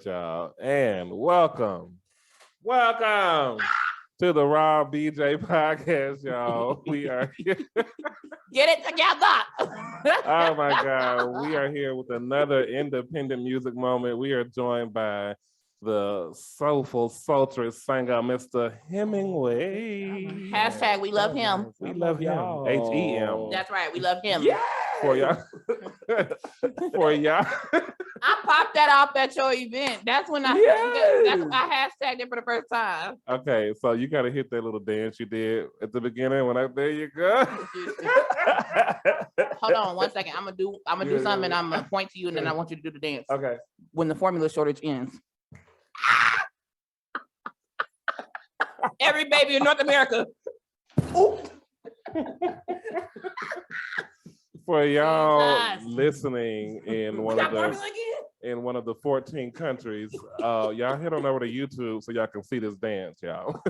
right, y'all. And welcome to the Raw BJ podcast, y'all. We are here. Get it together. Oh my God. We are here with another independent music moment. We are joined by the soulful, sultry singer, Mr. Hemingway. Hashtag we love him. We love him. HEM. That's right. We love him. Yeah. For y'all. For y'all. I popped that off at your event. That's when I hashtagged it for the first time. Okay, so you got to hit that little dance you did at the beginning. There you go. Hold on 1 second. I'm gonna do something, and I'm gonna point to you, and then I want you to do the dance. Okay. When the formula shortage ends. Every baby in North America. For y'all listening in one of the 14 countries, y'all head on over to YouTube so y'all can see this dance, y'all.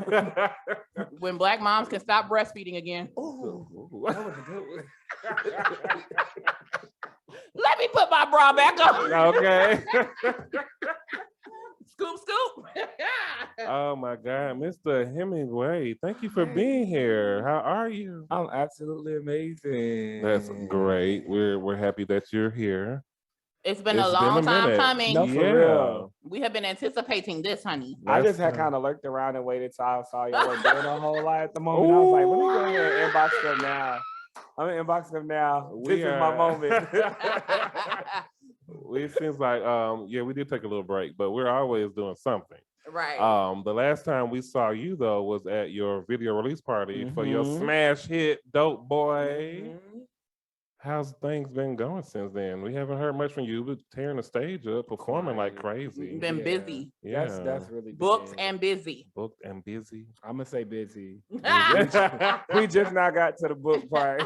When Black moms can stop breastfeeding again. Ooh, that was a good one. Let me put my bra back on. Okay. Scoop. Oh my God, Mr. Hemingway, thank you for being here. How are you? I'm absolutely amazing. That's great. We're happy that you're here. It's been a long time coming. No, for real. We have been anticipating this, honey. I just had kind of lurked around and waited till I saw y'all were doing a whole lot at the moment. I was like, let me go ahead and inbox them now. I'm gonna inbox them now. This is my moment. It seems like we did take a little break, but we're always doing something. Right. The last time we saw you though was at your video release party for your smash hit Dope Boy. How's things been going since then? We haven't heard much from you, but tearing the stage up, performing like crazy. Been busy. Yeah. That's really booked and busy. Booked and busy. I'm gonna say busy. We just now got to the book part.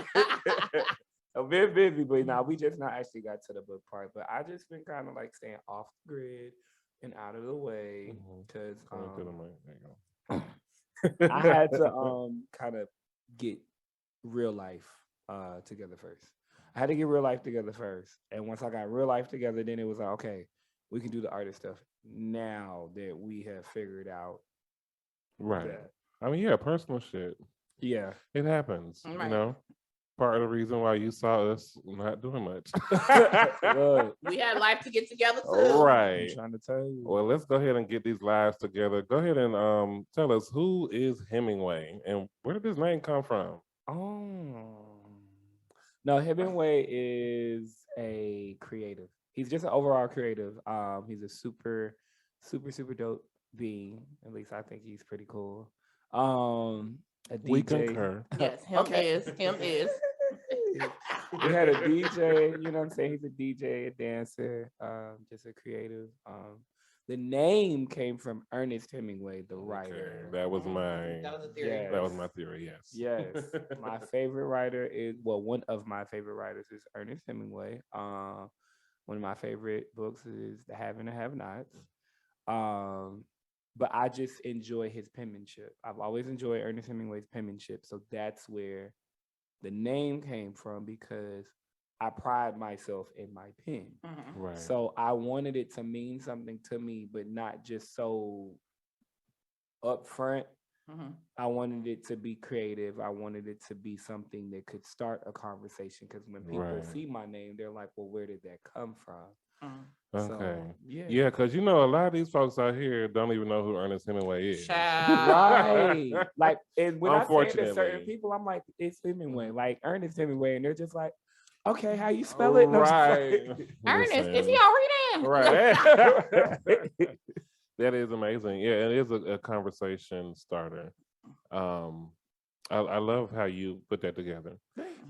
A bit busy, but we just not actually got to the book part. But I just been kind of like staying off the grid and out of the way because I had to kind of get real life together first. I had to get real life together first, and once I got real life together, then it was like, okay, we can do the artist stuff now that we have figured out. Right. That. I mean, personal shit. Yeah, it happens. Right. You know. Part of the reason why you saw us not doing much. We had life to get together too. Right. I'm trying to tell you. Well, let's go ahead and get these lives together. Go ahead and tell us, who is Hemingway and where did this name come from? No, Hemingway is a creative. He's just an overall creative. He's a super dope being. At least I think he's pretty cool. A DJ. We concur. Yes, him is. We had a DJ, you know what I'm saying? He's a DJ, a dancer, just a creative. The name came from Ernest Hemingway, the writer. That was my theory. Yes. That was my theory, yes. Yes. My favorite writer one of my favorite writers is Ernest Hemingway. One of my favorite books is The Have and the Have-Nots. But I just enjoy his penmanship. I've always enjoyed Ernest Hemingway's penmanship. So that's where the name came from, because I pride myself in my pen. Right. So I wanted it to mean something to me, but not just so upfront. I wanted it to be creative. I wanted it to be something that could start a conversation, because when people see my name, they're like, well, where did that come from? Okay. So, yeah, because a lot of these folks out here don't even know who Ernest Hemingway is. Right. Like, and when I say it to certain Unfortunately. people, I'm like, it's Hemingway, like Ernest Hemingway, and they're just like, okay, how you spell it? Right. Ernest, Listen. is he already Right. That is amazing. Yeah, it is a conversation starter. I love how you put that together,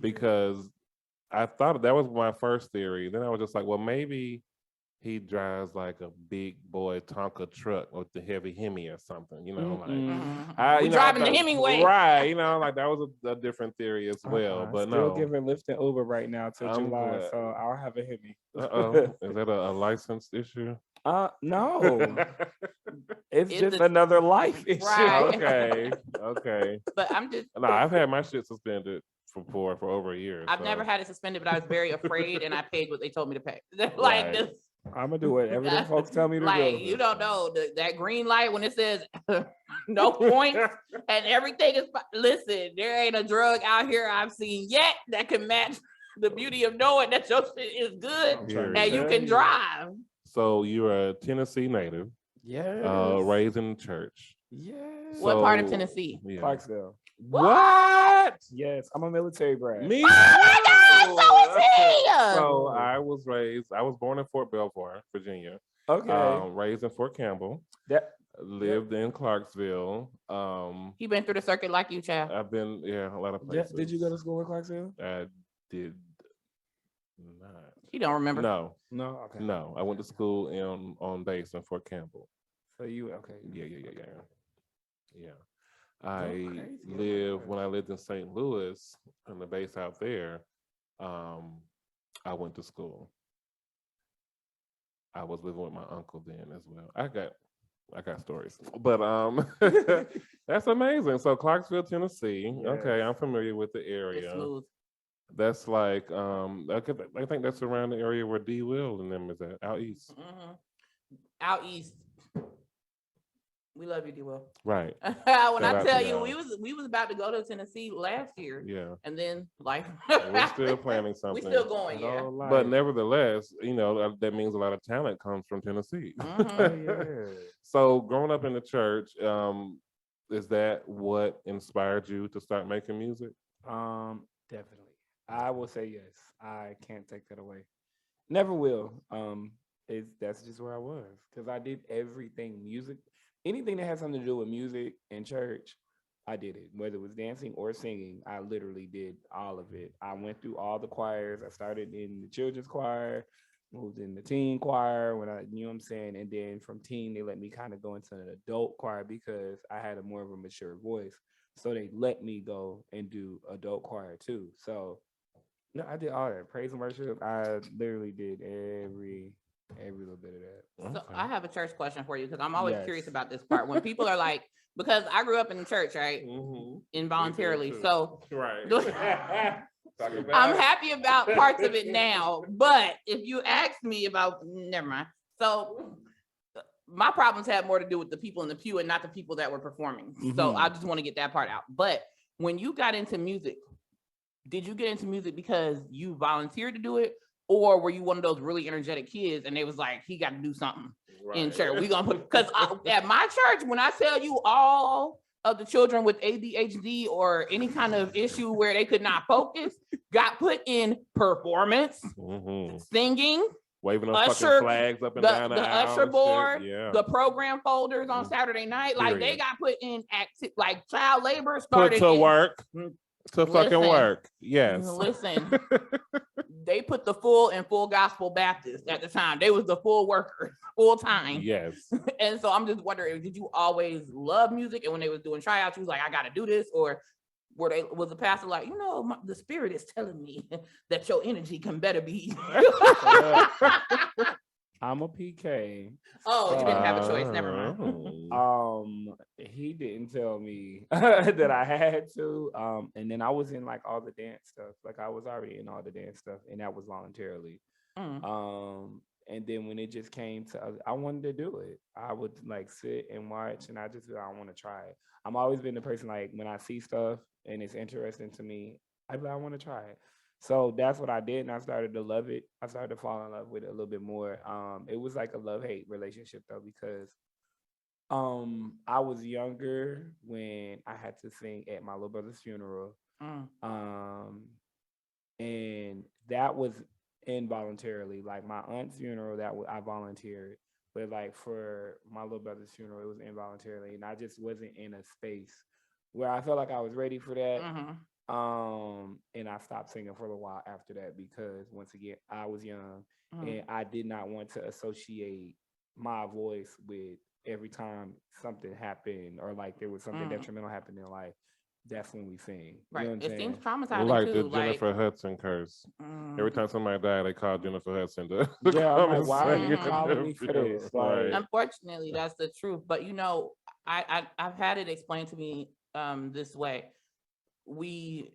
because I thought that was my first theory. Then I was just like, well, maybe he drives like a big boy Tonka truck with the heavy Hemi or something, you know, We driving the Hemingway. Right, like that was a different theory as well. But still no, giving Lyft and Uber right now till I'm July, glad. so I'll have a Hemi. Is that a license issue? No. It's just another life issue. Right. Okay. But I'm just No, I've had my shit suspended for over a year. I've never had it suspended, but I was very afraid, and I paid what they told me to pay. Like Right. this. I'm gonna do whatever the folks tell me to like, do. you don't know that green light when it says no points and everything is. Listen, there ain't a drug out here I've seen yet that can match the beauty of knowing that your shit is good and you can drive. So you're a Tennessee native. Yeah. Raised in the church. Yes. What part of Tennessee? Yeah. Clarksville. What? Yes, I'm a military brat. Me? Oh my God, so is he. So I was born in Fort Belvoir, Virginia. Okay. Raised in Fort Campbell. Lived in Clarksville. He been through the circuit like you, child. I've been, a lot of places. Did you go to school in Clarksville? I did not. You don't remember? No. Okay. No, I went to school on base in Fort Campbell. So you okay? Yeah. When I lived in St. Louis on the base out there, I went to school. I was living with my uncle then as well. I got stories, but that's amazing. So Clarksville, Tennessee. Yes. Okay, I'm familiar with the area. It's smooth. That's like I think that's around the area where D. Will and them is at, out east. Mm-hmm. Out east. We love you, D. Will. Right. When I tell you, we was about to go to Tennessee last year. Yeah. And then life. We're still planning something. We're still going, yeah. But nevertheless, that means a lot of talent comes from Tennessee. Mm-hmm. So growing up in the church, is that what inspired you to start making music? Definitely. I will say yes. I can't take that away. Never will. That's just where I was because I did everything music. Anything that has something to do with music and church, I did it. Whether it was dancing or singing, I literally did all of it. I went through all the choirs. I started in the children's choir, moved in the teen choir when you know what I'm saying? And then from teen, they let me kind of go into an adult choir because I had a more of a mature voice. So they let me go and do adult choir too. So no, I did all that. Praise and worship. I literally did every little bit of that. So I have a church question for you because I'm always curious about this part. When people are like, because I grew up in the church, right? Mm-hmm. Involuntarily. So right. I'm happy about parts of it now. But if you ask me about, never mind. So my problems had more to do with the people in the pew and not the people that were performing. Mm-hmm. So I just want to get that part out. But when you got into music, did you get into music because you volunteered to do it? Or were you one of those really energetic kids and they was like, he got to do something in church? We gonna put, because at my church, when I tell you all of the children with ADHD or any kind of issue where they could not focus, got put in performance, singing, waving those fucking flags up and down the usher board, the program folders on Saturday night, like they got put in like child labor started put to work. To fucking work. Yes. Listen, they put the full gospel Baptist at the time. They was the full workers, full time. Yes. And so I'm just wondering, did you always love music? And when they was doing tryouts, you was like, I got to do this? Or was the pastor like, the spirit is telling me that your energy can better be. I'm a PK. Oh, you didn't have a choice. Never mind. He didn't tell me that I had to. And then I was in like all the dance stuff. Like I was already in all the dance stuff, and that was voluntarily. And then when it just came to, I wanted to do it. I would like sit and watch, and I want to try it. I've always been the person like when I see stuff and it's interesting to me, I want to try it. So that's what I did, and I started to love it. I started to fall in love with it a little bit more. It was like a love-hate relationship though, because I was younger when I had to sing at my little brother's funeral. And that was involuntarily. Like my aunt's funeral, I volunteered. But like for my little brother's funeral, it was involuntarily. And I just wasn't in a space where I felt like I was ready for that. And I stopped singing for a while after that because once again, I was young and I did not want to associate my voice with every time something happened or like there was something detrimental happening in life. That's when we sing. Right. You know it seems traumatizing like too. The Jennifer Hudson curse. Every time somebody died, they called Jennifer Hudson to I'm like, why are you calling me for this? Like, unfortunately, that's the truth. But I've had it explained to me this way. We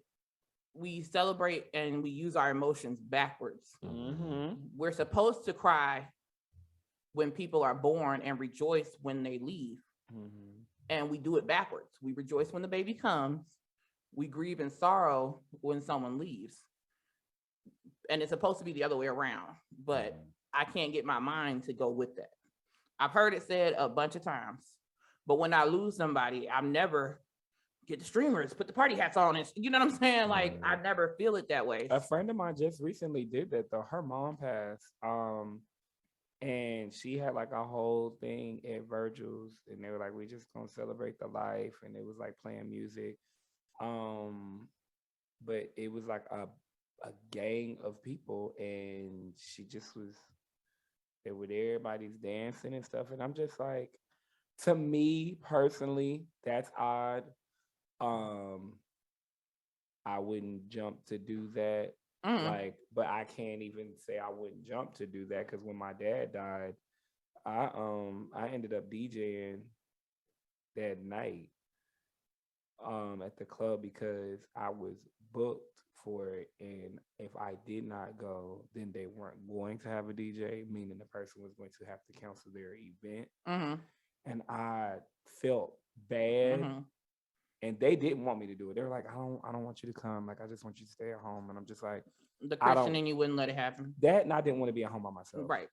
celebrate and we use our emotions backwards. We're supposed to cry when people are born and rejoice when they leave. And we do it backwards. We rejoice when the baby comes. We grieve and sorrow when someone leaves. And it's supposed to be the other way around, but I can't get my mind to go with that. I've heard it said a bunch of times, but when I lose somebody, I'm never get the streamers, put the party hats on, and you know what I'm saying? Like, I never feel it that way. A friend of mine just recently did that though. Her mom passed, and she had like a whole thing at Virgil's, and they were like, "We just gonna celebrate the life," and it was like playing music, but it was like a gang of people, and she just was there with everybody's dancing and stuff, and I'm just like, to me personally, that's odd. I wouldn't jump to do that. Like, but I can't even say I wouldn't jump to do that because when my dad died, I ended up DJing that night at the club because I was booked for it, and if I did not go, then they weren't going to have a DJ, meaning the person was going to have to cancel their event. And I felt bad. And they didn't want me to do it. They were like, I don't want you to come. Like, I just want you to stay at home. And I'm just like, the Christian in you wouldn't let it happen. That, and I didn't want to be at home by myself. Right.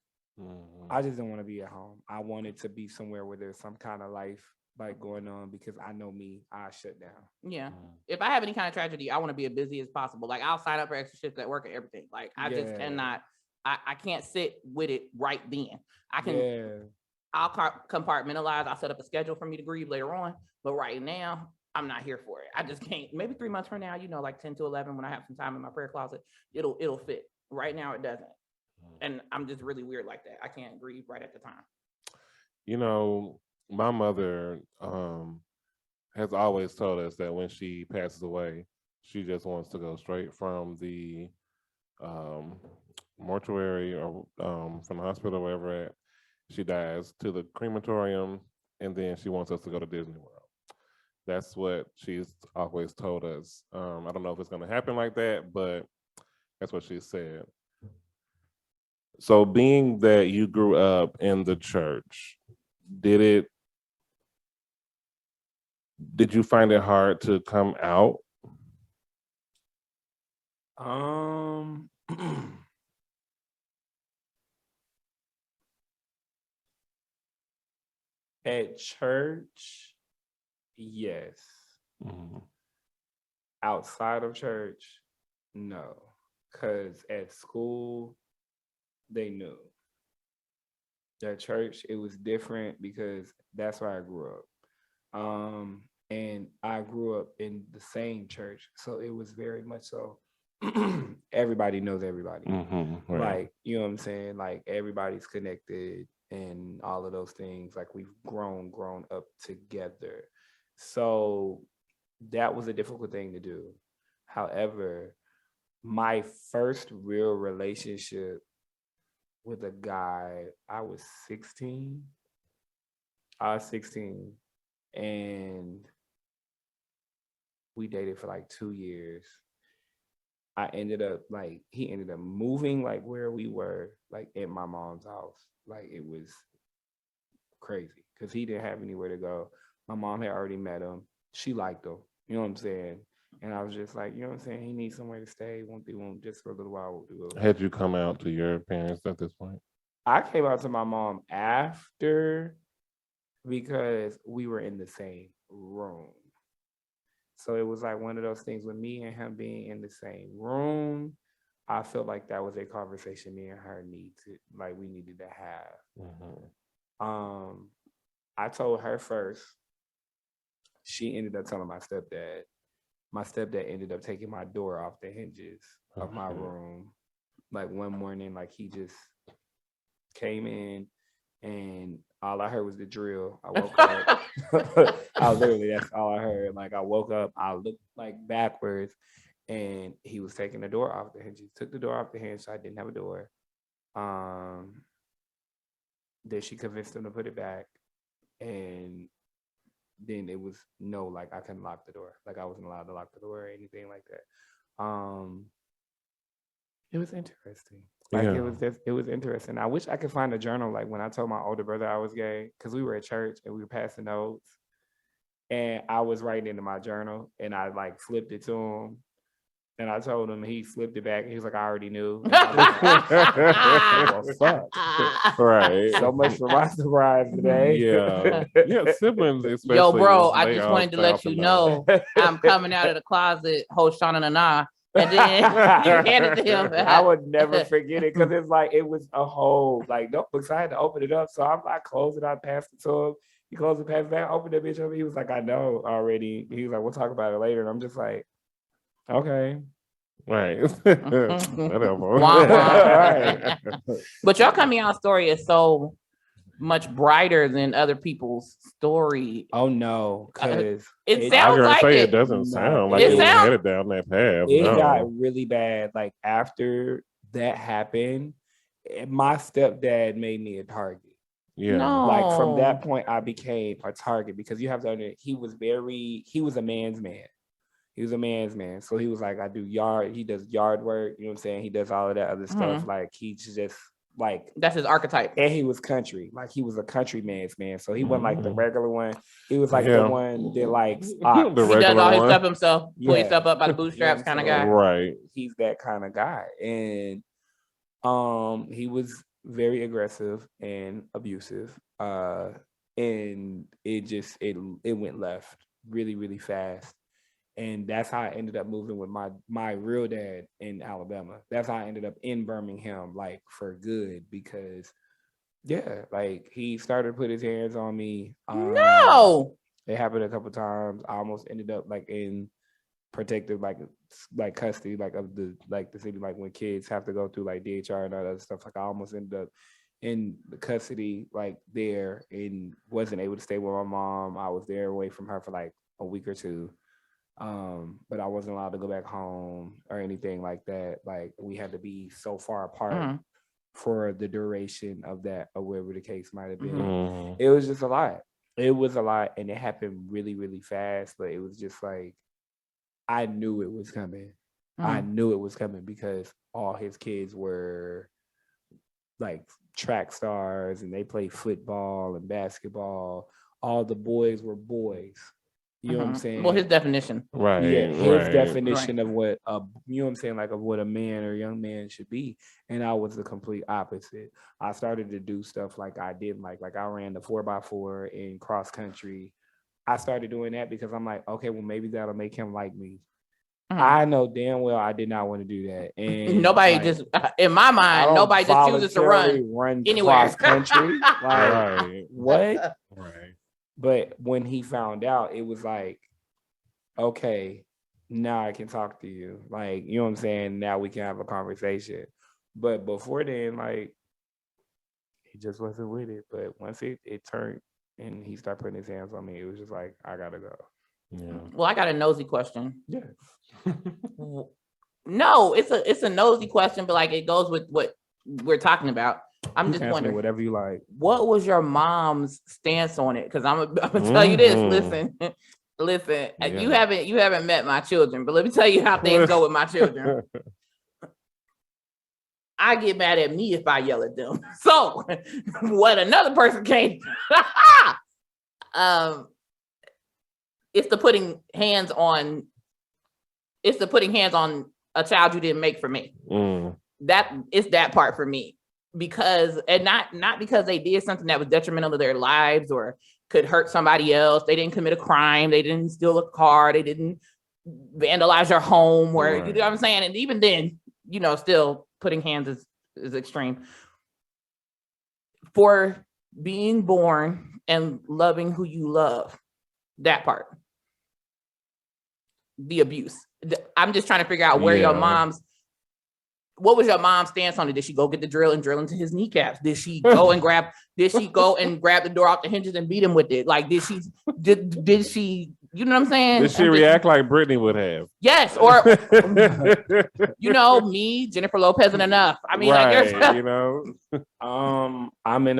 I just didn't want to be at home. I wanted to be somewhere where there's some kind of life like going on, because I know me, I shut down. Yeah. If I have any kind of tragedy, I want to be as busy as possible. Like, I'll sign up for extra shifts at work and everything. Like, I just cannot, I can't sit with it right then. I can, I'll compartmentalize. I'll set up a schedule for me to grieve later on. But right now, I'm not here for it. I just can't. Maybe 3 months from now, like 10 to 11, when I have some time in my prayer closet, it'll fit. Right now, it doesn't. And I'm just really weird like that. I can't grieve right at the time. My mother has always told us that when she passes away, she just wants to go straight from the mortuary or from the hospital, wherever she dies, to the crematorium, and then she wants us to go to Disney World. That's what she's always told us. I don't know if it's going to happen like that, but that's what she said. So being that you grew up in the church, did you find it hard to come out? At church, yes. Outside of church, no. Because at school, they knew. At church, it was different because that's where I grew up. And I grew up in the same church. So it was very much so everybody knows everybody. Right. Like, you know what I'm saying? Like, everybody's connected and all of those things. Like, we've grown up together. So that was a difficult thing to do. However, my first real relationship with a guy, I was 16. And we dated for like 2 years. He ended up moving like where we were, like at my mom's house. Like, it was crazy because he didn't have anywhere to go. My mom had already met him. She liked him. You know what I'm saying? And I was just like, you know what I'm saying? He needs somewhere to stay. Won't just for a little while. Had you come out to your parents at this point? I came out to my mom after, because we were in the same room. So it was like one of those things with me and him being in the same room. I felt like that was a conversation me and her we needed to have. I told her first. She ended up telling my stepdad. My stepdad ended up taking my door off the hinges of my room. Like, one morning, like, he just came in and all I heard was the drill. I woke up. That's all I heard. Like, I woke up, I looked like backwards, and he was taking the door off the hinges. Took the door off the hinge, so I didn't have a door. Then she convinced him to put it back, and then it was I couldn't lock the door. Like, I wasn't allowed to lock the door or anything like that. It was interesting. Like it was interesting. I wish I could find a journal. Like when I told my older brother I was gay, because we were at church and we were passing notes, and I was writing into my journal, and I like flipped it to him, and I told him, he flipped it back. And he was like, I already knew. Well, fuck. Right. So much for my surprise today. Yeah. Siblings especially. Yo, bro, I just wanted to let you know I'm coming out of the closet, Hoshana Nana. And then you handed to him. I would never forget it, because it's like, it was a whole like notebook. So I had to open it up. So I'm like, close it, I passed it to him. He closed it, passed it back, opened the bitch up. He was like, I know already. He was like, we'll talk about it later. And I'm just like, okay. Right. Whatever. Right. But your coming out story is so much brighter than other people's story. Oh no, because it sounds like it doesn't sound like it was headed down that path. It got really bad. Like after that happened, my stepdad made me a target. Yeah. No. Like from that point, I became a target, because you have to understand, he was a man's man. He was a man's man. So he was like, he does yard work, you know what I'm saying? He does all of that other stuff. Like he's just like, that's his archetype. And he was country. Like he was a country man's man. So he wasn't like the regular one. He was like the one that likes he does all his stuff himself, pull himself up by the bootstraps kind of guy. Right. He's that kind of guy. And he was very aggressive and abusive. And it went left really, really fast. And that's how I ended up moving with my real dad in Alabama. That's how I ended up in Birmingham, like for good, because like he started to put his hands on me. No, it happened a couple times. I almost ended up like in protective like custody, like of the city, like when kids have to go through like DHR and all that other stuff. Like I almost ended up in the custody like there, and wasn't able to stay with my mom. I was there away from her for like a week or two. But I wasn't allowed to go back home or anything like that. Like we had to be so far apart for the duration of that, or whatever the case might have been. It was just a lot. It was a lot, and it happened really, really fast. But it was just like, I knew it was coming. I knew it was coming, because all his kids were like track stars, and they played football and basketball. All the boys were boys. You know what I'm saying? Well, his definition. Right. Yeah, his definition of what you know what I'm saying, like of what a man or a young man should be. And I was the complete opposite. I started to do stuff like I did, like I ran the 4x4 in cross country. I started doing that because I'm like, okay, well, maybe that'll make him like me. I know damn well I did not want to do that. And nobody like, just, in my mind, nobody just chooses to run anywhere. Cross country. Like, what? Right. But when he found out, it was like, okay, now I can talk to you. Like, you know what I'm saying? Now we can have a conversation. But before then, like, he just wasn't with it. But once it turned and he started putting his hands on me, it was just like, I gotta go. Yeah. Well, I got a nosy question. Yeah. No, it's a nosy question, but like it goes with what we're talking about. I'm just wondering, whatever you like. What was your mom's stance on it? Because I'm gonna tell you this. Listen. Yeah. You haven't met my children, but let me tell you how things go with my children. I get mad at me if I yell at them. So what another person can't. It's the putting hands on. It's the putting hands on a child you didn't make for me. That is that part for me. Because, and not because they did something that was detrimental to their lives or could hurt somebody else. They didn't commit a crime. They didn't steal a car. They didn't vandalize your home, or you know what I'm saying? And even then, you know, still putting hands is extreme. For being born and loving who you love, that part. The abuse. I'm just trying to figure out where what was your mom's stance on it? Did she go get the drill and drill into his kneecaps? Did she go and grab the door off the hinges and beat him with it? Like, did she, you know what I'm saying? Did she react like Brittany would have? Yes. Or, you know, me, Jennifer Lopez and enough. I mean, you know, I'm in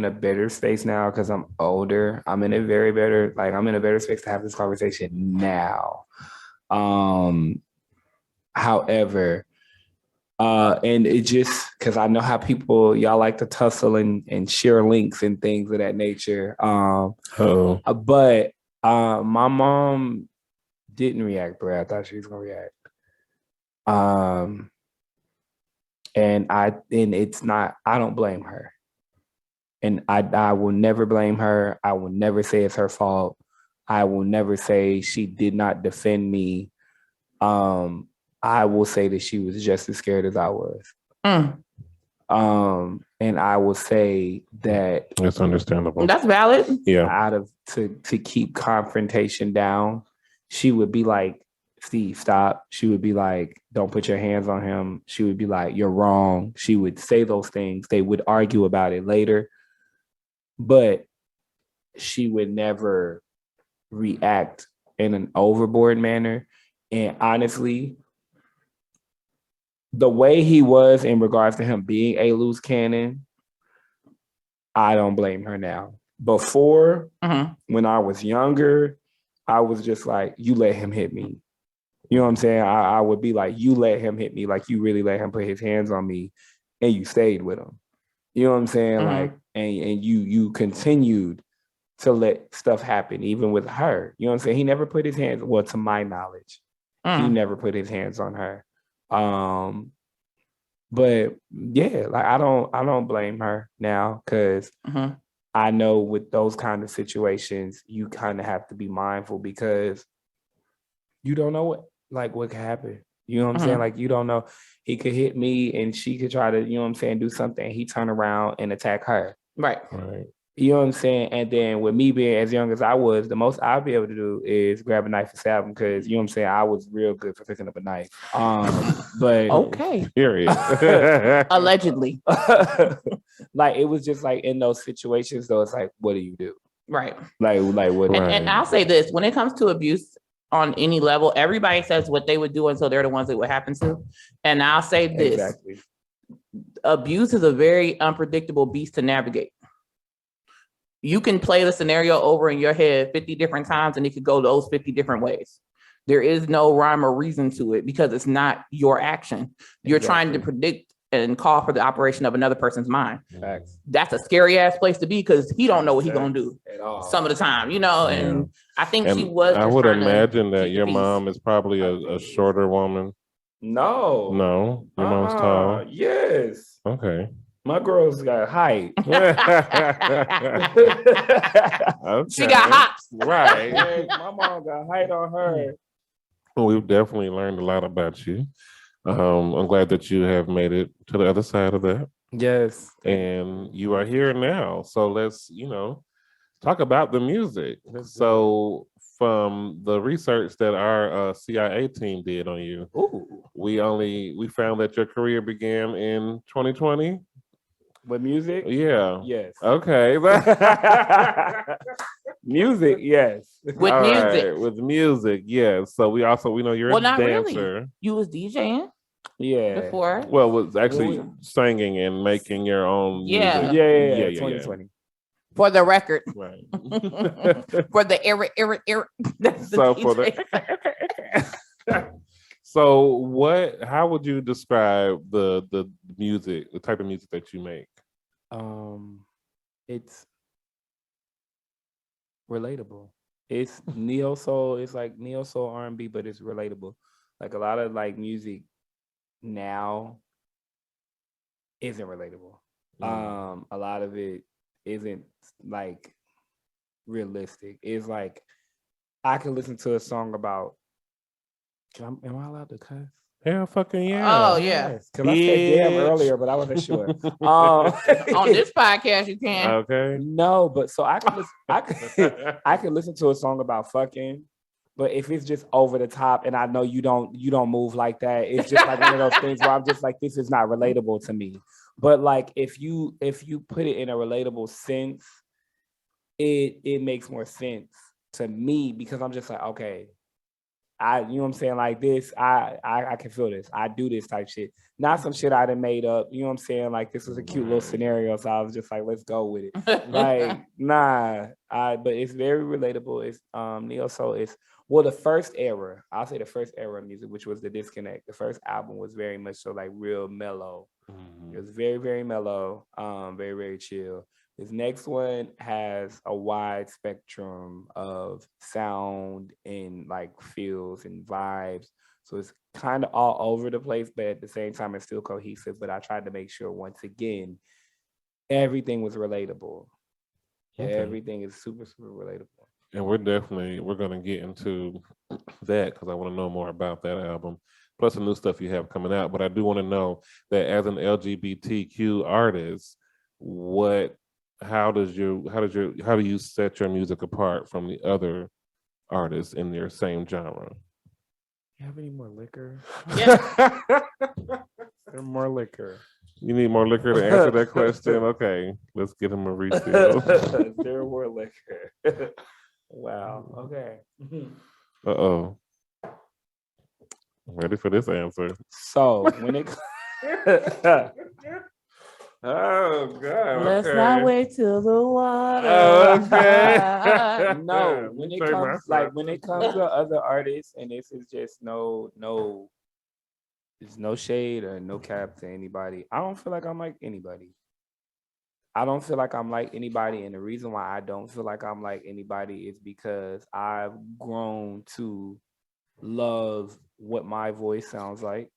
a better space now because I'm older. I'm in a better space to have this conversation now. However, And it just because I know how y'all like to tussle and share links and things of that nature. But my mom didn't react the way I thought she was gonna react. And it's not, I don't blame her. And I will never blame her. I will never say it's her fault. I will never say she did not defend me. I will say that she was just as scared as I was. And I will say that that's understandable. That's valid. Yeah. To keep confrontation down, she would be like, Steve, stop. She would be like, don't put your hands on him. She would be like, you're wrong. She would say those things. They would argue about it later, but she would never react in an overboard manner. And honestly, the way he was in regards to him being a loose cannon, I don't blame her now. Before, when I was younger, I was just like, you let him hit me. You know what I'm saying? I would be like, you let him hit me, like you really let him put his hands on me and you stayed with him. You know what I'm saying? Like, and you continued to let stuff happen, even with her. You know what I'm saying? He never put his hands, well, to my knowledge, he never put his hands on her. But yeah, like I don't blame her now, because I know with those kind of situations, you kind of have to be mindful because you don't know what could happen. You know what I'm saying? Like, you don't know. He could hit me and she could try to, you know what I'm saying, do something. He turn around and attack her. Right. You know what I'm saying? And then with me being as young as I was, the most I'd be able to do is grab a knife and stab him, because, you know what I'm saying, I was real good for picking up a knife. But okay. Period. Allegedly. Like, it was just like in those situations, though, it's like, what do you do? Right. Like what? And I'll say this, when it comes to abuse on any level, everybody says what they would do until they're the ones it would happen to. And I'll say this. Exactly. Abuse is a very unpredictable beast to navigate. You can play the scenario over in your head 50 different times and it could go those 50 different ways. There is no rhyme or reason to it because it's not your action. You're trying to predict and call for the operation of another person's mind. Facts. That's a scary ass place to be because he don't know what he's gonna do at all some of the time, you know. And I think she was. I would imagine that your mom is probably a shorter woman. No, your mom's tall. Yes. Okay. My girl's got height. Okay. She got hops. Right. My mom got height on her. Well, we've definitely learned a lot about you. I'm glad that you have made it to the other side of that. Yes. And you are here now. So let's, talk about the music. So from the research that our CIA team did on you, we found that your career began in 2020. With music? Yeah. Yes. Okay. Music, yes. With music. Right. With music, yes. So we know you're a dancer. Really. You was DJing? Yeah. Before? Well, was actually singing and making your own music. Yeah. 2020. For the record. Right. For the era. So for the So how would you describe the music, the type of music that you make? It's relatable. It's neo soul. It's like neo soul R&B, but it's relatable. Like a lot of like music now isn't relatable. A lot of it isn't like realistic. It's like I can listen to a song about. Am I allowed to cuss? Hell fucking yeah. Oh yeah. Because I said damn earlier, but I wasn't sure. On this podcast you can. Okay. No, but so I can listen, I can listen to a song about fucking, but if it's just over the top and I know you don't move like that, it's just like one of those things where I'm just like, this is not relatable to me. But like if you put it in a relatable sense, it makes more sense to me because I'm just like, okay, you know what I'm saying? Like this, I can feel this. I do this type shit. Not some shit I done made up. You know what I'm saying? Like this was a cute little scenario. So I was just like, let's go with it. Like, nah. But it's very relatable. It's Neo Soul is the first era. I'll say the first era of music, which was The Disconnect. The first album was very much so like real mellow. It was very, very mellow, very, very chill. This next one has a wide spectrum of sound and like feels and vibes. So it's kind of all over the place, but at the same time, it's still cohesive. But I tried to make sure, once again, everything was relatable. Okay. Everything is super, super relatable. And we're going to get into that because I want to know more about that album, plus the new stuff you have coming out. But I do want to know that as an LGBTQ artist, how do you set your music apart from the other artists in their same genre? You have any more liquor? Yeah. There more liquor. You need more liquor to answer that question? Okay, let's get him a refill. There more liquor. Wow. Okay. Uh-oh. I'm ready for this answer. So when it Oh God! Let's not wait till the water. Okay. No, when it comes to other artists, and this is just there's no shade or no cap to anybody. I don't feel like I'm like anybody. I don't feel like I'm like anybody, and the reason why I don't feel like I'm like anybody is because I've grown to love what my voice sounds like,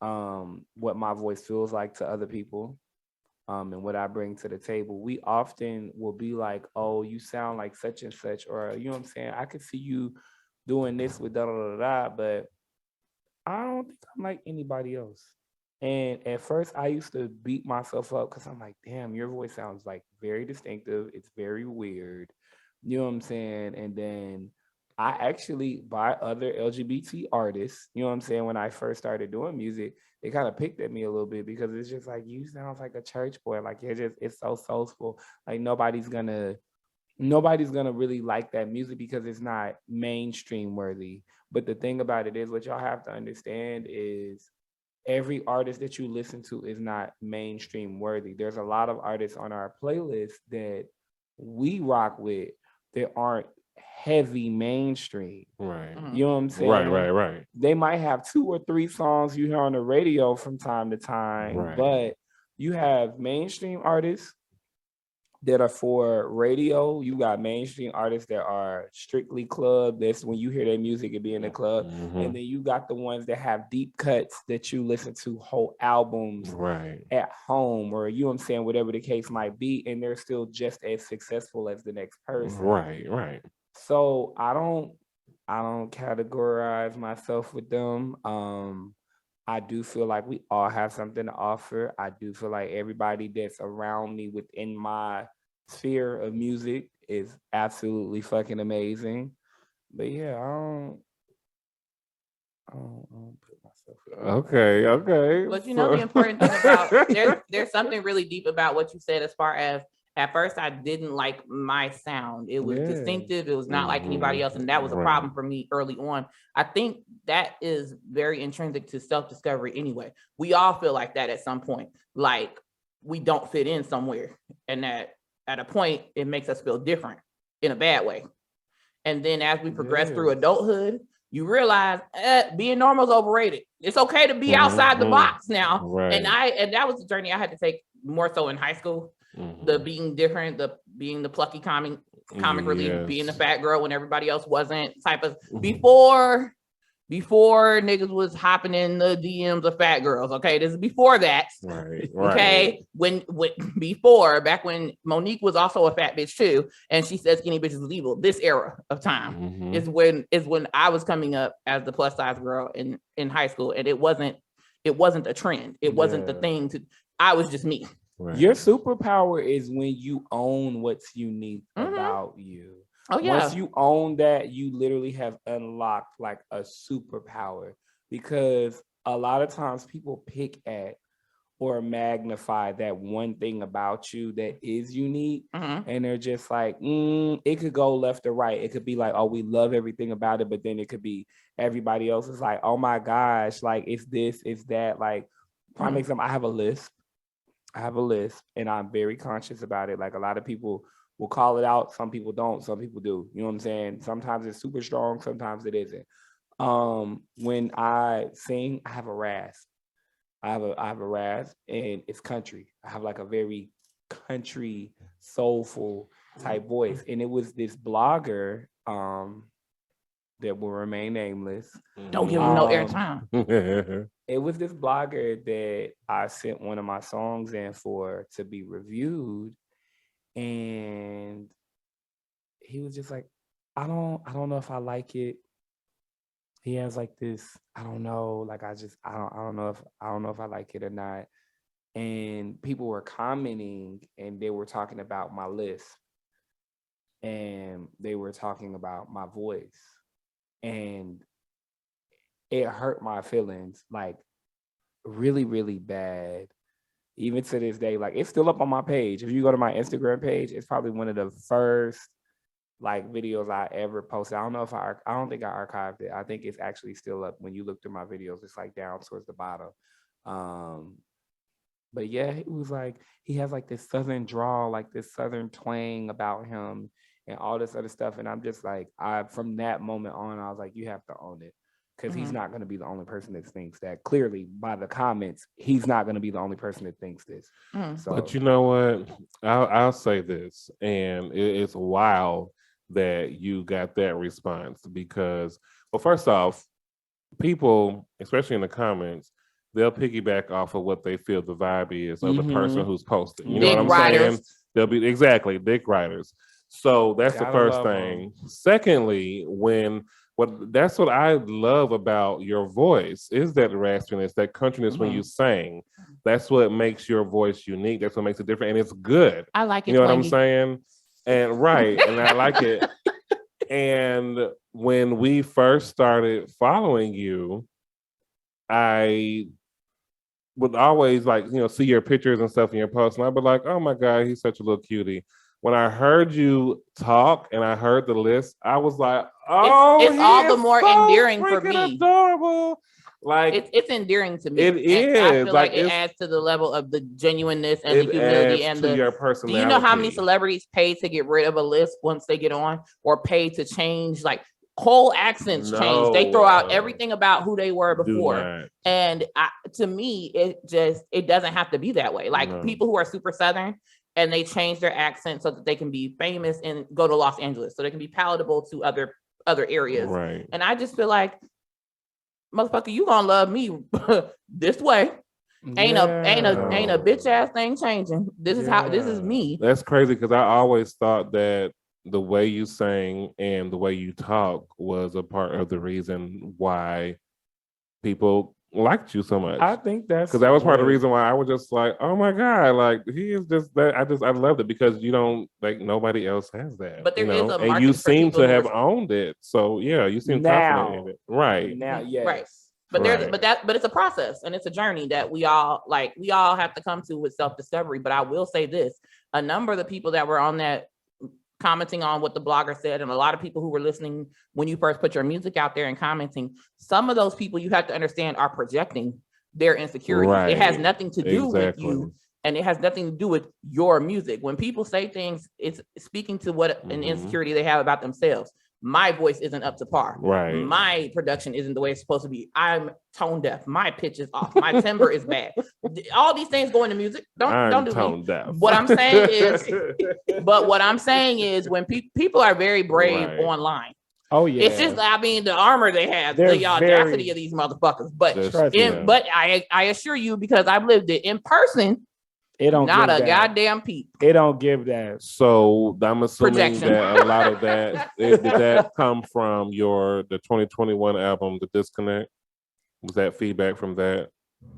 what my voice feels like to other people. And what I bring to the table. We often will be like, oh, you sound like such and such, or you know what I'm saying? I could see you doing this with da da da da, but I don't think I'm like anybody else. And at first I used to beat myself up because I'm like, damn, your voice sounds like very distinctive. It's very weird. You know what I'm saying? And then I actually, by other LGBT artists, you know what I'm saying, when I first started doing music, they kind of picked at me a little bit because it's just like, you sound like a church boy. Like it's so soulful. Like nobody's gonna really like that music because it's not mainstream worthy. But the thing about it is, what y'all have to understand is every artist that you listen to is not mainstream worthy. There's a lot of artists on our playlist that we rock with that aren't heavy mainstream. Right. You know what I'm saying? Right. They might have 2 or 3 songs you hear on the radio from time to time, right. But you have mainstream artists that are for radio. You got mainstream artists that are strictly club. That's when you hear their music, it be in the club. And then you got the ones that have deep cuts that you listen to whole albums at home, or you know what I'm saying, whatever the case might be, and they're still just as successful as the next person. Right. So I don't categorize myself with them. I do feel like we all have something to offer. I do feel like everybody that's around me within my sphere of music is absolutely fucking amazing. But yeah, I don't put myself. Okay. But you know the important thing about there's something really deep about what you said as far as at first I didn't like my sound. It was distinctive. It was not like anybody else. And that was a problem for me early on. I think that is very intrinsic to self-discovery anyway. We all feel like that at some point, like we don't fit in somewhere. And that at a point, it makes us feel different in a bad way. And then as we progress through adulthood, you realize being normal is overrated. It's okay to be outside the box now. And that was the journey I had to take more so in high school. The being different, the being the plucky comic relief, being the fat girl when everybody else wasn't, type of before niggas was hopping in the DMs of fat girls. Okay, this is before that. Okay, when before, back when Monique was also a fat bitch too, and she said skinny bitches was evil. This era of time is when I was coming up as the plus size girl in high school, and it wasn't a trend. It wasn't the thing I was just me. Your superpower is when you own what's unique about you. Oh yeah. Once you own that, you literally have unlocked like a superpower, because a lot of times people pick at or magnify that one thing about you that is unique. And they're just like, it could go left or right. It could be like, oh, we love everything about it, but then it could be everybody else is like, oh my gosh, like it's this, it's that. Like, prime example, I have a lisp, and I'm very conscious about it. Like, a lot of people will call it out. Some people don't, some people do. You know what I'm saying? Sometimes it's super strong, sometimes it isn't. When I sing, I have a rasp. I have a rasp, and it's country. I have like a very country, soulful type voice. And it was this blogger that will remain nameless. Don't give him no airtime. It was this blogger that I sent one of my songs in for to be reviewed, and he was just like, I don't know if I like it. He has like this, I don't know, like I don't know if I like it or not. And people were commenting, and they were talking about my lisp, and they were talking about my voice, and it hurt my feelings like really, really bad. Even to this day, like it's still up on my page. If you go to my Instagram page, it's probably one of the first like videos I ever posted. I don't think I archived it. I think it's actually still up. When you look through my videos, it's like down towards the bottom. But yeah, it was like, he has like this Southern drawl, like this Southern twang about him and all this other stuff. And I'm just like, from that moment on, I was like, you have to own it. Because he's not going to be the only person that thinks that. Clearly, by the comments, he's not going to be the only person that thinks this. So, but you know what? I'll say this, and it's wild that you got that response because, well, first off, people, especially in the comments, they'll piggyback off of what they feel the vibe is of the person who's posting. You know what I'm saying? They'll be exactly dick writers. So that's the first thing. Secondly, that's what I love about your voice is that raspiness, that countryness when you sing. That's what makes your voice unique. That's what makes it different, and it's good. I like it. You know what I'm saying? And and I like it. And when we first started following you, I would always see your pictures and stuff in your posts, and I'd be like, oh my God, he's such a little cutie. When I heard you talk and I heard the list, I was like, oh, it's all the more endearing for me. Adorable. Like it's endearing to me. It is. I feel like it adds to the level of the genuineness and the humility and your personality. Do you know how many celebrities pay to get rid of a list once they get on, or pay to change whole accents change? They throw out everything about who they were before. And to me, it doesn't have to be that way. People who are super Southern and they change their accent so that they can be famous and go to Los Angeles, so they can be palatable to other areas. Right. And I just feel like, motherfucker, you gonna love me this way. Ain't a bitch ass thing changing. This is me. That's crazy, because I always thought that the way you sang and the way you talk was a part of the reason why people liked you so much. I think that's because that was part of the reason why I was just like, oh my God, like he is just that. I loved it because you don't nobody else has that. But there is a market, and you seem to have owned it. So yeah, you seem confident in it. Right. Now, yes. Right. But it's a process and it's a journey that we all have to come to with self-discovery. But I will say this, a number of the people that were on that commenting on what the blogger said, and a lot of people who were listening when you first put your music out there and commenting, some of those people, you have to understand, are projecting their insecurities. Right. It has nothing to do with you, and it has nothing to do with your music. When people say things, it's speaking to what an insecurity they have about themselves. My voice isn't up to par. Right. My production isn't the way it's supposed to be. I'm tone deaf. My pitch is off. My timbre is bad. All these things go into music. Don't do tone deaf. What I'm saying is, when people are very brave online. Oh yeah. It's just, the armor they have, the audacity of these motherfuckers. But I assure you, because I've lived it in person, it don't not a goddamn peep. It don't give that. So I'm assuming that a lot of that did that come from the 2021 album, The Disconnect? Was that feedback from that?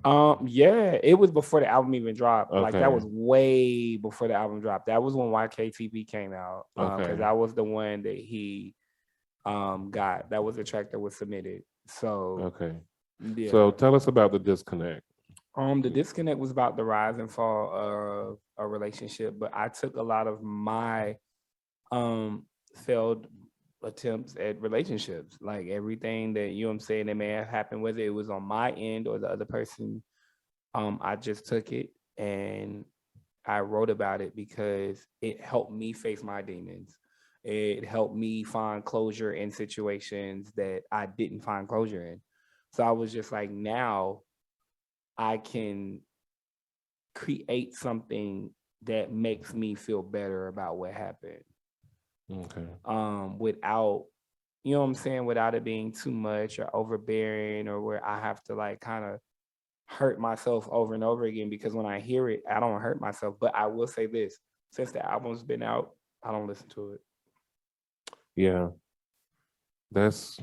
Yeah, it was before the album even dropped. Okay. That was way before the album dropped. That was when YKTV came out. Because that was the one that he got. That was the track that was submitted. So okay. Yeah. So tell us about The Disconnect. The disconnect was about the rise and fall of a relationship, but I took a lot of my failed attempts at relationships, like everything that, you know what I'm saying, that may have happened, whether it was on my end or the other person. I just took it and I wrote about it because it helped me face my demons. It helped me find closure in situations that I didn't find closure in. So I was just like, now I can create something that makes me feel better about what happened. Okay. Without, you know what I'm saying, without it being too much or overbearing, or where I have to like kind of hurt myself over and over again, because when I hear it, I don't hurt myself. But I will say this, since the album's been out, I don't listen to it. Yeah. That's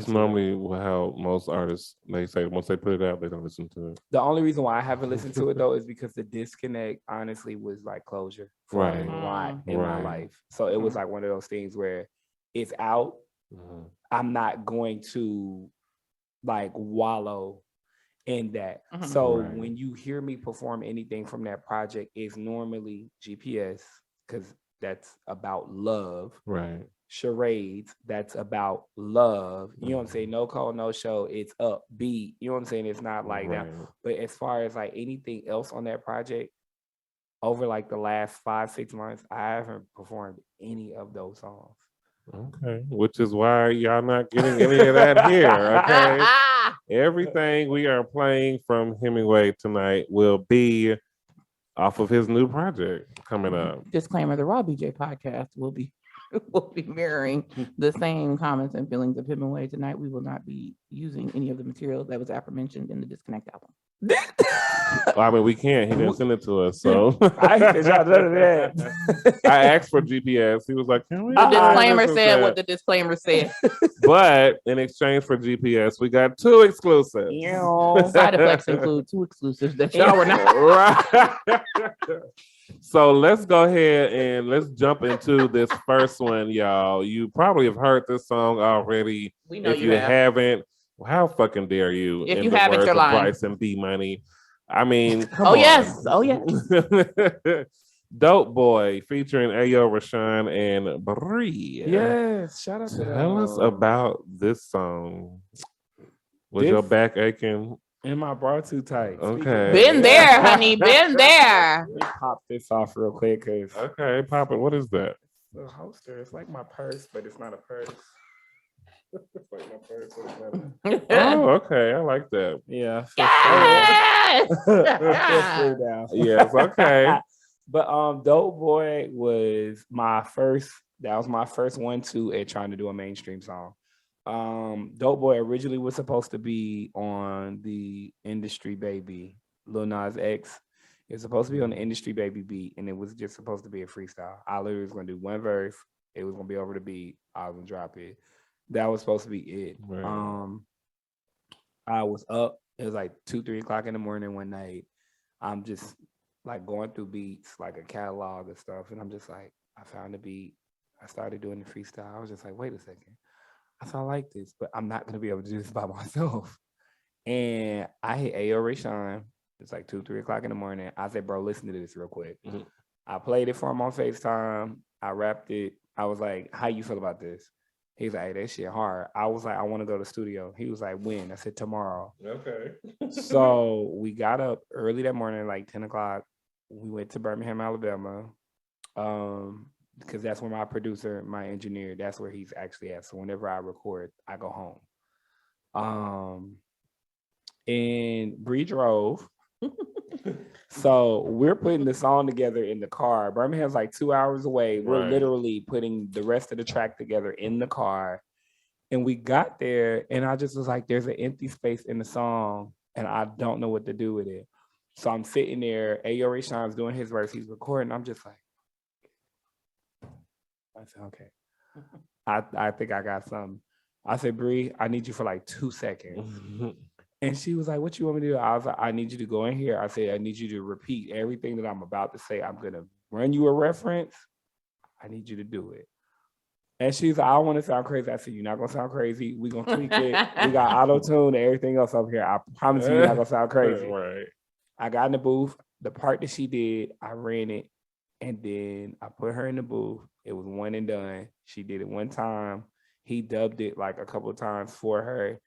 normally how most artists, they say once they put it out, they don't listen to it. The only reason why I haven't listened to it though is because the disconnect honestly was like closure for a lot in my life. So it was like one of those things where it's out. I'm not going to like wallow in that. So when you hear me perform anything from that project, it's normally GPS, because that's about love. Right. Charades, that's about love. You know what I'm saying? No call, no show. It's upbeat. You know what I'm saying? It's not like that. But as far as like anything else on that project, over like the last 5-6 months, I haven't performed any of those songs. Okay, which is why y'all not getting any of that here. Okay, everything we are playing from Hemingway tonight will be off of his new project coming up. Disclaimer: the Raw BJ podcast will be mirroring the same comments and feelings of Hemingway tonight. We will not be using any of the material that was aforementioned in the Disconnect album. Well, I mean, we can't. He didn't send it to us, so I said y'all none of that. I asked for GPS. He was like, "Can we?" The disclaimer said what the disclaimer said. But in exchange for GPS, we got 2 exclusives. Side effects include 2 exclusives that y'all were not. Right. So let's go ahead and let's jump into this first one, y'all. You probably have heard this song already. We know if you haven't, well, how fucking dare you? If you haven't, you're lying. Bryce and B Money. I mean, come on. Oh yes. Dope Boy featuring Ayo, Rashawn, and Bree. Yes, shout out to them. Tell us about this song. Was your back aching? And my bra too tight. Okay. Been there, honey. Been there. Let me pop this off real quick. Okay, pop it. What is that? The holster. It's like my purse, but it's not a purse. It's like my purse. Oh, okay. I like that. Yeah. Yes. Yes, okay. But Dope Boy was my first. That was my first 1-2 at trying to do a mainstream song. Dope Boy originally was supposed to be on the Industry Baby, Lil Nas X. It was supposed to be on the Industry Baby beat, and it was just supposed to be a freestyle. I literally was going to do one verse. It was going to be over the beat. I was going to drop it. That was supposed to be it. Right. I was up. It was like 2-3 o'clock in the morning one night. I'm just like going through beats, like a catalog of stuff, and I'm just like, I found a beat. I started doing the freestyle. I was just like, wait a second. I said, I like this, but I'm not going to be able to do this by myself. And I hit Ayo Rashawn. It's like 2-3 o'clock in the morning. I said, bro, listen to this real quick. Mm-hmm. I played it for him on FaceTime. I rapped it. I was like, how you feel about this? He's like, hey, that shit hard. I was like, I want to go to the studio. He was like, when? I said, tomorrow. Okay. So we got up early that morning, like 10 o'clock. We went to Birmingham, Alabama. Because that's where my producer, my engineer, that's where he's actually at. So whenever I record, I go home. And Bree drove. So we're putting the song together in the car. Birmingham's like 2 hours away. We're literally putting the rest of the track together in the car. And we got there, and I just was like, there's an empty space in the song, and I don't know what to do with it. So I'm sitting there. Ayo Rashawn's doing his verse. He's recording. I'm just like, I said, okay. I think I got something. I said, Bree, I need you for like 2 seconds. And she was like, what you want me to do? I was like, I need you to go in here. I said, I need you to repeat everything that I'm about to say. I'm going to run you a reference. I need you to do it. And she's like, I don't want to sound crazy. I said, you're not going to sound crazy. We're going to tweak it. We got auto-tune and everything else up here. I promise you, you're not going to sound crazy. Right. I got in the booth. The part that she did, I ran it, and then I put her in the booth. It was one and done. She did it one time. He dubbed it like a couple of times for her.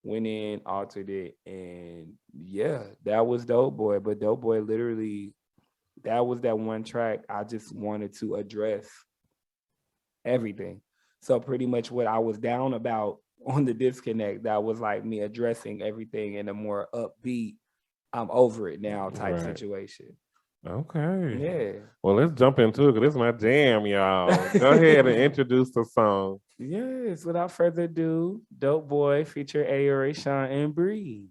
Went in, altered it, and yeah, that was Dope Boy. But Dope Boy literally, that was that one track I just wanted to address everything. So pretty much what I was down about on the disconnect, that was like me addressing everything in a more upbeat, I'm over it now type situation. Okay. Yeah. Well, let's jump into it because this is my jam, y'all. Go ahead and introduce the song. Yes, without further ado, Dope Boy feature A.R.A. Sean and Bree.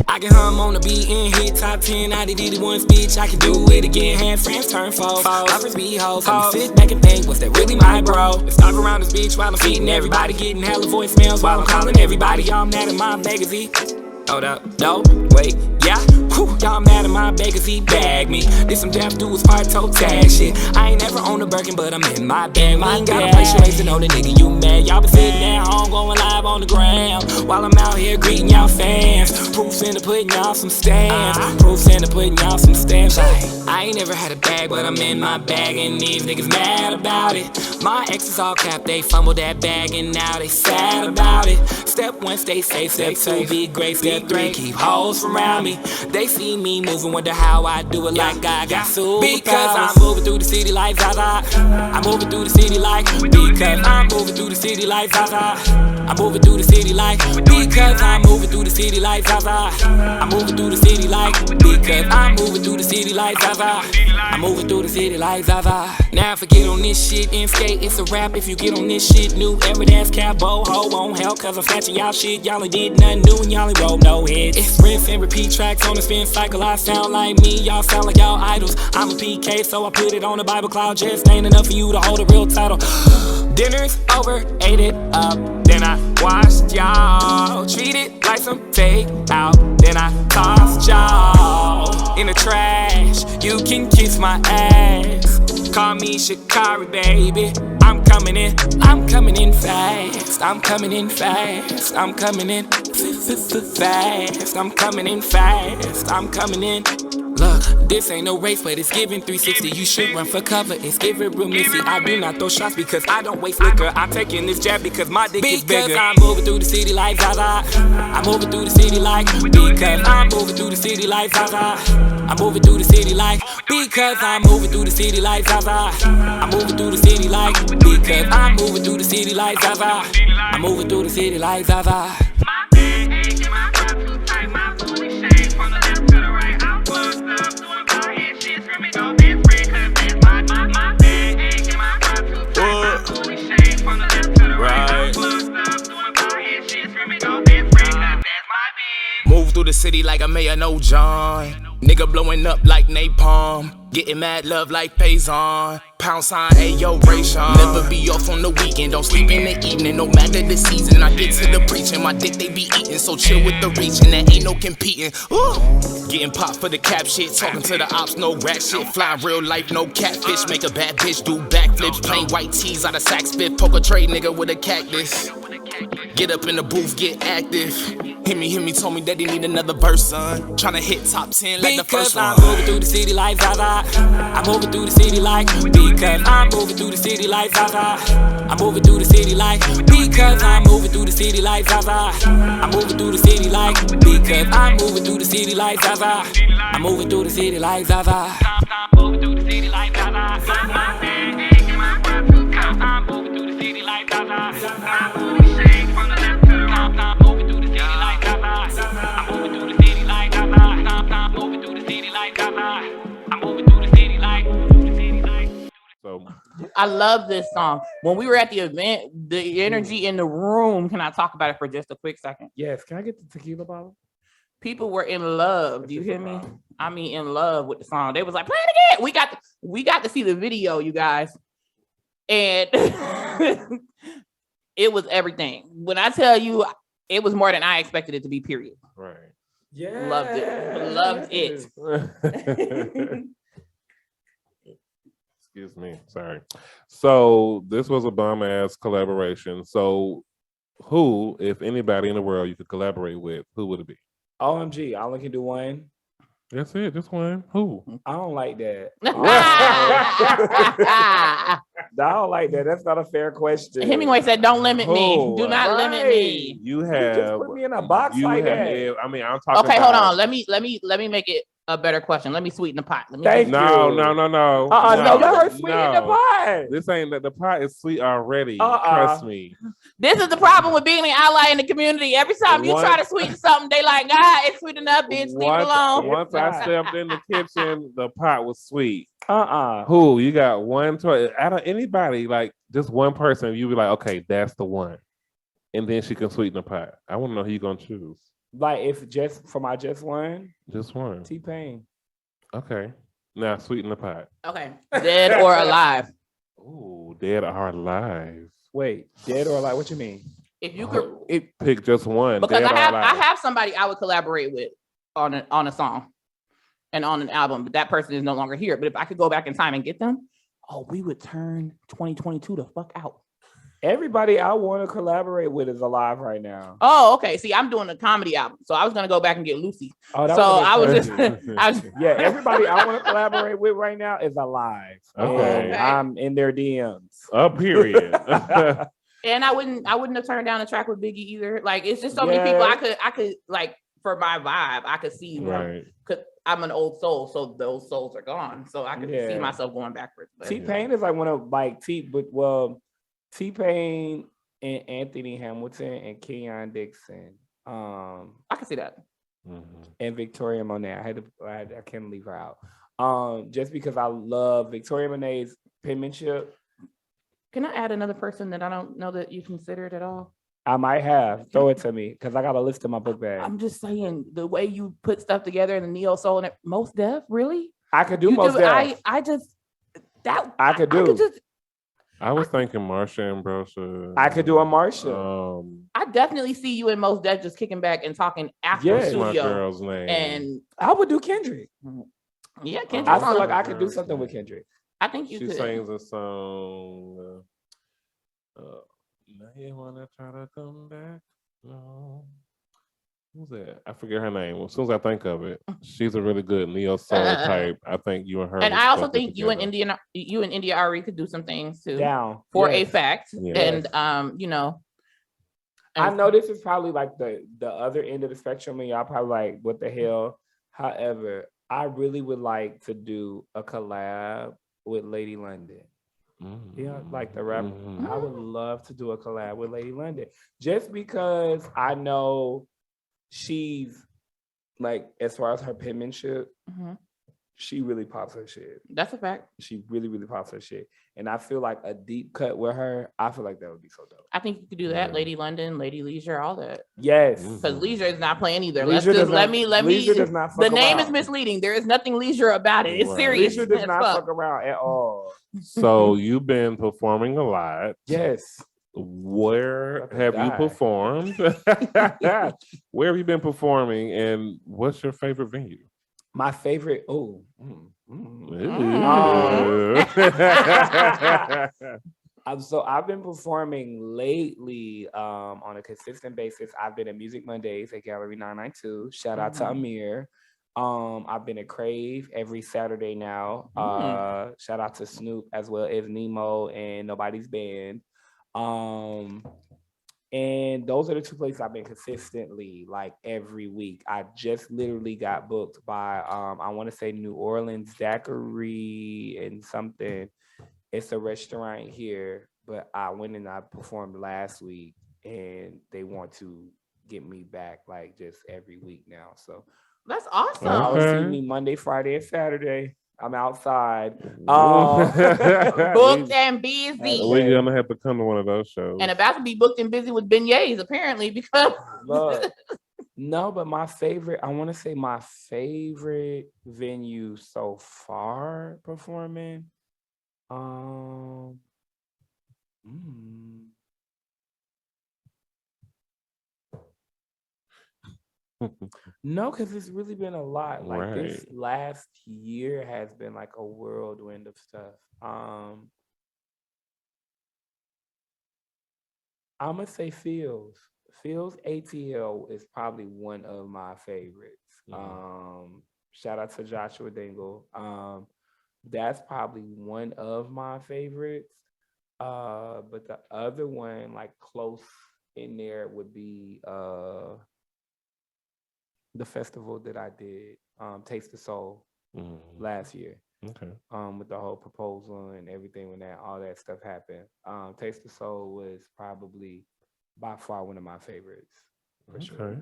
I can hum on the beat and hit top 10. I did it once, bitch, I can do it again. Hand friends turn foes, offers be hoes. I sit back and think, was that really my bro? Let's talk around this bitch while I'm feeding everybody, getting hella voicemails while I'm calling everybody. Y'all mad at my magazine? Hold up, no, wait, yeah. Whew, y'all mad at my bakers, he bagged me. Did some deaf dudes part toe tag shit. I ain't never on a Birkin, but I'm in my bag. We ain't got a place race to know the nigga you mad. Y'all been sitting at home going live on the gram while I'm out here greeting y'all fans. Proofs into putting y'all some stamps. Proofs into putting y'all some stamps. I ain't never had a bag, but I'm in my bag, and these niggas mad about it. My exes all cap, they fumbled that bag, and now they sad about it. Step 1, stay safe. Step 2, be great. Step 3, keep hoes from around me. They see me moving, wonder how I do it like I got superpowers. Because I'm moving through the city like Zaza. I'm moving through the city like, because I'm moving through the city like Zaza. I'm moving through the city like, because I'm moving through the city like Zaza. I'm moving through the city like, because I'm moving through the city like Zaza. I'm moving through the city like Zaza. Now forget on this shit and skate, it's a rap. If you get on this shit, new every dance cabo, ho won't help, cause I'm snatching y'all shit. Y'all ain't did nothing new and y'all ain't roll no hits. It's rinse and repeat tracks on the spin cycle. I sound like me, y'all sound like y'all idols. I'm a PK, so I put it on the Bible cloud. Just ain't enough for you to hold a real title. Dinner's over, ate it up, then I washed y'all. Treat it like some takeout, then I tossed y'all in the trash. You can kiss my ass. Call me Shikari, baby. I'm coming in fast. I'm coming in fast. I'm coming in fast. I'm coming in fast. I'm coming in. Look, this ain't no race, but it's giving 360. You should run for cover, it's giving real missy. I do not throw shots because I don't waste liquor. I'm taking this jab because my dick is bigger. Because I'm moving through the city like Zaza. I'm moving through the city like, because I'm moving through the city like Zaza. I'm moving through the city like, because I'm moving through the city like Zaza. I'm moving through the city like, because I'm moving through the city like Zaza. I'm moving through the city like Zaza. Move through the city like a mayor, no John. Nigga blowing up like napalm. Getting mad love like Payson. Pound sign, ayo, Rayshawn. Never be off on the weekend. Don't sleep in the evening, no matter the season. I get to the preaching, my dick they be eating. So chill with the reaching, there ain't no competing. Ooh. Getting popped for the cap shit. Talking to the ops, no rat shit. Flying real life, no catfish. Make a bad bitch do backflips. Plain white tees out of sack spit. Poker trade nigga with a cactus. Get up in the booth, get active. Hit me, told me that he need another verse, son. Tryna hit top 10 like the first one. Because I'm moving through the city like Zaza. I'm moving through the city like, because I'm moving through the city like Zaza. I'm moving through the city like, because I'm moving through the city like Zaza. I'm moving through the city like, because I'm moving through the city like Zaza. I'm moving through the city like Zaza. I'm moving through the city like Zaza. I'm moving through the city like Zaza. So I love this song. When we were at the event, the energy in the room, can I talk about it for just a quick second? Yes, can I get the tequila bottle? People were in love. Do you hear me? I mean, in love with the song. They was like, play it again. We got to see the video, you guys. And it was everything. When I tell you, it was more than I expected it to be, period. right. Yeah. Loved it. Excuse me. Sorry. So this was a bum ass collaboration. So who, if anybody in the world you could collaborate with, who would it be? OMG, I only can do one. That's it. Just one. Who? I don't like that. I I don't like that. That's not a fair question. Hemingway said, "Don't limit me. Who? Do not limit me." You You have. just put me in a box like that. I mean, I'm talking. Okay, hold about- on. Let me make it a better question. Let me sweeten the pot. Let me Thank just- you. No. No, let her sweeten the pot. This ain't that. The pot is sweet already. Uh-uh. Trust me. This is the problem with being an ally in the community. Every time you Once- try to sweeten something, they like, it's sweet enough, bitch. Leave it alone. Once I stepped in the kitchen, the pot was sweet. Uh-uh. Who? You got one choice out of anybody, like just one person. You be like, okay, that's the one, and then she can sweeten the pot. I want to know who you gonna choose. Like if just for my just one, Just one. T-Pain. Okay. Now sweeten the pot. Okay, dead or alive. Ooh, dead or alive. Wait, dead or alive? What you mean? If you could, Pick just one. because dead or I alive. have somebody I would collaborate with on a song and on an album, but that person is no longer here. But if I could go back in time and get them, we would turn 2022 the fuck out. Everybody I want to collaborate with is alive right now. Oh, okay. See, I'm doing a comedy album, so I was gonna go back and get Lucy. Oh, that So would've been I was crazy. just, Yeah, everybody I want to collaborate with right now is alive. Okay. And I'm in their DMs. Period. and I wouldn't have turned down a track with Biggie either. Like, it's just so many people I could like for my vibe. I could see them. Right. Cause I'm an old soul, so those souls are gone. So I could see Yeah. myself going backwards. But T-Pain is like one of like T-Pain and Anthony Hamilton and Keon Dixon. I can see that. And Victoria Monet. I can't leave her out. Just because I love Victoria Monet's penmanship. Can I add another person that I don't know that you considered at all? I might have. Throw it to me because I got a list in my book bag. I'm just saying the way you put stuff together in the neo soul and Most Def, really? I could do You most do- Def. I just that I could do. I was thinking Marsha Ambrosia. I could do a Marsha. I definitely see you and Most Def just kicking back and talking after Yeah. the What's my studio. girl's name? And I would do Kendrick. yeah, Kendrick. I feel like I could do something with Kendrick. I think you she could. sings a song. Now you wanna try to come back? No. Who's that? I forget her name. As soon as I think of it, she's a really good neo soul type. I think you and her. And would I also fuck think it you and together. India Ari could do some things too. Down. For Yes. a fact. Yes. And you know. I know this is probably like the other end of the spectrum, and y'all probably like, what the hell? However, I really would like to do a collab with Lady London. Yeah, like the rapper. I would love to do a collab with Lady London just because I know she's like, as far as her penmanship, she really pops her shit. That's a fact. She really, really pops her shit. And I feel like a deep cut with her, I feel like that would be so dope. I think you could do that. Lady London, Lady Leisure, all that. Yes. Because Leisure is not playing either. Leisure does not- let me. Leisure does not The fuck name is around. misleading. There is nothing leisure about it. It's Right. serious. Leisure does as not fuck. fuck around at all. So you've been performing a lot. Yes. Where About to have you die. performed? Where have you been performing, and what's your favorite venue? My favorite, Ooh. so I've been performing lately on a consistent basis. I've been at Music Mondays at Gallery 992. Shout out to Amir. I've been at Crave every Saturday now. Shout out to Snoop as well as Nemo and Nobody's Band. And those are the two places I've been consistently, like every week. I just literally got booked by I want to say New Orleans Daiquiri and something. It's a restaurant here, but I went and I performed last week, and they want to get me back like just every week now. So That's awesome. y'all will Okay. see me Monday, Friday, and Saturday. I'm outside. Booked and busy. We're gonna have to come to one of those shows. And about to be booked and busy with beignets, apparently, because Look, no, but my favorite, I want to say my favorite venue so far performing. No, because it's really been a lot. Like this Right. last year has been like a whirlwind of stuff. I'm gonna say Phil's. Phil's ATL is probably one of my favorites. Shout out to Joshua Dingle. That's probably one of my favorites. But the other one, like close in there, would be the festival that I did, Taste the Soul, last year. Okay. With the whole proposal and everything when all that stuff happened. Taste the Soul was probably by far one of my favorites. For sure.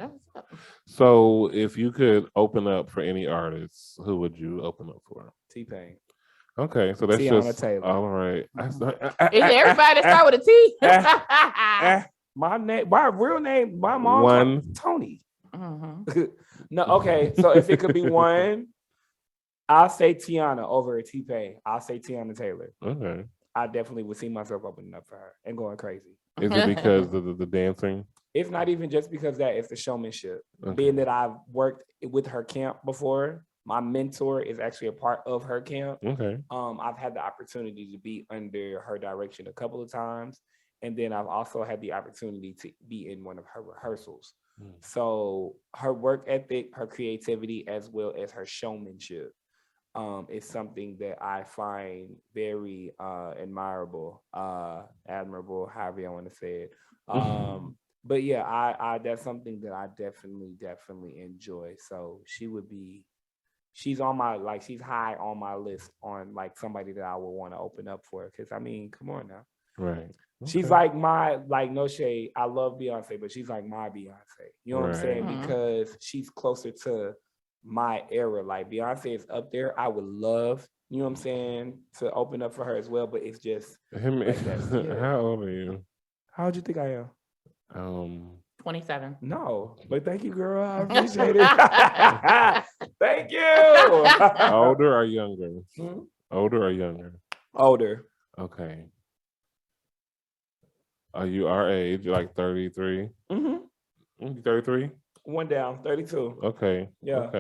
So if you could open up for any artists, who would you open up for? T-Pain. Okay, so that's Tiana just Taylor. all right. Is everybody that start with a T? My name, my real name, my mom, Tony. No, okay. So if it could be one, I'll say Tiana over a T-Pain. I'll say Tiana Taylor. Okay. I definitely would see myself opening up for her and going crazy. Is it because of the dancing? It's not even just because that, it's the showmanship. Okay. Being that I've worked with her camp before, my mentor is actually a part of her camp. Okay. I've had the opportunity to be under her direction a couple of times. And then I've also had the opportunity to be in one of her rehearsals. So her work ethic, her creativity, as well as her showmanship is something that I find very admirable, however I want to say it. But yeah, I that's something that I definitely enjoy. So she's on my, like, she's high on my list on like somebody that I would want to open up for. Cause I mean, come on now. Right. Okay. She's like my, like, no shade, I love Beyonce, but she's like my Beyonce. You know what I'm saying? Because she's closer to my era. Like Beyonce is up there. I would love, you know what I'm saying, to open up for her as well. But it's just like How old are you? How old you think I am? 27. No, but thank you, girl. I appreciate it. Thank you. Older or younger? Older or younger? Older. Okay. Are you our age? You're like 33? 33? One down, 32. Okay. Yeah.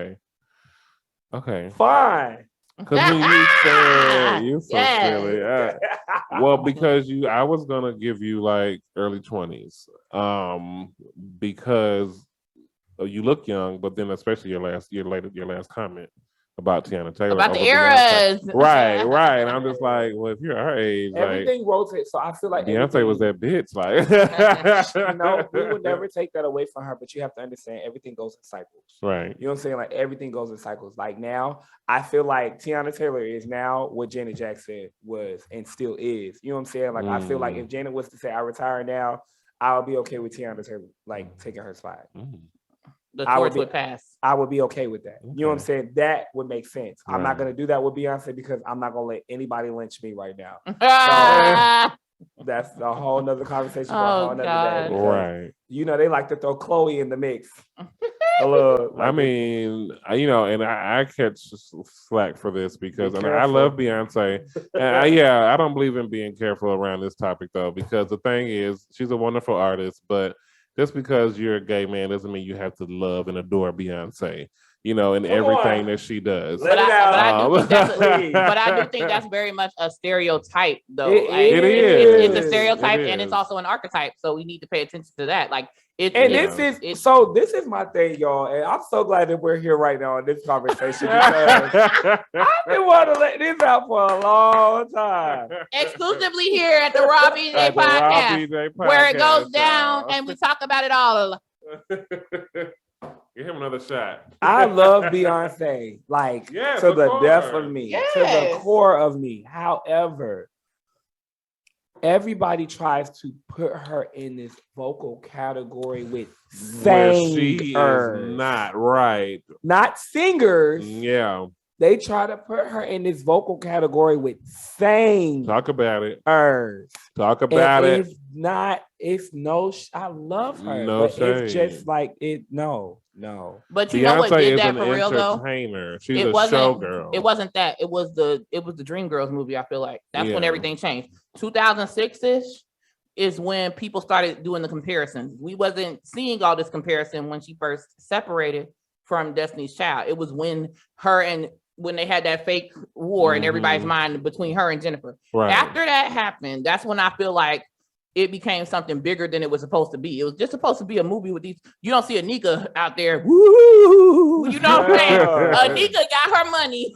Okay. Fine. Because when you said you so silly. Well, because I was gonna give you like early 20s. Because you look young, but then especially your last comment about Tiana Taylor. About the eras. Right. And I'm just like, well, if you're our age, everything rotates. So I feel like Beyonce was that bitch. Like, no, we would never take that away from her, but you have to understand everything goes in cycles. Right. You know what I'm saying? Like everything goes in cycles. Like now, I feel like Tiana Taylor is now what Janet Jackson was and still is. You know what I'm saying? Like I feel like if Janet was to say I retire now, I'll be okay with Tiana Taylor like taking her spot. The torch would pass. I would be okay with that. Okay. You know what I'm saying? That would make sense. Right. I'm not gonna do that with Beyonce because I'm not gonna let anybody lynch me right now. So, that's a whole nother conversation for a whole nother day. Right. You know, they like to throw Chloe in the mix. I mean, you know, and I catch slack for this because I love Beyonce. And I don't believe in being careful around this topic though, because the thing is, she's a wonderful artist, but just because you're a gay man doesn't mean you have to love and adore Beyonce, you know, and everything that she does. But I do think that's very much a stereotype, though. It is. It's a stereotype, and it's also an archetype. So we need to pay attention to that. Like, this is my thing, y'all, and I'm so glad that we're here right now in this conversation because I've been wanting to let this out for a long time. Exclusively here at the Raw BJ podcast, where it goes down and we talk about it all. Give him another shot. I love Beyonce, like to the depth of me, to the core of me. However, everybody tries to put her in this vocal category with singers. She is not right. Not singers. Yeah. They try to put her in this vocal category with singers. Talk about it. Talk about it. I love her. No but shame. It's just like no. But you know what did that for real though? She's a showgirl. It wasn't that. It was the Dreamgirls movie. I feel like that's when everything changed. 2006-ish. is when people started doing the comparisons. We wasn't seeing all this comparison when she first separated from Destiny's Child. It was when they had that fake war in everybody's mind between her and Jennifer. Right. After that happened, that's when I feel like it became something bigger than it was supposed to be. It was just supposed to be a movie with these. You don't see Anika out there. Woo! You know what I'm saying? Anika got her money.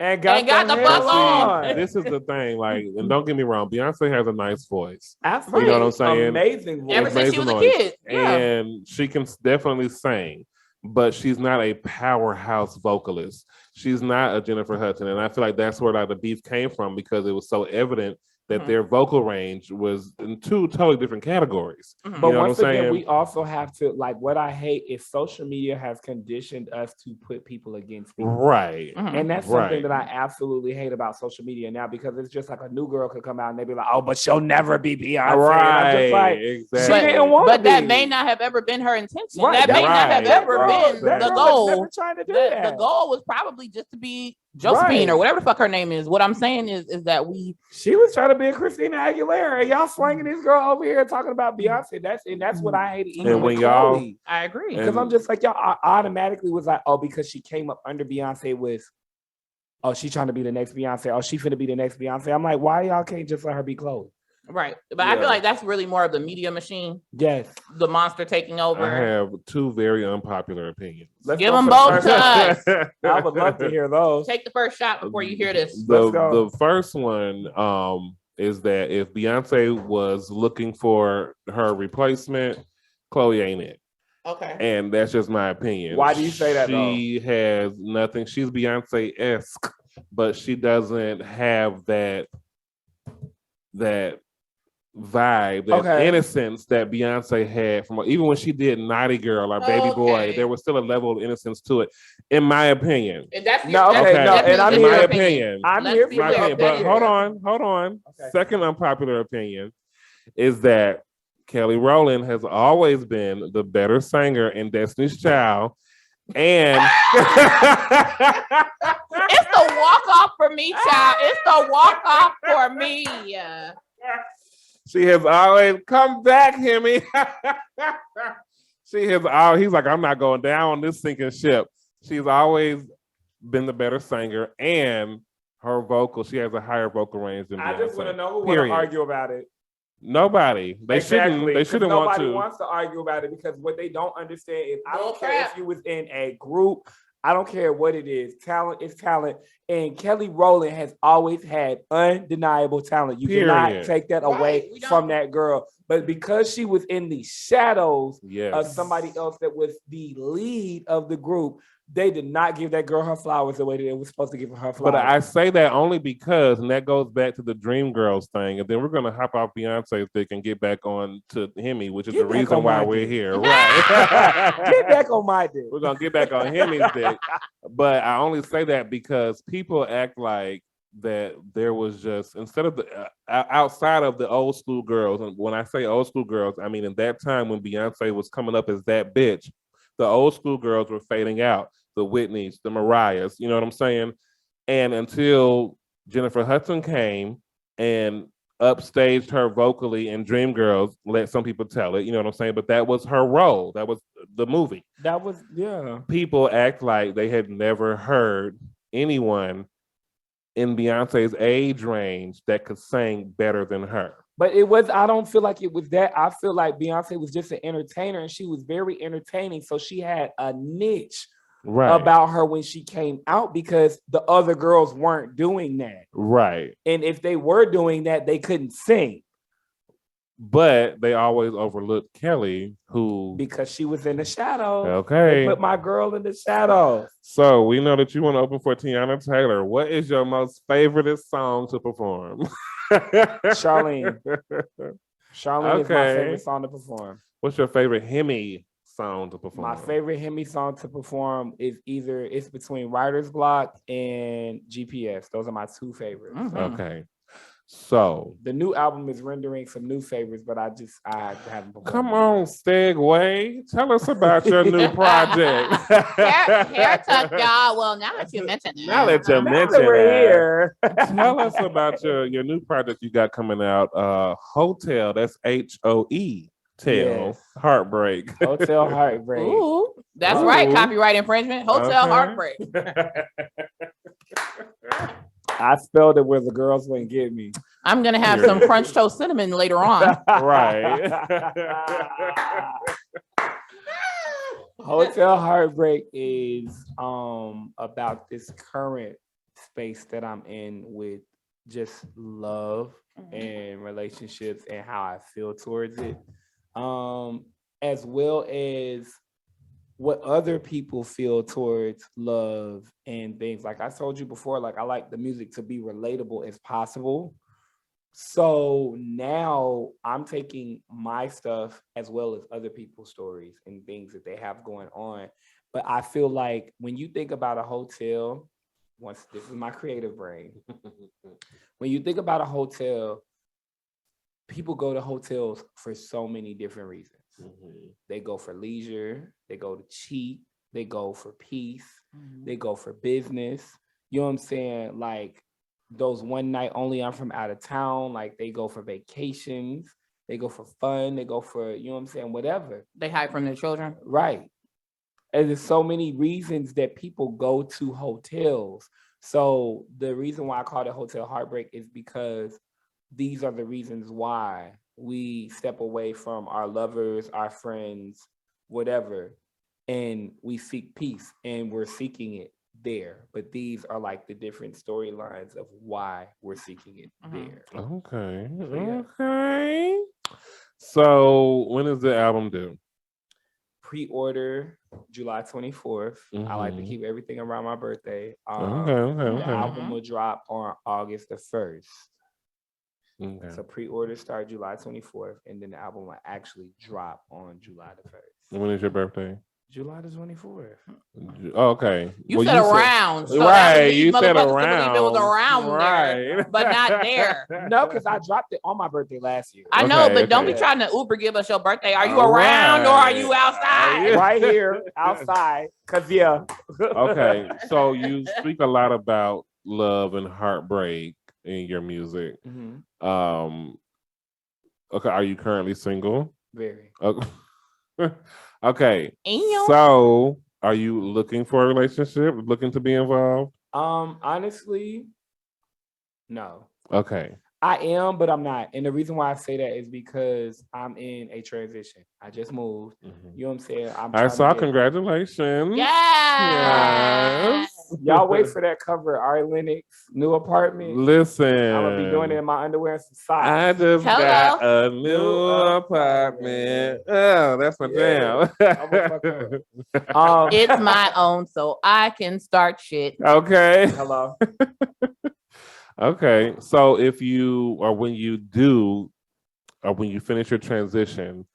And got the fuck on. This is the thing, like, and don't get me wrong, Beyonce has a nice voice. Absolutely. You know what I'm saying? Amazing voice. Ever since she was a kid. Yeah. And she can definitely sing, but she's not a powerhouse vocalist. She's not a Jennifer Hudson. And I feel like that's where the beef came from, because it was so evident that their vocal range was in two totally different categories. But once again, we also have to, like, what I hate is social media has conditioned us to put people against people. Right. And that's something that I absolutely hate about social media now, because it's just like a new girl could come out and they be like, oh, but she'll never be Beyonce. Right. And I'm just like, exactly. She didn't want But that may not have ever been her intention. Right. That may not have ever been that the girl goal. was never trying to do that. The goal was probably just to be Josephine or whatever the fuck her name is. What I'm saying is that she was trying to be a Christina Aguilera, and y'all slanging this girl over here talking about Beyonce. That's what I hated. Even with Chloe. I agree, because I'm just like, y'all automatically was like, oh, because she came up under Beyonce with, oh, she trying to be the next Beyonce. Oh, she finna be the next Beyonce. I'm like, why y'all can't just let her be Chloe? Right. But I feel like that's really more of the media machine. Yes. The monster taking over. I have two very unpopular opinions. Let's give them both to us. I would love to hear those. Take the first shot before you hear this. The first one is that if Beyonce was looking for her replacement, Chloe ain't it. Okay. And that's just my opinion. Why do you say that, She has nothing. She's Beyonce-esque, but she doesn't have that vibe, that innocence that Beyonce had from even when she did Naughty Girl or Baby Boy. There was still a level of innocence to it, in my opinion. And that's and I'm in my opinion. I'm here for it. But hold on. Okay. Second unpopular opinion is that Kelly Rowland has always been the better singer in Destiny's Child. And it's the walk-off for me, child. It's the walk-off for me. She has always come back, Hemi. He's like, I'm not going down on this sinking ship. She's always been the better singer, and her vocal, she has a higher vocal range than Beyonce. I just want to know who want to argue about it. Nobody. They shouldn't want to. Nobody wants to argue about it, because what they don't understand is I don't care if you was in a group. I don't care what it is. Talent is talent. And Kelly Rowland has always had undeniable talent. You cannot take that away from that girl. But because she was in the shadows of somebody else that was the lead of the group, they did not give that girl her flowers the way that they were supposed to give her flowers. But I say that only because, and that goes back to the Dreamgirls thing, and then we're going to hop off Beyonce's dick and get back on to Hemi, which is the reason why we're here. Right. Get back on my dick. We're going to get back on Hemi's dick. But I only say that because people act like that there was just, instead of the outside of the old school girls, and when I say old school girls, I mean in that time when Beyonce was coming up as that bitch, the old school girls were fading out. The Whitneys, the Mariahs, you know what I'm saying? And until Jennifer Hudson came and upstaged her vocally in Dreamgirls, let some people tell it, you know what I'm saying? But that was her role. That was the movie. That was, yeah. People act like they had never heard anyone in Beyonce's age range that could sing better than her. But it was, I don't feel like it was that. I feel like Beyonce was just an entertainer, and she was very entertaining. So she had a niche about her when she came out, because the other girls weren't doing that. Right. And if they were doing that, they couldn't sing. But they always overlooked Kelly, who... because she was in the shadows. Okay. They put my girl in the shadows. So we know that you want to open for Tiana Taylor. What is your most favorite song to perform? Charlene. Charlene is my favorite song to perform. What's your favorite Hemi song to perform? My favorite Hemi song to perform is it's between Writer's Block and GPS. Those are my two favorites. Okay. So the new album is rendering some new favors, but I haven't performed. come on, Stegway. Tell us about your new project. Hair tuck, y'all. Well, now that you mention it. Now that you mention we're it, here. tell us about your new project you got coming out. HOETEL. That's HOETEL. Yes. Heartbreak. HOETEL Heartbreak. Ooh, that's Ooh. right. Copyright infringement. HOETEL Okay. Heartbreak. I spelled it where the girls wouldn't get me. I'm gonna have some Crunch Toast Cinnamon later on. Right. HOETEL Heartbreak is about this current space that I'm in with just love and relationships and how I feel towards it, as well as what other people feel towards love and things. Like I told you before, like I like the music to be relatable as possible. So now I'm taking my stuff as well as other people's stories and things that they have going on. But I feel like when you think about a hotel, once this is my creative brain, when you think about a hotel, people go to hotels for so many different reasons. They go for leisure, they go to cheat, they go for peace, they go for business. You know what I'm saying? Like those one night only, I'm from out of town, like they go for vacations, they go for fun, they go for, you know what I'm saying, whatever. They hide from their children. Right. And there's so many reasons that people go to hotels. So the reason why I call it HOETEL Heartbreak is because these are the reasons why we step away from our lovers, our friends, whatever, and we seek peace, and we're seeking it there. But these are like the different storylines of why we're seeking it there. Okay. Yeah. Okay. So when is the album due? Pre-order July 24th. I like to keep everything around my birthday. The album will drop on August the 1st. Okay. So pre-order start July 24th, and then the album will actually drop on July the 1st. When is your birthday? July the 24th. Okay. You said around. So right. That You said motherfuckers around. It was around right. there, but not there. No, because I dropped it on my birthday last year. I know, Okay, but don't be okay. trying to Uber give us your birthday. Are you All around or are right. you outside? Right here, outside. Because, yeah. Okay. So you speak a lot about love and heartbreak in your music. Okay. Are you currently single? Very. Okay. Okay. Ew. So are you looking for a relationship? Looking to be involved? Honestly, no. Okay. I am, but I'm not. And the reason why I say that is because I'm in a transition. I just moved. You know what I'm saying? I saw. Congratulations. Yes. Y'all wait for that cover. Ari Lennox, new apartment. Listen. I'm gonna be doing it in my underwear and some socks. I just got a new apartment. Oh, that's my jam. It's my own, so I can start shit. Okay. Hello. Okay. So if you, or when you do, or when you finish your transition,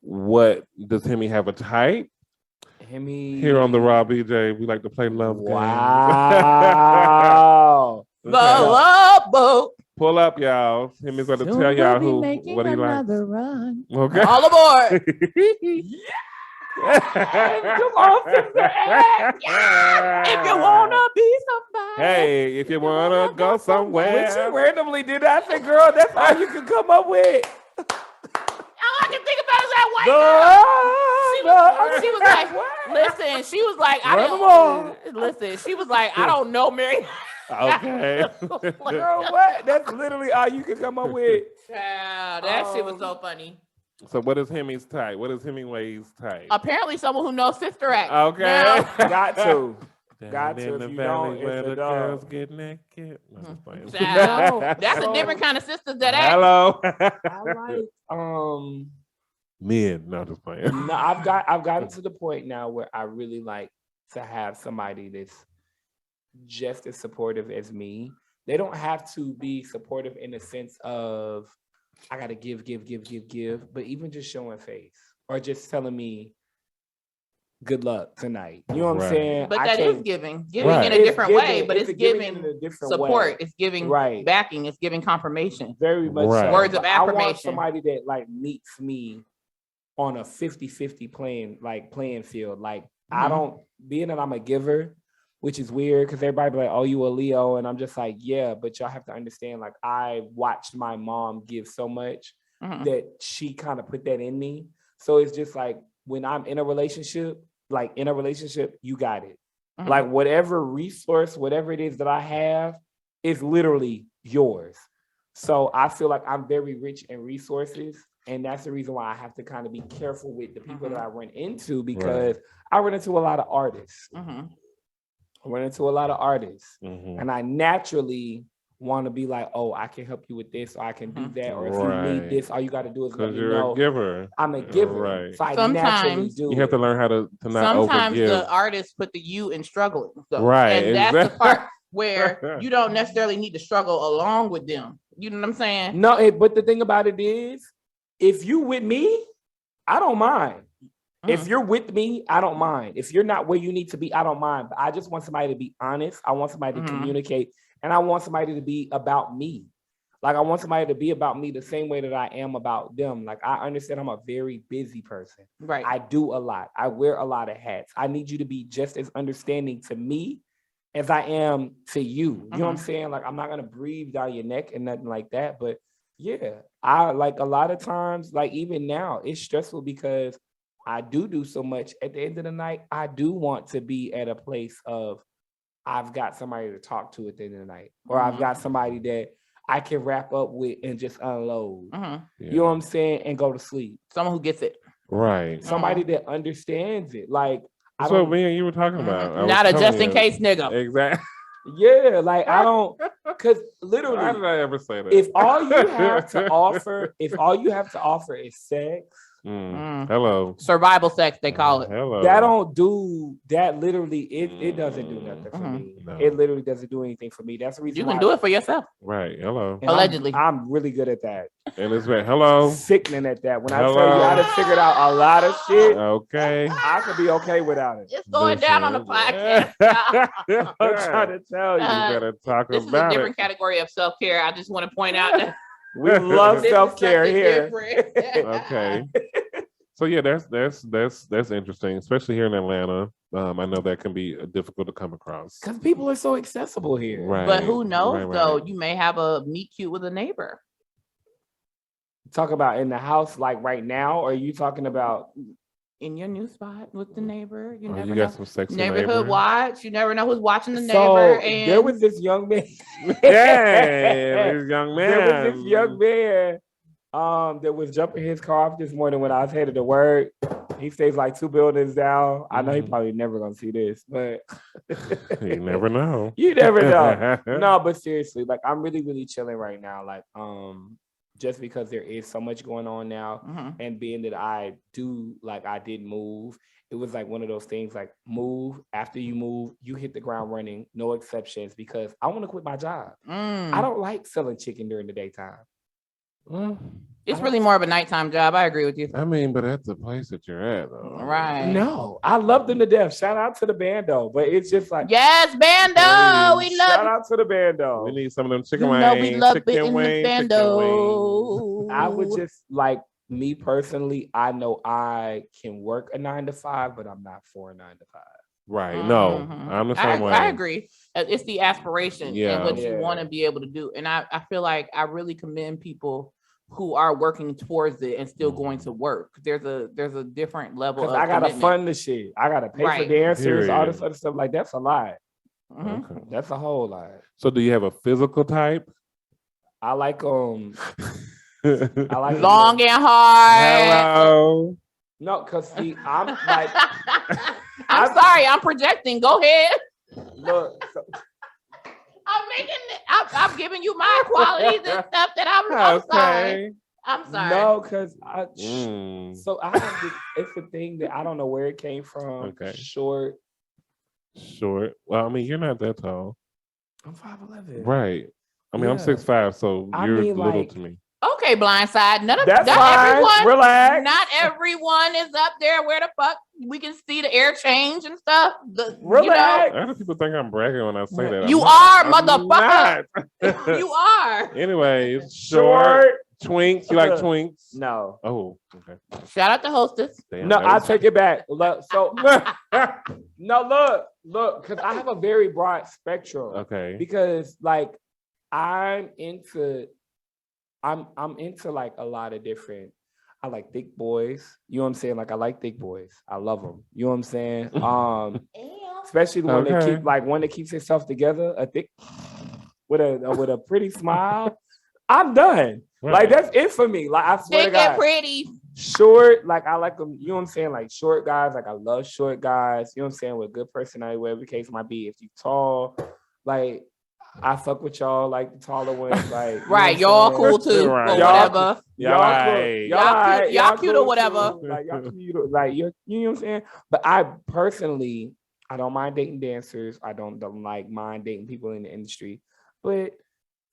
what does Hemi have a type? Hemi. Here on the Raw BJ, we like to play love games. Wow. Pull up, y'all. Hemi's going to tell y'all what he likes. Run. Okay. All aboard. Come on, sister. If you wanna be somebody. Hey, if you wanna go somewhere. When she randomly did that, I said, girl, that's all you can come up with. All I can think about is that white girl. She was like, listen, she was like, she was like, I don't know, Mary. Okay. Girl, what? That's literally all you can come up with. Child, that shit was so funny. So what is Hemi's type? What is Hemingway's type? Apparently someone who knows Sister Act. Okay. Now, Got to. Down in the valley where the girls get naked. child, that's a different kind of sister that act. Hello. I like men. No, just playing. No, I've gotten to the point now where I really like to have somebody that's just as supportive as me. They don't have to be supportive in the sense of I gotta give, but even just showing face or just telling me good luck tonight. You know what I'm saying? But that is giving in Right. a different It's way, giving- but it's it's giving giving in a different support. way. It's giving Right. backing. It's giving confirmation. Very much Right. so. Words of But I want affirmation. somebody that like meets me on a 50-50 playing field. Like I don't, being that I'm a giver, which is weird because everybody be like, oh, you a Leo. And I'm just like, yeah, but y'all have to understand, like I watched my mom give so much that she kind of put that in me. So it's just like when I'm in a relationship, you got it. Like whatever resource, whatever it is that I have is literally yours. So I feel like I'm very rich in resources. And that's the reason why I have to kind of be careful with the people that I run into, because I run into a lot of artists. I run into a lot of artists. And I naturally want to be like, oh, I can help you with this, or I can do that, or if you need this, all you got to do is let me you're know. a giver. I'm a giver. Right. So I naturally do. You have to learn how to not Sometimes overgive. the artists put the you in struggling. So, Right, and that's the part where you don't necessarily need to struggle along with them. You know what I'm saying? No, but the thing about it is, if you with me, I don't mind. If you're with me, I don't mind. If you're not where you need to be, I don't mind. But I just want somebody to be honest. I want somebody to communicate, and I want somebody to be about me. Like I want somebody to be about me the same way that I am about them. Like I understand I'm a very busy person. Right. I do a lot. I wear a lot of hats. I need you to be just as understanding to me as I am to you. You know what I'm saying? Like I'm not gonna breathe down your neck and nothing like that. But yeah, I like a lot of times, like even now, it's stressful because I do so much. At the end of the night, I do want to be at a place of I've got somebody to talk to at the end of the night, or I've got somebody that I can wrap up with and just unload. You know what I'm saying? And go to sleep. Someone who gets it. Right. Somebody that understands it. Like That's what me and you were talking about. I was Not a telling just in you. case nigga. Exactly. yeah, like I don't, because literally, Why did I ever say that? if all you have to offer is sex, Hello. Survival sex, they call it. Hello. that don't do that. Literally, it doesn't do nothing for me. No. It literally doesn't do anything for me. That's the reason You why can do it for yourself. Right. Hello. and Allegedly. I'm really good at that. And it's been hello. Sickening at that. When I tell you I done figured out a lot of shit, Okay. I could be okay without it. It's going down on the podcast. I'm trying to tell you. You better talk This is a about different it. category of self-care. I just want to point out that We love this is self-care something here. different. Okay. So yeah, that's interesting, especially here in Atlanta. I know that can be difficult to come across. Because people are so accessible here. Right. But who knows, Right, right. though? You may have a meet cute with a neighbor. Talk about in the house like right now, or are you talking about In your new spot with the neighbor. You Oh, never you know. got some sexy Neighborhood neighbor? watch. You never know who's watching the so neighbor. And there was this young man. Yeah, this young man. There was this young man that was jumping his car off this morning when I was headed to work. He stays like 2 buildings down. I know he probably never gonna see this, but You never know. you never know. No, but seriously, like I'm really, really chilling right now. Like, just because there is so much going on now, and being that I did move, it was like one of those things like move, after you move, you hit the ground running, no exceptions, because I want to quit my job. I don't like selling chicken during the daytime. It's really more of a nighttime job. I agree with you. I mean, but at the place that you're at, though. Right. No, I love them to death. Shout out to the bando, but it's just like Yes, bando. We love shout out to the bando. We need some of them chicken you. wings. Know we love it chicken in wings, the chicken bando. I would just like me personally. I know I can work a 9 to 5, but I'm not for a 9 to 5. Right. No, I'm the same way. I agree. It's the aspiration and what you Yeah. want to be able to do. And I feel like I really commend people who are working towards it and still going to work. There's a different level of Because I gotta commitment. fund the shit. I gotta pay for Right. dancers, all this Period. other stuff. Like that's a lot. Okay. That's a whole lot. So, do you have a physical type? I like I like Long and hard. Hello. No, cause see, I'm like I'm sorry, I'm projecting. Go ahead. look. I'm making it. I'm giving you my qualities and stuff that I'm sorry. I'm sorry. No, cause So, I have this, it's a thing that I don't know where it came from. Okay. Short. short. Well, I mean, you're not that tall. I'm 5'11". Right. I mean, I'm Yeah. 6'5", so I you're mean, little like- to me. Okay, blindside. That's not fine. everyone. Relax. Not everyone is up there where the fuck we can see the air change and stuff. Relax. Other people think I'm bragging when I say that. You I'm are, motherfucker. not. You are. Anyways, short. Twinks. You like twinks? No. Oh, okay. Shout out to Hostess. Damn, No, that I'll was- take it back. Look, so no, look, because I have a very broad spectrum. Okay. Because like I'm into like a lot of different. I like thick boys. You know what I'm saying? Like I like thick boys. I love them. You know what I'm saying? Especially the one that Okay. keep like one that keeps itself together. A thick with a pretty smile. I'm done. Like Right. that's it for me. Like I swear to Thick and God. pretty. Short, like I like them, you know what I'm saying? Like short guys, like I love short guys, you know what I'm saying, with good personality, whatever the case might be. If you tall, like I fuck with y'all, like the taller ones, like you know Right, what y'all I'm cool saying? too, Right. or Y'all whatever. Y'all Y'all right. cool, Y'all cute or cool whatever. too. Like y'all cute, like you know what I'm saying? But I personally, I don't mind dating dancers. I don't like mind dating people in the industry. But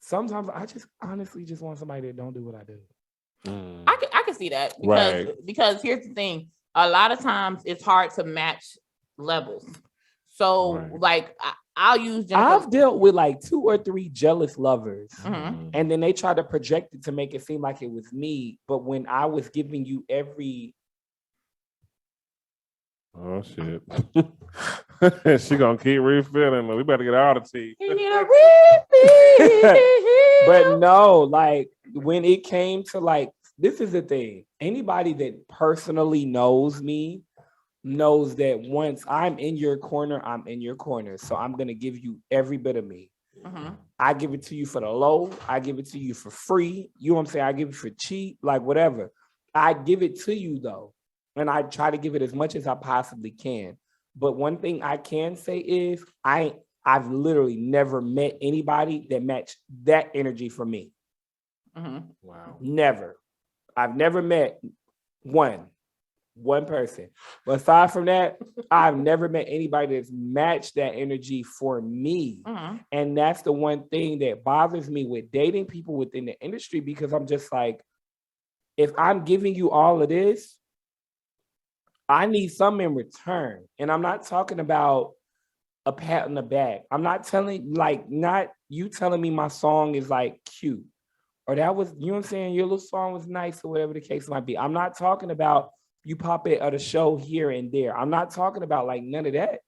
sometimes I just honestly just want somebody that don't do what I do. Mm. I can see that because here's the thing. A lot of times it's hard to match levels. So Right. like I'll use Jennifer. I've dealt with like 2 or 3 jealous lovers. Mhm. And then they try to project it to make it seem like it was me. But when I was giving you every Oh shit. She gonna keep refilling. We better get all the tea. but no, like when it came to like, this is the thing. Anybody that personally knows me knows that once I'm in your corner, I'm in your corner. So I'm gonna give you every bit of me. Mhm. I give it to you for the low. I give it to you for free. You know what I'm saying? I give it for cheap, like whatever. I give it to you though. And I try to give it as much as I possibly can. But one thing I can say is I've literally never met anybody that matched that energy for me. Mhm. Wow. Never. I've never met one person. But aside from that, I've never met anybody that's matched that energy for me. Mhm. And that's the one thing that bothers me with dating people within the industry, because I'm just like, if I'm giving you all of this, I need some in return. And I'm not talking about a pat on the back. I'm not telling, like, not you telling me my song is like cute or that was, you know what I'm saying, your little song was nice or whatever the case might be. I'm not talking about you pop it at a show here and there. I'm not talking about like none of that.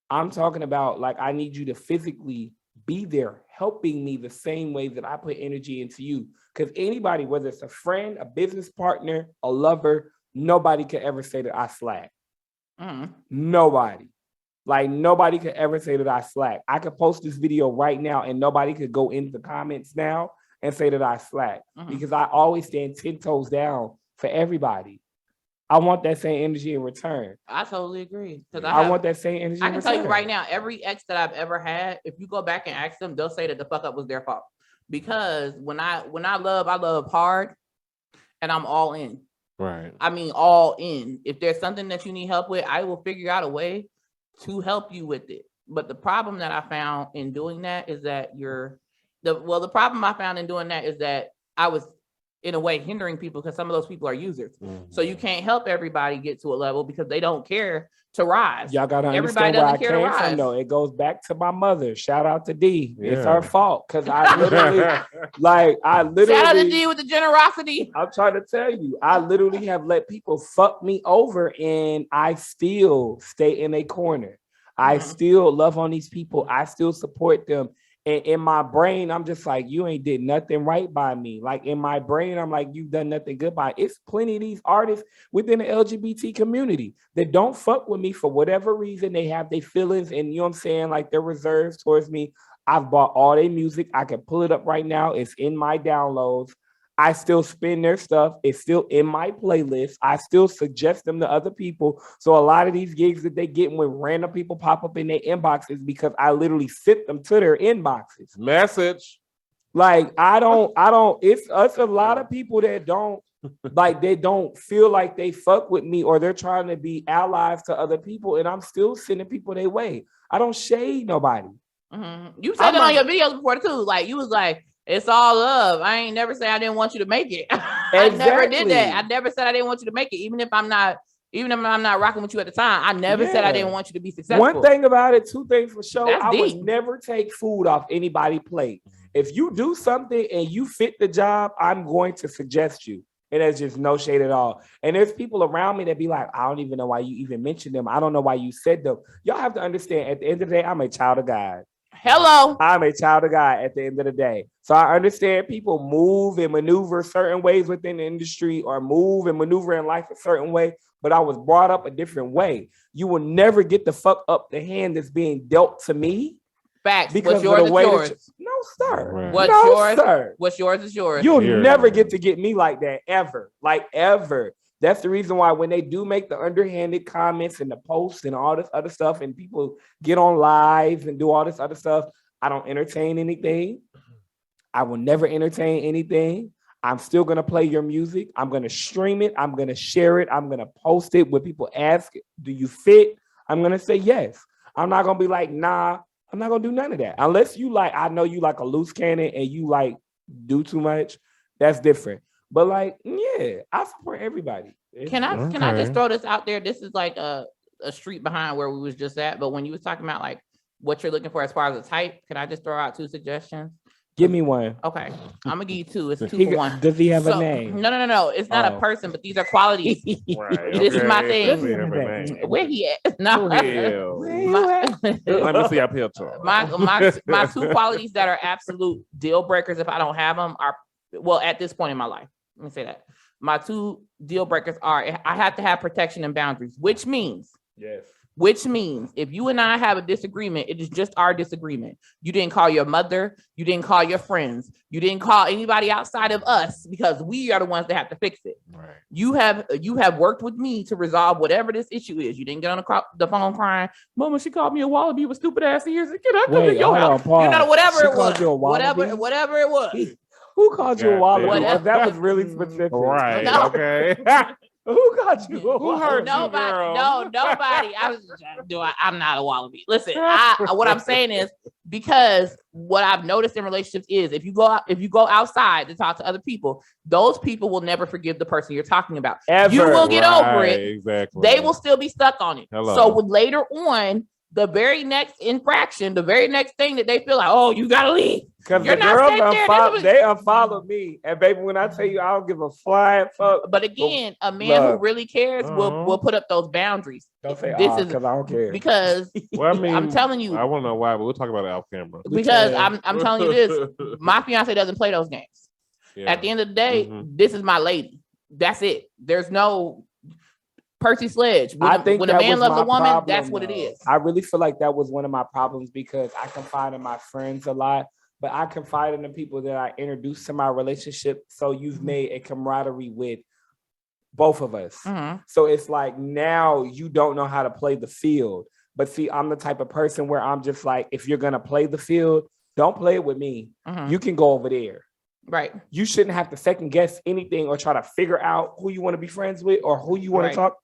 I'm talking about like I need you to physically be there helping me the same way that I put energy into you. Because anybody, whether it's a friend, a business partner, a lover, nobody could ever say that I slack. Mhm. Nobody. Like nobody could ever say that I slack. I could post this video right now and nobody could go into the comments now and say that I slack. Mhm. Because I always stand 10 toes down for everybody. I want that same energy in return. I totally agree. Because I want that same energy I in can return. tell you right now, every ex that I've ever had, if you go back and ask them, they'll say that the fuck up was their fault. Because when I love hard, and I'm all in. Right. I mean, all in. If there's something that you need help with, I will figure out a way to help you with it. But the problem that I found in doing that is that the problem I found in doing that is that I was in a way hindering people because some of those people are users. Mhm. So you can't help everybody get to a level because they don't care to rise. Y'all gotta Everybody understand where I doesn't care to came rise. from, though. It goes back to my mother. Shout out to D. It's Yeah. her fault because I literally, I literally. Shout out to D with the generosity. I'm trying to tell you, I literally have let people fuck me over, and I still stay in a corner. I Mhm. still love on these people. I still support them. And in my brain, I'm just like, you ain't did nothing right by me. Like in my brain, I'm like, you've done nothing good by. It's plenty of these artists within the LGBT community that don't fuck with me for whatever reason. They have their feelings and you know what I'm saying? Like they're reserved towards me. I've bought all their music. I can pull it up right now. It's in my downloads. I still spin their stuff. It's still in my playlist. I still suggest them to other people. So a lot of these gigs that they get when random people pop up in their inboxes because I literally sent them to their inboxes. Message. Like it's us a lot of people that don't like they don't feel like they fuck with me or they're trying to be allies to other people and I'm still sending people their way. I don't shade nobody. Mhm. You said it on your videos before too. Like you was like, it's all love. I ain't never say I didn't want you to make it. I never did that. I never said I didn't want you to make it, even if I'm not Even if I'm not rocking with you at the time, I never said I didn't want you to be successful. One thing about it, two things for sure. That's I deep. would never take food off anybody's plate. If you do something and you fit the job, I'm going to suggest you. And there's just no shade at all. And there's people around me that be like, I don't even know why you even mentioned them. I don't know why you said them. Y'all have to understand, at the end of the day, I'm a child of God. Hello. I'm a child of God at the end of the day. So I understand people move and maneuver certain ways within the industry or move and maneuver in life a certain way, but I was brought up a different way. You will never get the fuck up the hand that's being dealt to me. Facts. Because what's yours of the way yours. no, sir. Right. What's no, yours? Sir. What's yours is yours. You'll Here, never man. get to get me like that ever. Like ever. That's the reason why when they do make the underhanded comments and the posts and all this other stuff and people get on live and do all this other stuff, I don't entertain anything. I will never entertain anything. I'm still going to play your music. I'm going to stream it. I'm going to share it. I'm going to post it when people ask, do you fit? I'm going to say yes. I'm not going to be like, nah, I'm not going to do none of that. Unless you like, I know you like a loose cannon and you like do too much. That's different. But like, yeah, I support everybody. Can I just throw this out there? This is like a street behind where we was just at. But when you was talking about like what you're looking for as far as a type, can I just throw out 2 suggestions? Give me one. Okay, I'm gonna give you 2. It's 2 for 1. Does he have a name? No. It's not a person, but these are qualities. Right, This is my okay. thing. Let Where he at? No. me see your picture. My 2 qualities that are absolute deal breakers if I don't have them are, well, at this point in my life. Let me say that. My 2 deal breakers are I have to have protection and boundaries, which means if you and I have a disagreement, it is just our disagreement. You didn't call your mother, you didn't call your friends, you didn't call anybody outside of us because we are the ones that have to fix it. Right. You have worked with me to resolve whatever this issue is. You didn't get on the phone crying, Mama, she called me a wallaby with stupid ass ears. Can I come to your house? Whatever it was. Whatever it was. Who called you a wallaby? Whatever. That was really specific. Right. No. Okay. Who called you a Who wallaby? hurt you, Nobody. girl? No, nobody. I was just trying to do it. I'm not a wallaby. Listen, what I'm saying is because what I've noticed in relationships is if you go outside to talk to other people, those people will never forgive the person you're talking about. Ever. You will get over it. Exactly. They will still be stuck on it. Hello. So later on, the very next infraction, the very next thing that they feel like, oh, you gotta leave. Because the You're not girls safe there. they unfollowed me. And baby, when I tell you I don't give a flying fuck. But again, a man who really cares will put up those boundaries. Don't say this because I don't care. Because Well, I mean, I'm telling you. I want to know why, but we'll talk about it off camera. Because I'm telling you this, my fiance doesn't play those games. Yeah. At the end of the day, this is my lady. That's it. There's no Percy Sledge. When a man loves a woman, problem, that's what it is. I really feel like that was one of my problems because I confide in my friends a lot, but I confide in the people that I introduced to my relationship. So you've made a camaraderie with both of us. So it's like now you don't know how to play the field. But see, I'm the type of person where I'm just like, if you're going to play the field, don't play it with me. You can go over there. Right. You shouldn't have to second guess anything or try to figure out who you want to be friends with or who you want to talk.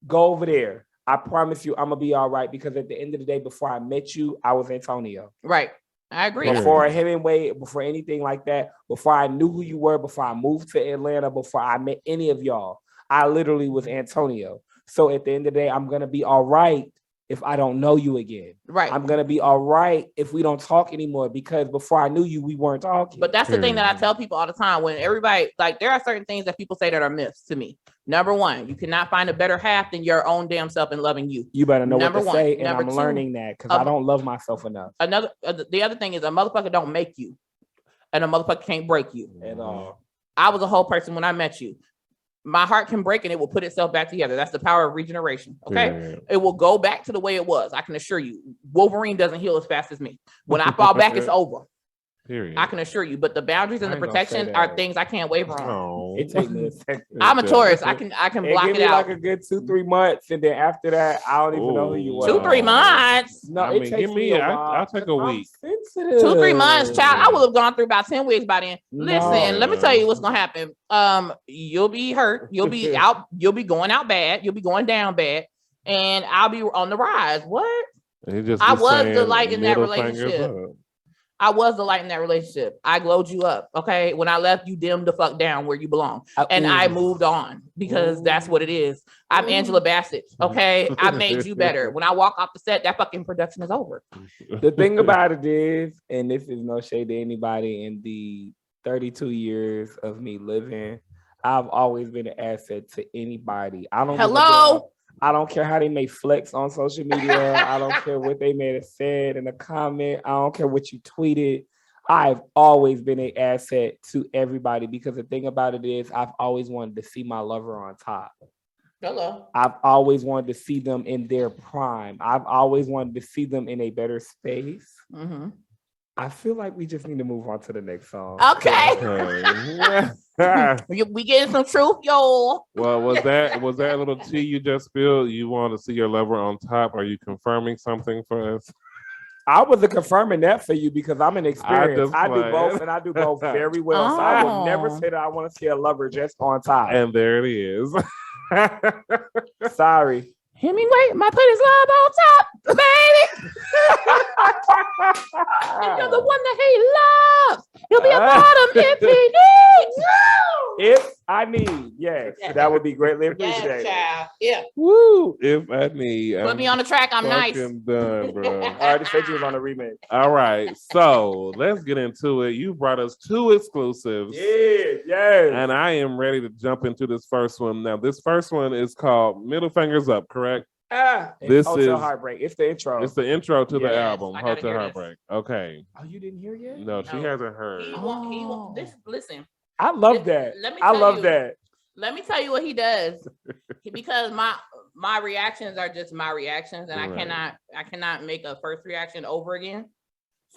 Go over there. I promise you I'm going to be all right because at the end of the day, before I met you, I was Antonio. Right. I agree. Before Hemingway, before anything like that, before I knew who you were, before I moved to Atlanta, before I met any of y'all, I literally was Antonio. So at the end of the day, I'm going to be all right if I don't know you again. Right. I'm going to be all right if we don't talk anymore because before I knew you, we weren't talking. But that's the thing that I tell people all the time when everybody, like there are certain things that people say that are myths to me. Number one, you cannot find a better half than your own damn self and loving you. You better know Number what to one. say. And Number I'm two, learning that because I don't love myself enough. The other thing is a motherfucker don't make you and a motherfucker can't break you. At all. I was a whole person when I met you. My heart can break and it will put itself back together. That's the power of regeneration. Okay. Yeah. It will go back to the way it was. I can assure you. Wolverine doesn't heal as fast as me. When I fall back, it's over. Period. I can assure you. But the boundaries and the protection are things I can't waver on. Oh. It takes me a second. I'm a Taurus. I can block give it me out. like a good 2-3 months. And then after that, I don't even know who you are. 2-3 months. No, I it mean, takes give me a I'll while. take a week. 2-3 months, child. I would have gone through about 10 weeks by then. Listen, let me tell you what's gonna happen. You'll be hurt. You'll be out. You'll be going out bad. You'll be going down bad, and I'll be on the rise. What? I was the light in that relationship. I was the light in that relationship. I glowed you up. Okay. When I left, you dimmed the fuck down where you belong. And I moved on because that's what it is. I'm Angela Bassett. Okay. I made you better. When I walk off the set, that fucking production is over. The thing about it is, and this is no shade to anybody, in the 32 years of me living, I've always been an asset to anybody. I don't care how they may flex on social media. I don't care what they may have said in a comment. I don't care what you tweeted. I've always been an asset to everybody because the thing about it is I've always wanted to see my lover on top. Hello. I've always wanted to see them in their prime. I've always wanted to see them in a better space. Mm-hmm. I feel like we just need to move on to the next song. Okay. We getting some truth, yo. Well, was that a little tea you just spilled? You want to see your lover on top? Are you confirming something for us? I wasn't confirming that for you because I'm an experienced. I do both, and I do both very well. So I will never say that I want to see a lover just on top. And there it is. Sorry. Hemingway, my put his love on top, baby. And you're the one that he loves. He'll be a bottom if he needs. If I need, yes, that would be greatly appreciated. Child. Yeah. Woo! If I need, put me on the track. I'm nice. Done, bro. I already said you was on the remix. All right, so let's get into it. You brought us 2 exclusives. Yeah. And I am ready to jump into this first one. Now, this first one is called Middle Fingers Up, correct? This is Heartbreak. It's the intro. It's the intro to the album, Hotel Heartbreak. Okay. Oh, you didn't hear yet? No, she hasn't heard. Listen. I love that. Let me tell you what he does. Because my reactions are just my reactions, and I cannot make a first reaction over again.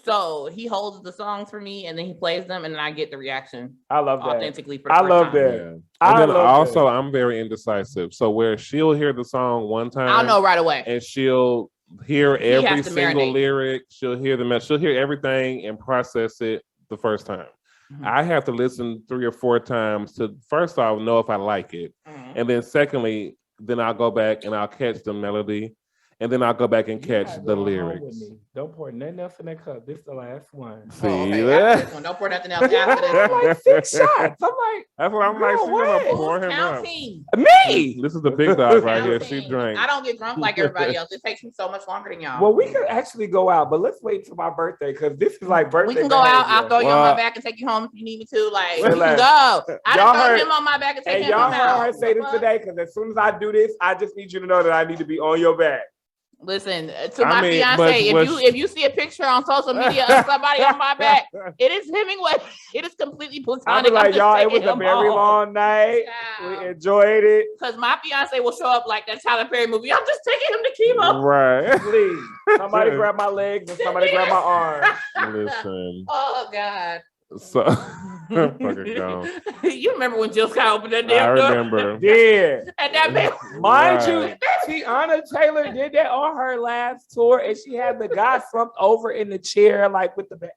So he holds the songs for me, and then he plays them, and then I get the reaction. I love that. Authentically for the first time. That. And then also, I'm very indecisive. So where she'll hear the song one time, I'll know right away, and she'll hear every single lyric. She'll hear she'll hear everything and process it the first time. Mm-hmm. I have to listen 3 or 4 times to first off know if I like it, and then secondly, then I'll go back and I'll catch the melody. And then I'll go back and catch the lyrics. Don't pour nothing else in that cup. This is the last one. See this one. Don't pour nothing else after this. I'm like 6 shots. I'm like, that's what I'm like. She's gonna pour him up. Me. This is the big dog right here. She drank. I don't get drunk like everybody else. It takes me so much longer than y'all. Well, we could actually go out, but let's wait till my birthday because this is like birthday. We can go out. I'll throw you on my back and take you home if you need me to. Like, we can go. I just throw him on my back and take him home. And y'all heard her say this today because as soon as I do this, I just need you to know that I need to be on your back. Listen, to my fiance, if you see a picture on social media of somebody on my back, it is Hemingway. It is completely platonic. I'm like, y'all, it was a very long night. Yeah. We enjoyed it. Because my fiance will show up like that Tyler Perry movie. I'm just taking him to chemo. Right. Please. Somebody grab my legs and somebody grab my arms. Listen. Oh, God. So fucking gone. You remember when Jill Scott opened that damn door? I remember. Yeah. And that man, mind you, Tiana Taylor did that on her last tour, and she had the guy slumped over in the chair, like with the back.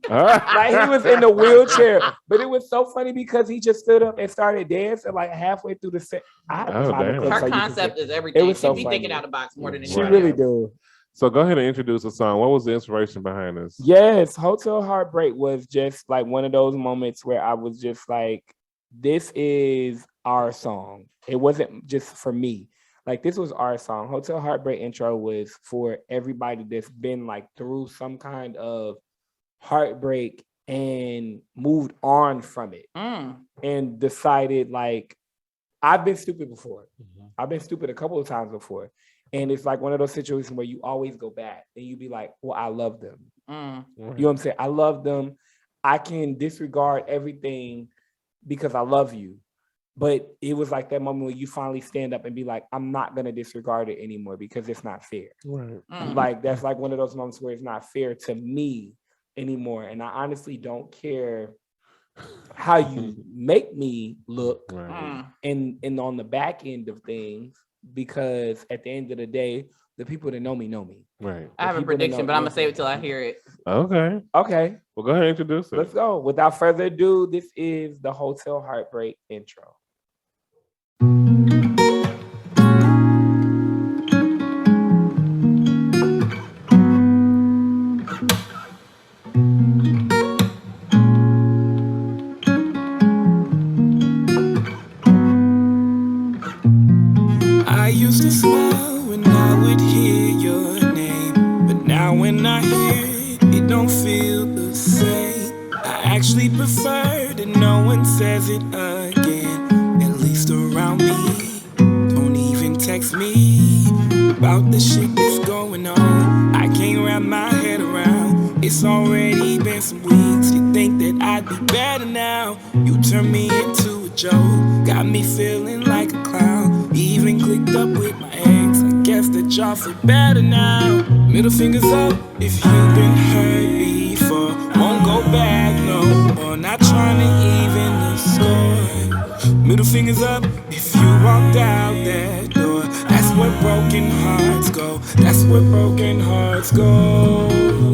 Like he was in the wheelchair, but it was so funny because he just stood up and started dancing like halfway through the set. Her concept is everything. It was so she be funny. thinking out the box more than she really do. So go ahead and introduce the song. What was the inspiration behind this? Yes, Hotel Heartbreak was just like one of those moments where I was just like, this is our song. It wasn't just for me. Like this was our song. Hotel Heartbreak intro was for everybody that's been like through some kind of heartbreak and moved on from it and decided like, I've been stupid before. Mm-hmm. I've been stupid a couple of times before. And it's like one of those situations where you always go back and you be like, well, I love them. You know what I'm saying? I love them. I can disregard everything because I love you. But it was like that moment where you finally stand up and be like, I'm not going to disregard it anymore because it's not fair. Right. Like, that's like one of those moments where it's not fair to me anymore. And I honestly don't care how you make me look and on the back end of things. Because at the end of the day, the people that know me know me. Right. I have a prediction, but I'm gonna save it till I hear it. Okay. Well, go ahead and introduce it. Let's go. Without further ado, this is the Hotel Heartbreak intro. used to smile when I would hear your name, but now when I hear it, it don't feel the same. I actually prefer that no one says it again, at least around me. Don't even text me about the shit that's going on. I can't wrap my head around. It's already been some weeks. You think that I'd be better now? You turn me into a joke, got me feeling like a clown. Even clicked up with my ex. I guess that y'all feel better now. Middle fingers up if you've been hurt before. Won't go back no more. Not trying to even the score. Middle fingers up if you walked out that door. That's where broken hearts go. That's where broken hearts go.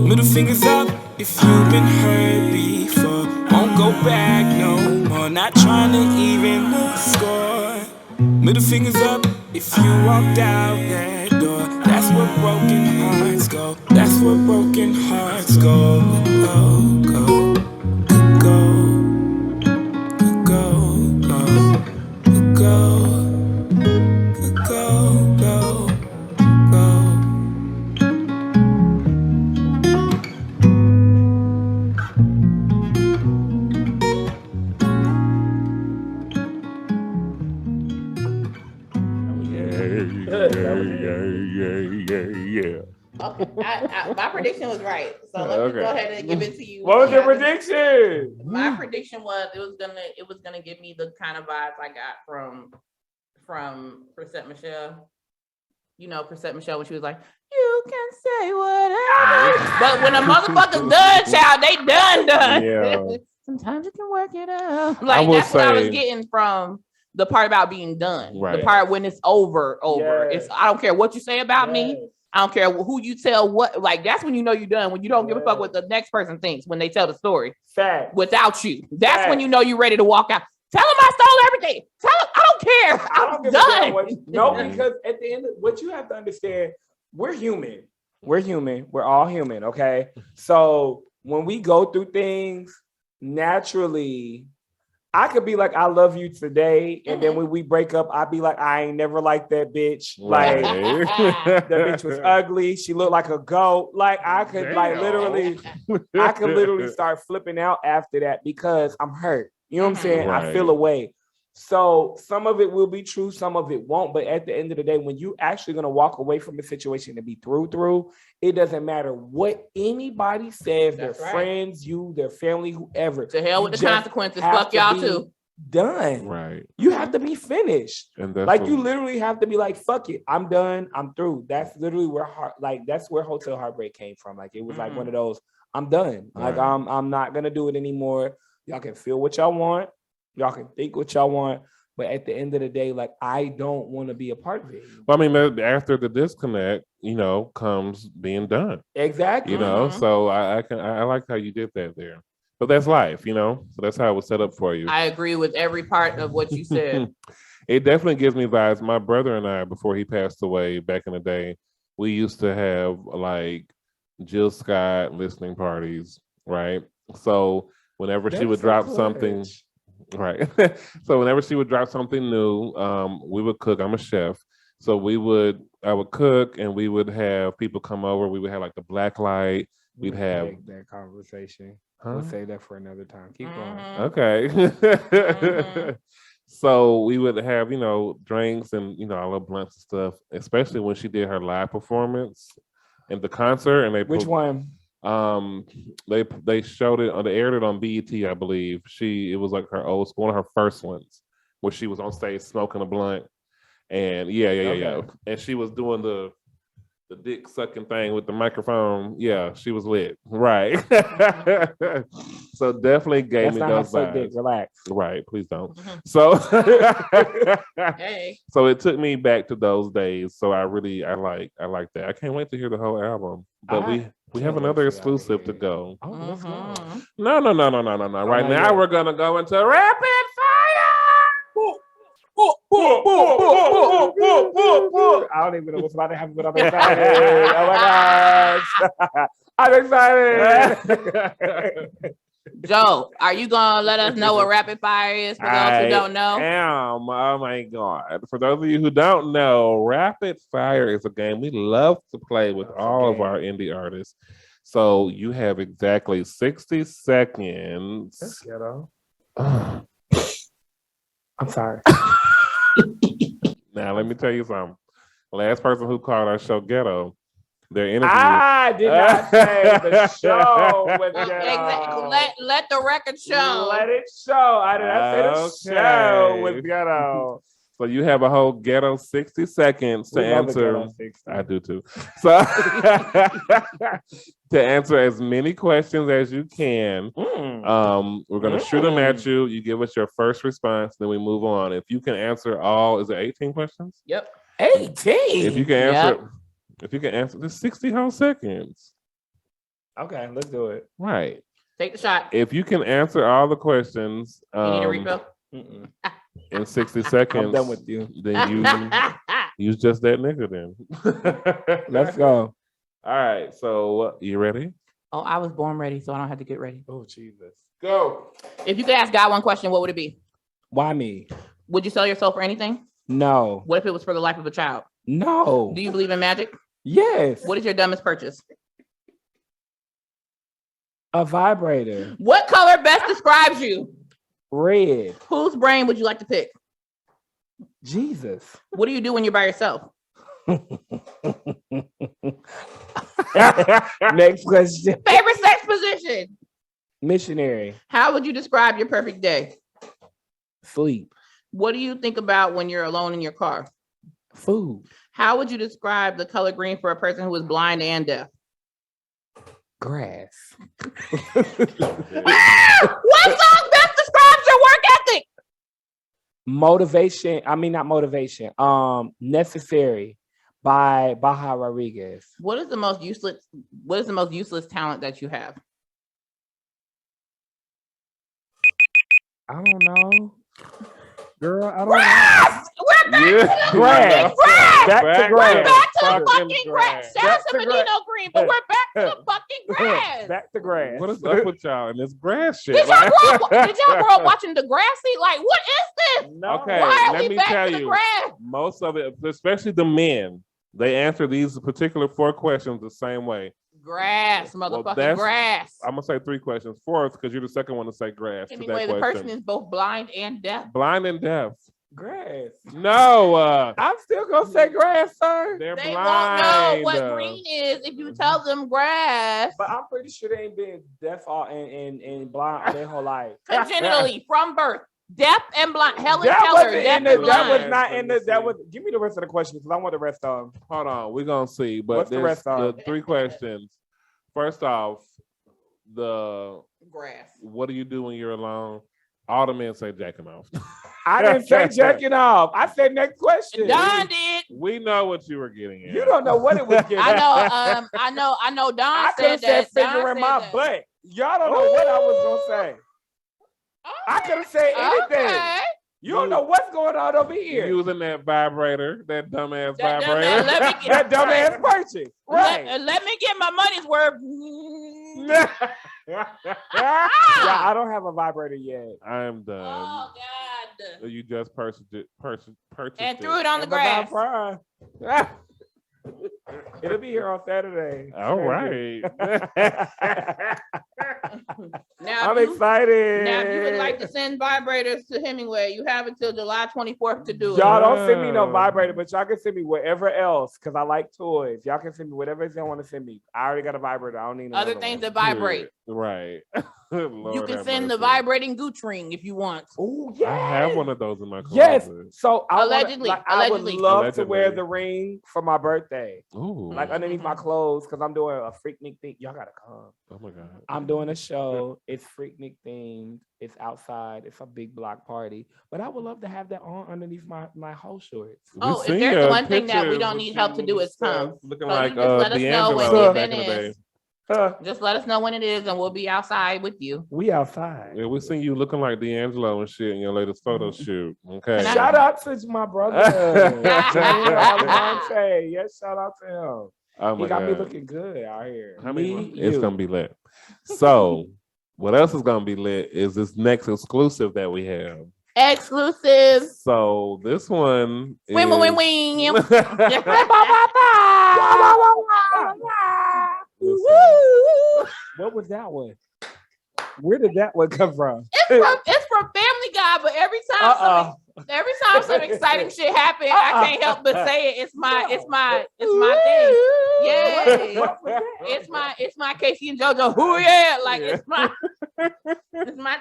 Middle fingers up if you've been hurt before. Won't go back no more. Not trying to even the score. Middle fingers up if you walked out that door. That's where broken hearts go. That's where broken hearts go. Go, go, go, go, go, go, go, go, go. Yeah. Okay, my prediction was right. So let me go ahead and give it to you. What was your prediction? My prediction was it was gonna give me the kind of vibes I got from Percent Michelle. You know, Percent Michelle when she was like, "You can say whatever," but when a motherfucker's done, child, they done. Yeah. Sometimes you can work it out. Like that's what I was getting from the part about being done. Right. The part when it's over. Yes. It's I don't care what you say about me. I don't care who you tell what. Like that's when you know you're done. When you don't give a fuck what the next person thinks when they tell the story. Fact. Without you, that's when you know you're ready to walk out. Tell them I stole everything. Tell them I don't care. I'm done. No, because at the end of what you have to understand, we're human. We're human. We're all human. Okay. So when we go through things, naturally, I could be like, I love you today. And then when we break up, I'd be like, I ain't never liked that bitch. Like, that bitch was ugly. She looked like a goat. Like, I could literally start flipping out after that because I'm hurt. You know what I'm saying? Right. I feel away. So some of it will be true, some of it won't. But at the end of the day, when you actually going to walk away from a situation to be through, it doesn't matter what anybody says, their friends, you, their family, whoever. To hell with the consequences. Fuck y'all too. Done. Right. You have to be finished. And that's like you literally have to be like, fuck it. I'm done. I'm through. That's literally where that's where Hotel Heartbreak came from. Like it was like one of those, I'm done. Like I'm not gonna do it anymore. Y'all can feel what y'all want. Y'all can think what y'all want. But at the end of the day, like I don't want to be a part of it. Well, I mean, after the disconnect, you know, comes being done. Exactly. You know, so I like how you did that there. But that's life, you know. So that's how it was set up for you. I agree with every part of what you said. It definitely gives me vibes. My brother and I, before he passed away back in the day, we used to have like Jill Scott listening parties, right? So whenever she would drop something, right? So whenever she would drop something new, we would cook. I'm a chef. So I would cook and we would have people come over. We would have like the black light. We'd have that conversation. We'll save that for another time. Keep going. Okay. So we would have, you know, drinks and, you know, all the blunts and stuff, especially when she did her live performance in the concert. And Which one? They showed it they aired it on BET, I believe. It was like her old school, one of her first ones, where she was on stage smoking a blunt. And yeah. And she was doing the dick sucking thing with the microphone. Yeah, she was lit. Right. So definitely gave me those vibes. Dick. Relax. Right. Please don't. So Hey. So it took me back to those days. So I like that. I can't wait to hear the whole album. But we have another exclusive to go. Oh, let's go. No. Right now we're gonna go into rapid fire. I don't even know what's about to happen, but I'm excited. Oh my gosh. I'm excited. Joe, are you gonna let us know what rapid fire is for those who don't know? Oh my God. For those of you who don't know, rapid fire is a game we love to play with all of our indie artists. So you have exactly 60 seconds. That's ghetto. I'm sorry. Now, let me tell you something. Last person who called our show ghetto, their interview. I did not say the show was ghetto. Let the record show. Let it show. I did not say the show was ghetto. So you have a whole ghetto 60 seconons to answer. I do too. So to answer as many questions as you can. We're gonna shoot them at you. You give us your first response, then we move on. If you can answer all, is it 18 questions? Yep. 18. If you can answer, there's 60 whole seconds. Okay, let's do it. Right. Take the shot. If you can answer all the questions, You need a refill? in 60 seconds, I'm done with you. Then you just that nigga then. Let's go. All right, so you ready? Oh, I was born ready, so I don't have to get ready. Oh, Jesus. Go. If you could ask God one question, what would it be? Why me? Would you sell your soul for anything? No. What if it was for the life of a child? No. Do you believe in magic? Yes. What is your dumbest purchase? A vibrator. What color best describes you? Red. Whose brain would you like to pick? Jesus. What do you do when you're by yourself? Next question. Favorite sex position? Missionary. How would you describe your perfect day? Sleep. What do you think about when you're alone in your car? Food. How would you describe the color green for a person who is blind and deaf? Grass. What song best describes your work ethic? Motivation. I mean, not motivation. Necessary by Baja Rodriguez. What is the most useless talent that you have? I don't know. Girl, I don't Grass! We're back to the Grass. grass! Back to We're grass. back to the Fucking fucking grass. Shout out Back to to Menino Green, but we're back to the fucking grass. Back to grass. What is up with y'all and this grass shit? Did y'all grow up watching Degrassi? Like, what is this? No. Okay, Why are let we me back tell to the you. grass? Most of it, especially the men, they answer these particular 4 questions the same way. Grass, motherfucking grass. I'm gonna say 3 questions. 4th, because you're the second one to say grass. Anyway, the person is both blind and deaf. Blind and deaf. Grass. No, I'm still gonna say grass, sir. they're They blind. won't know what green is if you tell them grass. But I'm pretty sure they ain't been deaf all and blind their whole life. Congenitally, from birth. Deaf and blind. Helen That Keller, wasn't deaf in the, and that blind. was not in the. That was. Give me the rest of the questions because I want the rest of them. Hold on, we're gonna see. But What's the there's rest of the 3 questions. First off, the Grass. what do you do when you're alone? All the men say jacking off. I didn't say jacking off. I said next question. Don did. We know what you were getting at. You don't know what it was getting. I know. Don I could have said said that. finger in my butt. Y'all don't know what I was gonna say. I could have said anything. Okay. You don't know what's going on over here. Using that vibrator, that dumbass That vibrator. let me get- That dumbass purchase. Right. Let me get my money's worth. Yeah, I don't have a vibrator yet. I'm done. Oh God! You just purchased And threw it on the But not grass. fried. It'll be here on Saturday. All right. Now, I'm if you- excited. Now, if you would like to send vibrators to Hemingway, you have until July 24th to do it. Y'all don't send me no vibrator, but y'all can send me whatever else because I like toys. Y'all can send me whatever else y'all want to send me. I already got a vibrator. I don't need Other another things one. that vibrate. Right. You can send the vibrating gooch ring if you want. Oh, yeah. I have one of those in my closet. Yes. So Allegedly. I would love to wear Allegedly. the ring for my birthday, Ooh. like underneath my clothes, because I'm doing a Freaknik thing. Y'all gotta come. Oh my God. I'm doing a show. It's Freaknik themed. It's outside. It's a big block party. But I would love to have that on underneath my whole shorts. Oh, We if seen there's your one thing that we pictures don't with need you help to do is come. looking So you like just let us know when D'Angelo the back event in the is. day. Just let us know when it is, and we'll be outside with you. We outside. Yeah, we seen you looking like D'Angelo and shit in your latest photo shoot. Okay. Can I- Shout out to my brother. Almonte. Yes, shout out to him. Oh He my got me God. looking good out here. How many? Me, It's you. gonna be lit. So what else is gonna be lit is this next exclusive that we have. Exclusive. So this one is Wing, wing, wing. What was that one? Where did that one come from? It's from Family Guy, but every time some exciting shit happens, I can't help but say it. It's my thing. Yeah, it's my Casey and JoJo. Who yeah, like it's my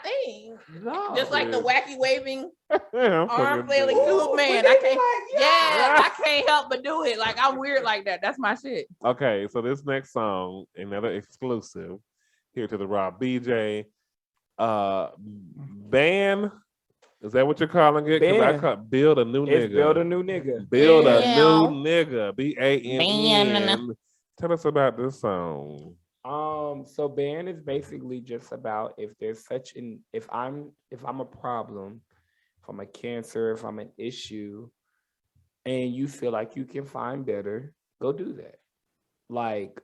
thing. No. Just like the wacky waving I'm arm fucking flailing tube man. I can't help but do it. Like I'm weird like that. That's my shit. Okay, so this next song, another exclusive here to the Rob BJ. BANN, is that what you're calling it? Because I call Build a New Nigga. Build a New Nigga. Build a New Nigga. BANN. Tell us about this song. So BANN is basically just about if I'm a problem, if I'm a cancer, if I'm an issue, and you feel like you can find better, go do that. Like,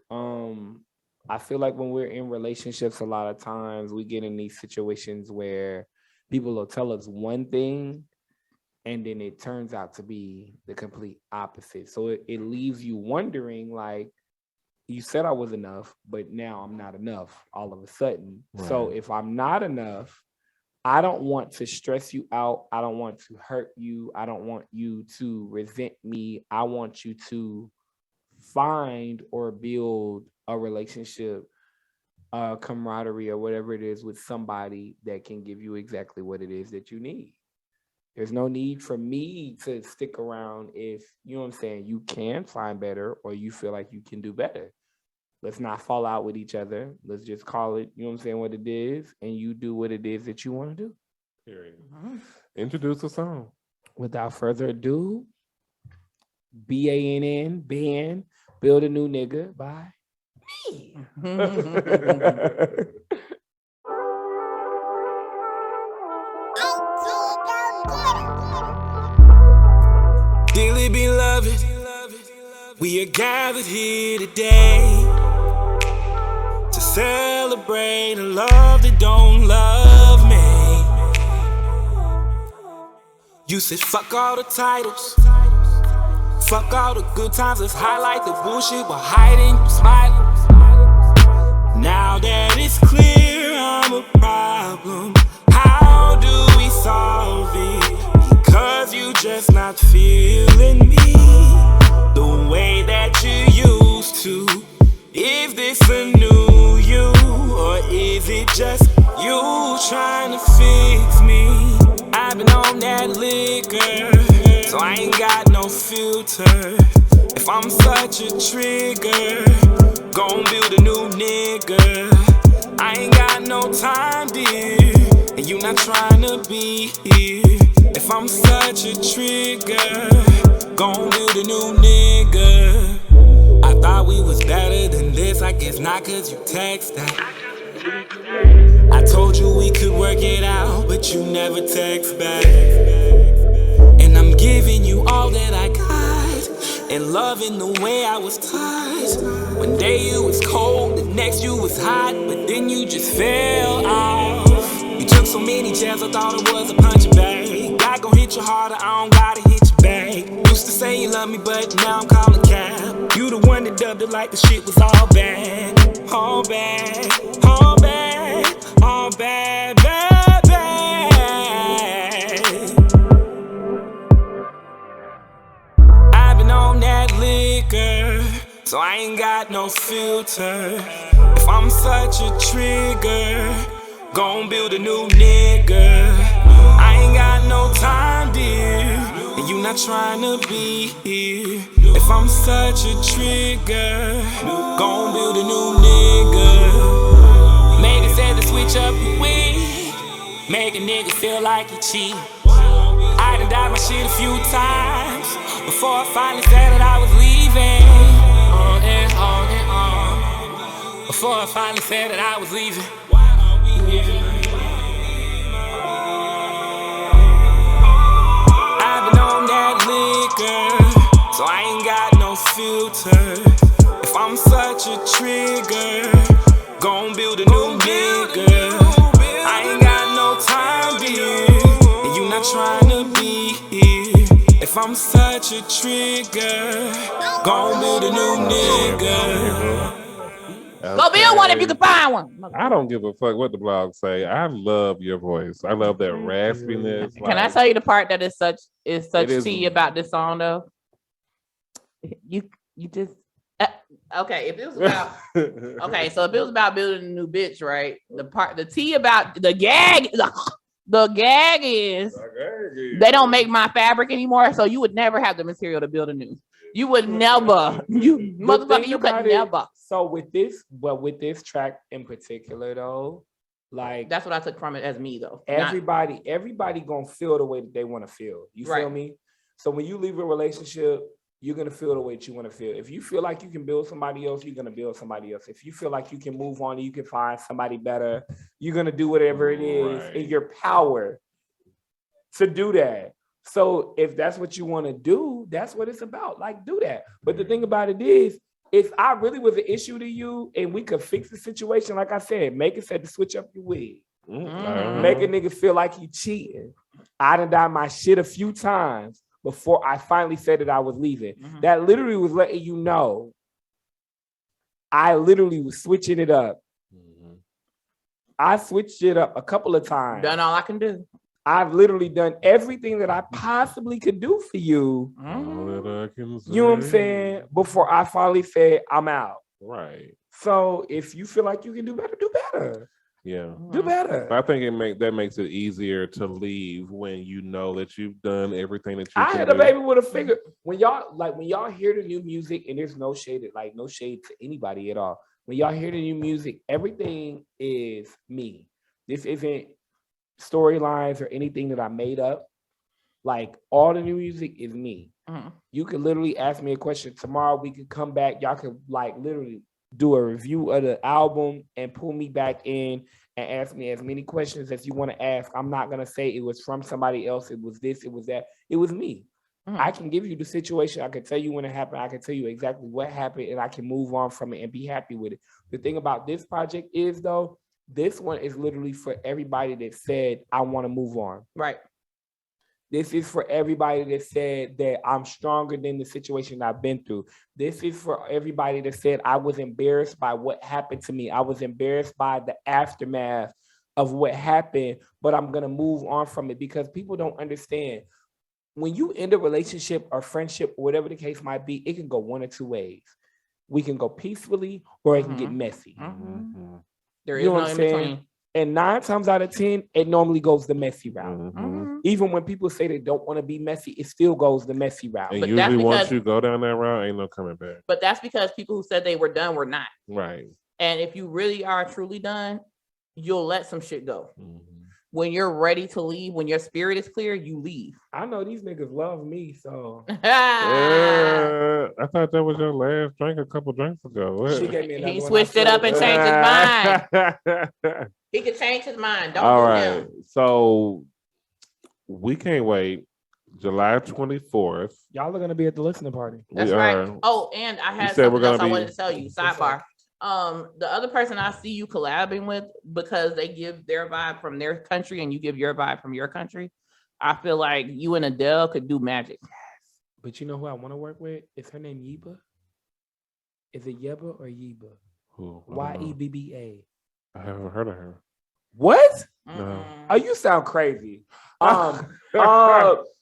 I feel like when we're in relationships, a lot of times we get in these situations where people will tell us one thing and then it turns out to be the complete opposite. So it leaves you wondering, like, you said I was enough, but now I'm not enough all of a sudden. Right. So if I'm not enough, I don't want to stress you out. I don't want to hurt you. I don't want you to resent me. I want you to find or build a relationship, camaraderie, or whatever it is with somebody that can give you exactly what it is that you need. There's no need for me to stick around if, you know what I'm saying, you can find better or you feel like you can do better. Let's not fall out with each other. Let's just call it, you know what I'm saying, what it is, and you do what it is that you want to do. Period. Introduce the song. Without further ado, BANN, BANN, Build a New Nigga by me. Dearly beloved, we are gathered here today to celebrate a love that don't love me. You said fuck all the titles, fuck all the good times, let's highlight the bullshit while hiding your smile. Now that it's clear I'm a problem, how do we solve it? Because you just not feeling me the way that you used to. Is this a new you, or is it just you trying to fix me? I've been on that liquor, so I ain't got no filter. If I'm such a trigger, gon' build a new nigga. I ain't got no time, dear, and you not trying to be here. If I'm such a trigger, gon' build a new nigga. I thought we was better than this, I guess not, cause you text that. I told you we could work it out, but you never text back. And I'm giving you all that I got, and loving the way I was taught. One day you was cold, the next you was hot, but then you just fell off. You took so many chances, I thought it was a punching bag. God gon' hit you harder, I don't gotta hit you back. Used to say you love me, but now I'm calling cap. You the one that dubbed it like the shit was all bad. All bad, all bad, all bad, bad, bad. I've been on that liquor, so I ain't got no filter. If I'm such a trigger, gon' build a new nigga. I ain't got no time, dear, and you not trying to be here. If I'm such a trigger, gon' build a new nigga. Maybe said to switch up your wig, make a nigga feel like he cheat. I done died my shit a few times before I finally said that I was leaving. On and on and on. Before I finally said that I was leaving. I've been on that liquor, so I ain't got no filter. If I'm such a trigger, gon' build a new nigga. trying to be here. If I'm such a trigger, gon' build a new nigga. Go build one if you can find one. I don't give a fuck what the blog say. I love your voice. I love that raspiness. Can I tell you the part that is such is tea about this song though? You just okay. If it was about okay, so if it was about building a new bitch, right? The tea about the gag is they don't make my fabric anymore, so you would never have the material to build a new. You would never, you motherfucker, you could never. So with this track in particular though, like that's what I took from it as me though. Everybody gonna feel the way that they want to feel. You feel me? So when you leave a relationship, you're gonna feel the way that you want to feel. If you feel like you can build somebody else, you're gonna build somebody else. If you feel like you can move on and you can find somebody better, you're gonna do whatever it is in your power to do that. So if that's what you want to do, that's what it's about. Like, do that. But the thing about it is, if I really was an issue to you and we could fix the situation, like I said, make it said to switch up your wig. Make a nigga feel like he cheating. I done done my shit a few times before I finally said that I was leaving. That literally was letting you know I literally was switching it up. I switched it up a couple of times. Done all I can do. I've literally done everything that I possibly could do for you. You know what I'm saying? Before I finally said, I'm out. Right. So if you feel like you can do better, do better. Yeah. Do better. I think that makes it easier to leave when you know that you've done everything that you can I had a baby with a finger. When y'all hear the new music, and there's no shade to anybody at all. When y'all hear the new music, everything is me. This isn't storylines or anything that I made up. Like, all the new music is me. You could literally ask me a question tomorrow. We could come back. Y'all could like literally do a review of the album and pull me back in and ask me as many questions as you want to ask. I'm not gonna say it was from somebody else. It was this. It was that. It was me. I can give you the situation. I can tell you when it happened. I can tell you exactly what happened, and I can move on from it and be happy with it. The thing about this project is though, this one is literally for everybody that said, I want to move on. Right. This is for everybody that said that I'm stronger than the situation I've been through. This is for everybody that said I was embarrassed by what happened to me. I was embarrassed by the aftermath of what happened, but I'm going to move on from it because people don't understand. When you end a relationship or friendship, or whatever the case might be, it can go one or two ways. We can go peacefully or it can get messy. There is no in between. And 9 times out of 10, it normally goes the messy route. Even when people say they don't want to be messy, it still goes the messy route. And but usually once you go down that route, ain't no coming back. But that's because people who said they were done were not. Right. And if you really are truly done, you'll let some shit go. When you're ready to leave, when your spirit is clear, you leave. I know these niggas love me, so. I thought that was your last drink a couple drinks ago. He switched it up and changed his mind. He could change his mind. Don't do him. So we can't wait. July 24th. Y'all are going to be at the listening party. That's right. Oh, and I had something else I wanted to tell you. Sidebar. The other person I see you collabing with, because they give their vibe from their country and you give your vibe from your country, I feel like you and Adele could do magic. Yes. But you know who I want to work with? Is her name Yeba? Is it Yeba or Yeba? Who? Yebba. I haven't heard of her. What? No. Oh, you sound crazy. You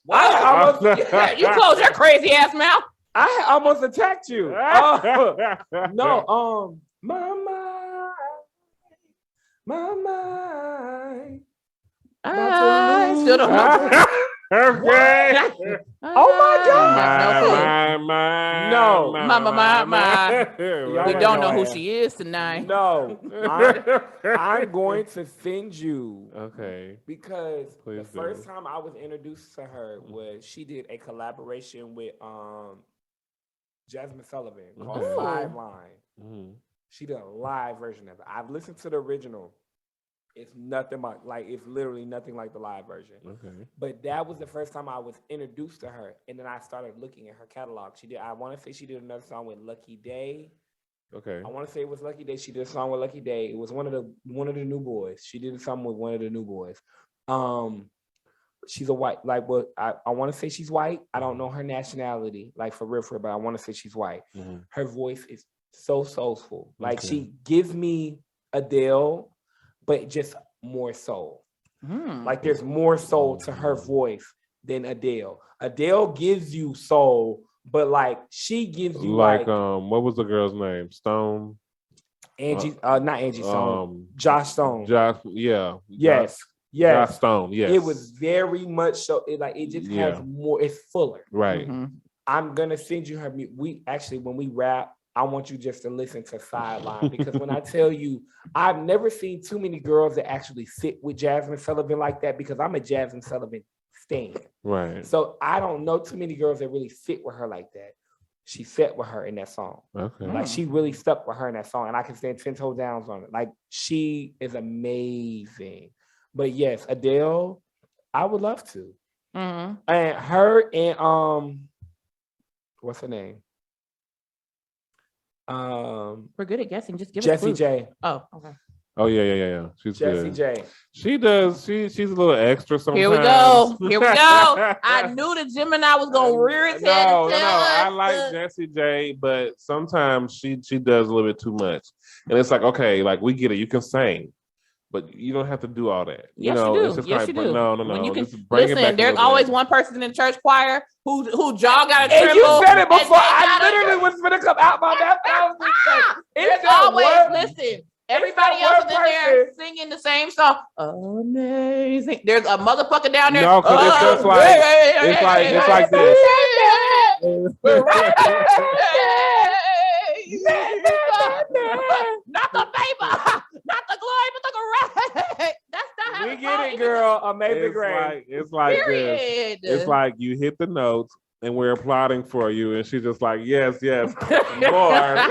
close your crazy ass mouth. I almost attacked you. No, my mind. I still don't know. Okay. Oh my God. We don't know who she is tonight. No, I'm going to send you. Okay. Because the first time I was introduced to her was she did a collaboration with Jasmine Sullivan called Live Line. She did a live version of it. I've listened to the original. It's nothing like it's literally nothing like the live version. Okay. But that was the first time I was introduced to her, and then I started looking at her catalog. I want to say she did another song with Lucky Day. Okay. I want to say it was Lucky Day. She did a song with Lucky Day. It was one of the new boys. She did something with one of the new boys. she's a white, like, well, I want to say she's white. I don't know her nationality, like for real, but I want to say she's white. Her voice is so soulful. Like she gives me Adele, but just more soul. Like there's more soul to her voice than Adele. Adele gives you soul, but like she gives you like what was the girl's name? Stone. Angie, not Angie Stone. Josh Stone. Josh, yeah. Yes. Josh Stone. Yes. It was very much so. It just has more. It's fuller. Right. I'm gonna send you her. We actually, when we rap, I want you just to listen to Sideline because when I tell you, I've never seen too many girls that actually sit with Jasmine Sullivan like that because I'm a Jasmine Sullivan stan. Right. So I don't know too many girls that really sit with her like that. She sat with her in that song. Okay. Like she really stuck with her in that song, and I can stand 10 toes down on it. Like she is amazing. But yes, Adele, I would love to. And her and what's her name? We're good at guessing. Just give Jessie us J. Oh, okay. Oh yeah. She's Jessie good. J. She does. She's a little extra sometimes. Here we go. I knew the Gemini was gonna rear its head. No. I like Jessie J, but sometimes she does a little bit too much, and it's like, okay, like we get it. You can sing, but you don't have to do all that. Yes, you do. It's just Yes, like, you do. No. When you can, Listen, there's always one person in the church choir who jaw got to tremble. And you said it before. I literally was going to come out my mouth. There's always, listen. Everybody else is in there singing the same song. Amazing. There's a motherfucker down there. No, because it's just like it's like this. Not the paper, not the glory, but the grace. That's not how we get it, girl. Amazing grace. It's like this. It's like you hit the notes and we're applauding for you, and she's just like, yes, more.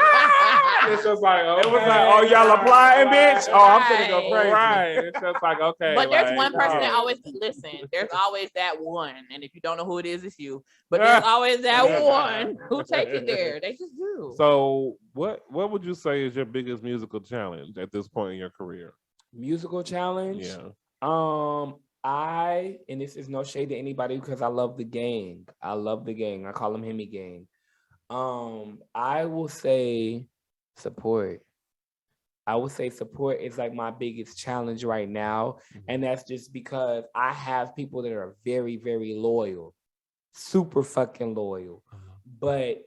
It's just like, okay. It was like, oh, y'all applying, bitch? Oh, I'm gonna go crazy. Right. It's just like, okay. But there's one person that always listen. There's always that one, and if you don't know who it is, it's you. But there's always that one who takes it there. They just do. So, what would you say is your biggest musical challenge at this point in your career? Musical challenge? Yeah. And this is no shade to anybody because I love the gang. I call them Hemi Gang. I will say support. I would say support is like my biggest challenge right now. And that's just because I have people that are very, very loyal, super fucking loyal. But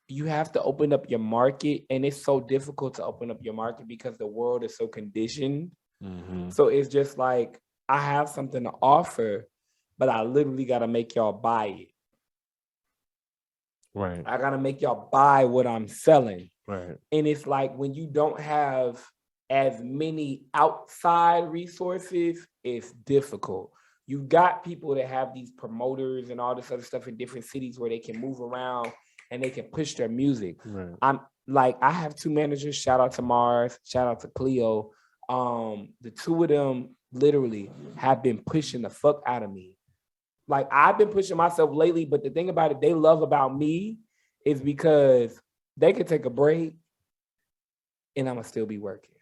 you have to open up your market, and it's so difficult to open up your market because the world is so conditioned. So it's just like, I have something to offer, but I literally got to make y'all buy it. Right. I got to make y'all buy what I'm selling. Right. And it's like when you don't have as many outside resources, it's difficult. You got people that have these promoters and all this other stuff in different cities where they can move around and they can push their music. Right. I have two managers, shout out to Mars, shout out to Cleo. The two of them literally have been pushing the fuck out of me. Like I've been pushing myself lately, but the thing about it, they love about me is because they can take a break and I'm gonna still be working.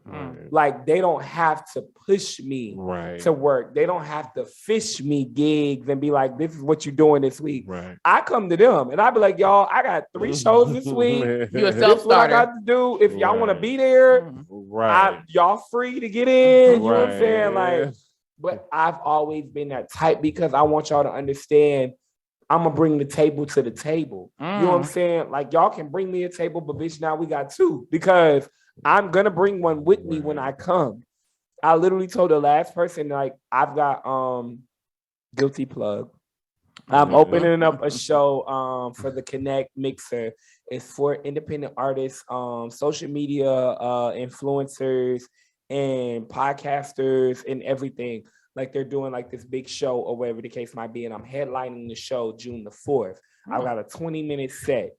Right. Like they don't have to push me to work. They don't have to fish me gigs and be like, this is what you're doing this week. Right. I come to them and I be like, y'all, I got 3 shows this week. You a self-starter. What I got to do. If y'all want to be there, y'all free to get in. You know what I'm saying? Like, but I've always been that type because I want y'all to understand I'm gonna bring the table to the table. You know what I'm saying? Like y'all can bring me a table, but bitch, now we got 2 because I'm gonna bring one with me when I come. I literally told the last person, like, I've got guilty plug. I'm opening up a show for the Connect Mixer. It's for independent artists, social media influencers, and podcasters and everything. Like they're doing like this big show or whatever the case might be. And I'm headlining the show June the 4th. I've got a 20-minute set.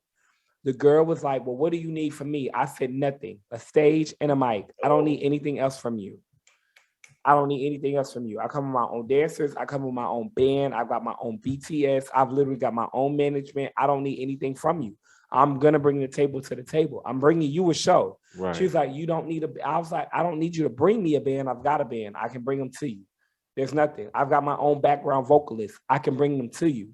The girl was like, well, what do you need from me? I said, nothing, a stage and a mic. I don't need anything else from you. I don't need anything else from you. I come with my own dancers. I come with my own band. I've got my own BTS. I've literally got my own management. I don't need anything from you. I'm going to bring the table to the table. I'm bringing you a show. Right. She was like, you don't need I was like, I don't need you to bring me a band. I've got a band. I can bring them to you. There's nothing. I've got my own background vocalist. I can bring them to you.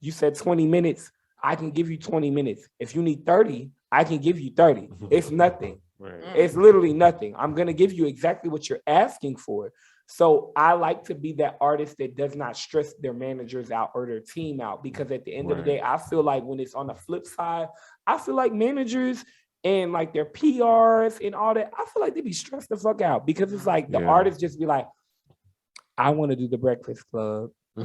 You said 20 minutes. I can give you 20 minutes. If you need 30, I can give you 30. It's nothing. Right. It's literally nothing. I'm going to give you exactly what you're asking for. So I like to be that artist that does not stress their managers out or their team out, because at the end of the day, I feel like when it's on the flip side, I feel like managers and like their PRs and all that, I feel like they be stressed the fuck out, because it's like the artists just be like, I want to do the Breakfast Club. So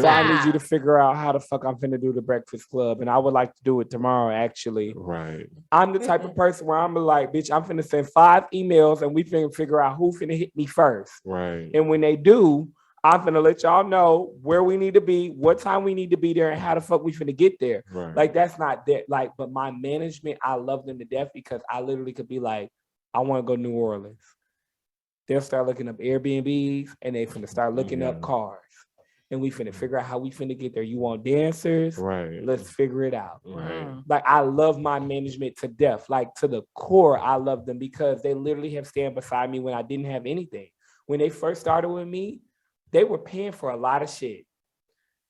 I need you to figure out how the fuck I'm finna do the Breakfast Club. And I would like to do it tomorrow, actually. Right. I'm the type of person where I'm like, bitch, I'm finna send 5 emails and we finna figure out who finna hit me first. Right. And when they do, I'm finna let y'all know where we need to be, what time we need to be there, and how the fuck we finna get there. Right. Like, that's not that. Like, but my management, I love them to death, because I literally could be like, I want to go to New Orleans. They'll start looking up Airbnbs and they finna start looking up cars. And we finna figure out how we finna get there. You want dancers? Right. Let's figure it out. Right. Like, I love my management to death. Like, to the core, I love them, because they literally have stand beside me when I didn't have anything. When they first started with me, they were paying for a lot of shit.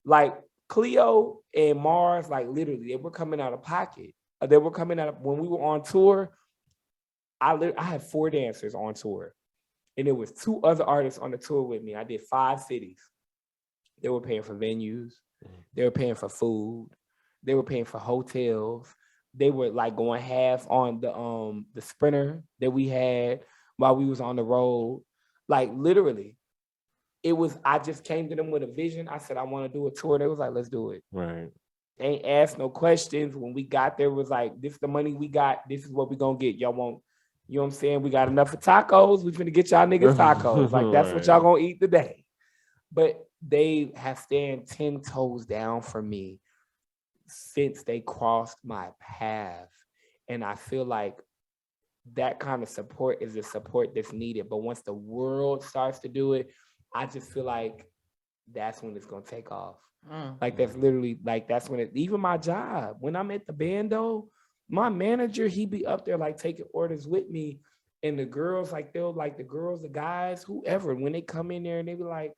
Like, Cleo and Mars, like, literally, they were coming out of pocket. They were coming out of, when we were on tour, I had 4 dancers on tour. And there was 2 other artists on the tour with me. I did 5 cities. They were paying for venues. They were paying for food. They were paying for hotels. They were like going half on the Sprinter that we had while we was on the road. Like, literally, it was, I just came to them with a vision. I said, I want to do a tour. They was like, let's do it. Right. They ain't asked no questions. When we got there, it was like, this is the money we got. This is what we gonna get. Y'all want, you know what I'm saying? We got enough of tacos. We finna get y'all niggas tacos. Like, that's what y'all gonna eat today. But they have stand 10 toes down for me since they crossed my path. And I feel like that kind of support is the support that's needed. But once the world starts to do it, I just feel like that's when it's gonna take off. Like, that's literally, like, that's when it, even my job, when I'm at the bando, my manager, he be up there like taking orders with me, and the girls, like, they'll, like, the girls, the guys, whoever, when they come in there and they be like,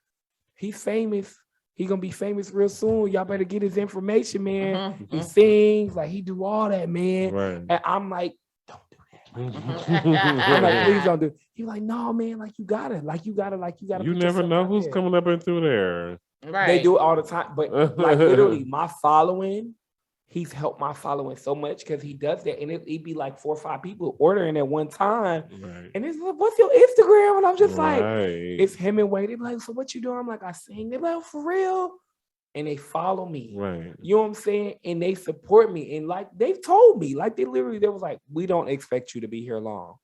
he's famous, he gonna be famous real soon, y'all better get his information, man. He sings, like, he do all that, man. Right. And I'm like, don't do that. I'm like, please don't do it. He's like, no, man, like, you gotta. You never know who's coming up and through there. Right. They do it all the time, but like, literally, my following, he's helped my following so much, because he does that, and it'd be like 4 or 5 people ordering at one time, and it's like, what's your Instagram? And I'm just like, it's Hemingway. They be like, so what you doing? I'm like, I sing. They be like, for real? And they follow me. Right. You know what I'm saying? And they support me, and like, they've told me, like, they was like, we don't expect you to be here long.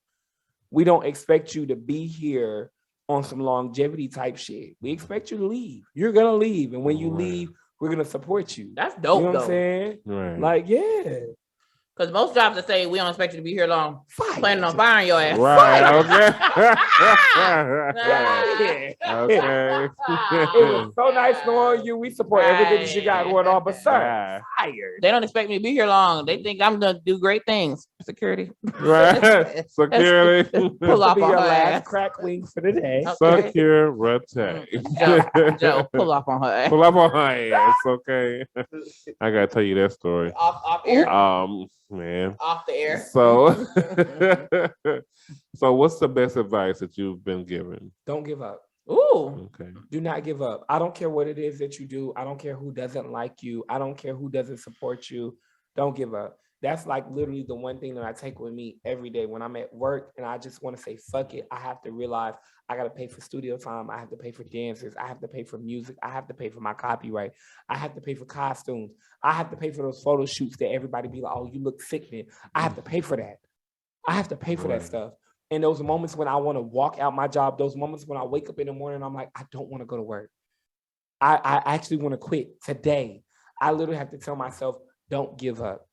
We don't expect you to be here on some longevity type shit. We expect you to leave. You're gonna leave, and when you leave, we're gonna support you. That's dope, you know though. What I'm saying? Right. Like, yeah. Because most jobs that say we don't expect you to be here long, planning on firing your ass. Right. Okay. Okay. It was so nice knowing you. We support everything that you got going on, but sir, fired. They don't expect me to be here long. They think I'm gonna do great things. Security. Right. Security. Pull off Be on your her last ass. crack wing for the day. Okay. Security. Joe, pull off on her ass. Pull up on her ass, okay? I gotta tell you that story. Off air. Man. Off the air. So, so what's the best advice that you've been given? Don't give up. Ooh. Okay. Do not give up. I don't care what it is that you do. I don't care who doesn't like you. I don't care who doesn't support you. Don't give up. That's like literally the one thing that I take with me every day when I'm at work, and I just want to say, fuck it. I have to realize I got to pay for studio time. I have to pay for dancers. I have to pay for music. I have to pay for my copyright. I have to pay for costumes. I have to pay for those photo shoots that everybody be like, oh, you look sickening. I have to pay for that. I have to pay for that stuff. And those moments when I want to walk out my job, those moments when I wake up in the morning, I'm like, I don't want to go to work. I actually want to quit today. I literally have to tell myself, don't give up.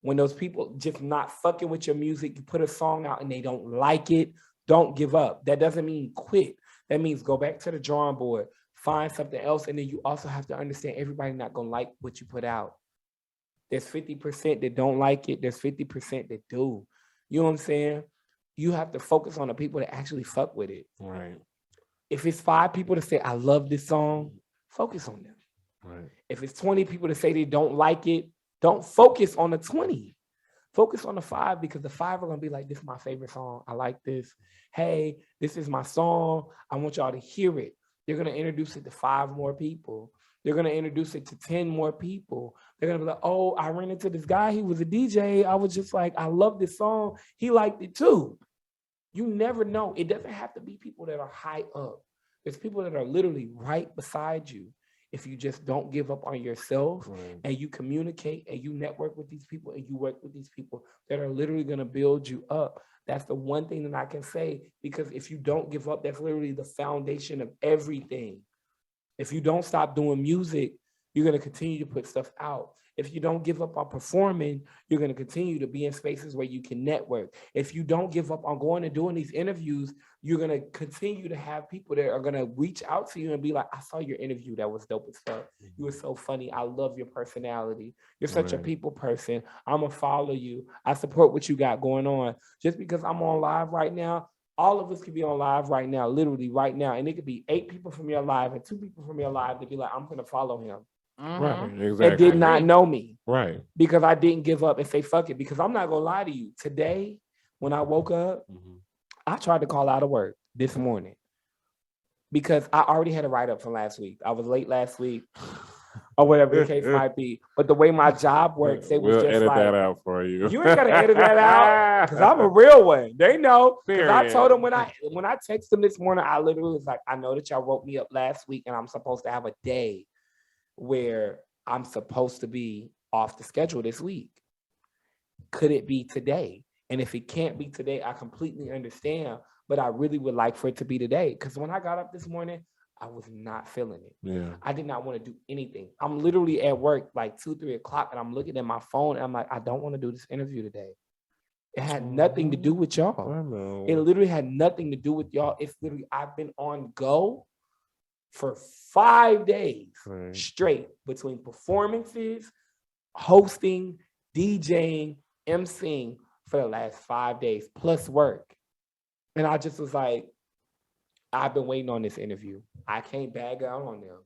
When those people just not fucking with your music, you put a song out and they don't like it, don't give up. That doesn't mean quit. That means go back to the drawing board, find something else. And then you also have to understand everybody not going to like what you put out. There's 50% that don't like it. There's 50% that do. You know what I'm saying? You have to focus on the people that actually fuck with it. Right. If it's 5 people to say, I love this song, focus on them. Right. If it's 20 people to say they don't like it, don't focus on the 20. Focus on the 5 because the 5 are going to be like, this is my favorite song. I like this. Hey, this is my song. I want y'all to hear it. They're going to introduce it to 5 more people. They're going to introduce it to 10 more people. They're going to be like, oh, I ran into this guy. He was a DJ. I was just like, I love this song. He liked it too. You never know. It doesn't have to be people that are high up. There's people that are literally right beside you. If you just don't give up on yourself and you communicate and you network with these people and you work with these people that are literally going to build you up. That's the one thing that I can say, because if you don't give up, that's literally the foundation of everything. If you don't stop doing music, you're going to continue to put stuff out. If you don't give up on performing, you're going to continue to be in spaces where you can network. If you don't give up on going and doing these interviews, you're going to continue to have people that are going to reach out to you and be like, I saw your interview. That was dope as fuck. You were so funny. I love your personality. You're such a people person. I'm going to follow you. I support what you got going on. Just because I'm on live right now, all of us could be on live right now, literally right now. And it could be 8 people from your live and 2 people from your live to be like, I'm going to follow him. Right, exactly. And did not know me. Right. Because I didn't give up and say, fuck it. Because I'm not going to lie to you. Today, when I woke up, I tried to call out of work this morning because I already had a write-up from last week. I was late last week or whatever the case might be. But the way my job works, it was just edit like, that out for you. You ain't got to edit that out because I'm a real one. They know. Because I told them when I texted them this morning, I literally was like, I know that y'all woke me up last week and I'm supposed to have a day where I'm supposed to be off the schedule this week. Could it be today? And if it can't be today, I completely understand, but I really would like for it to be today. Because when I got up this morning, I was not feeling it. Yeah. I did not want to do anything. I'm literally at work like 2-3 o'clock and I'm looking at my phone and I'm like, I don't want to do this interview today. It had nothing to do with y'all. I know. It literally had nothing to do with y'all. It's literally, I've been on go for 5 days straight between performances, hosting, DJing, emceeing for the last 5 days plus work. And I just was like, I've been waiting on this interview. I can't bag out on them.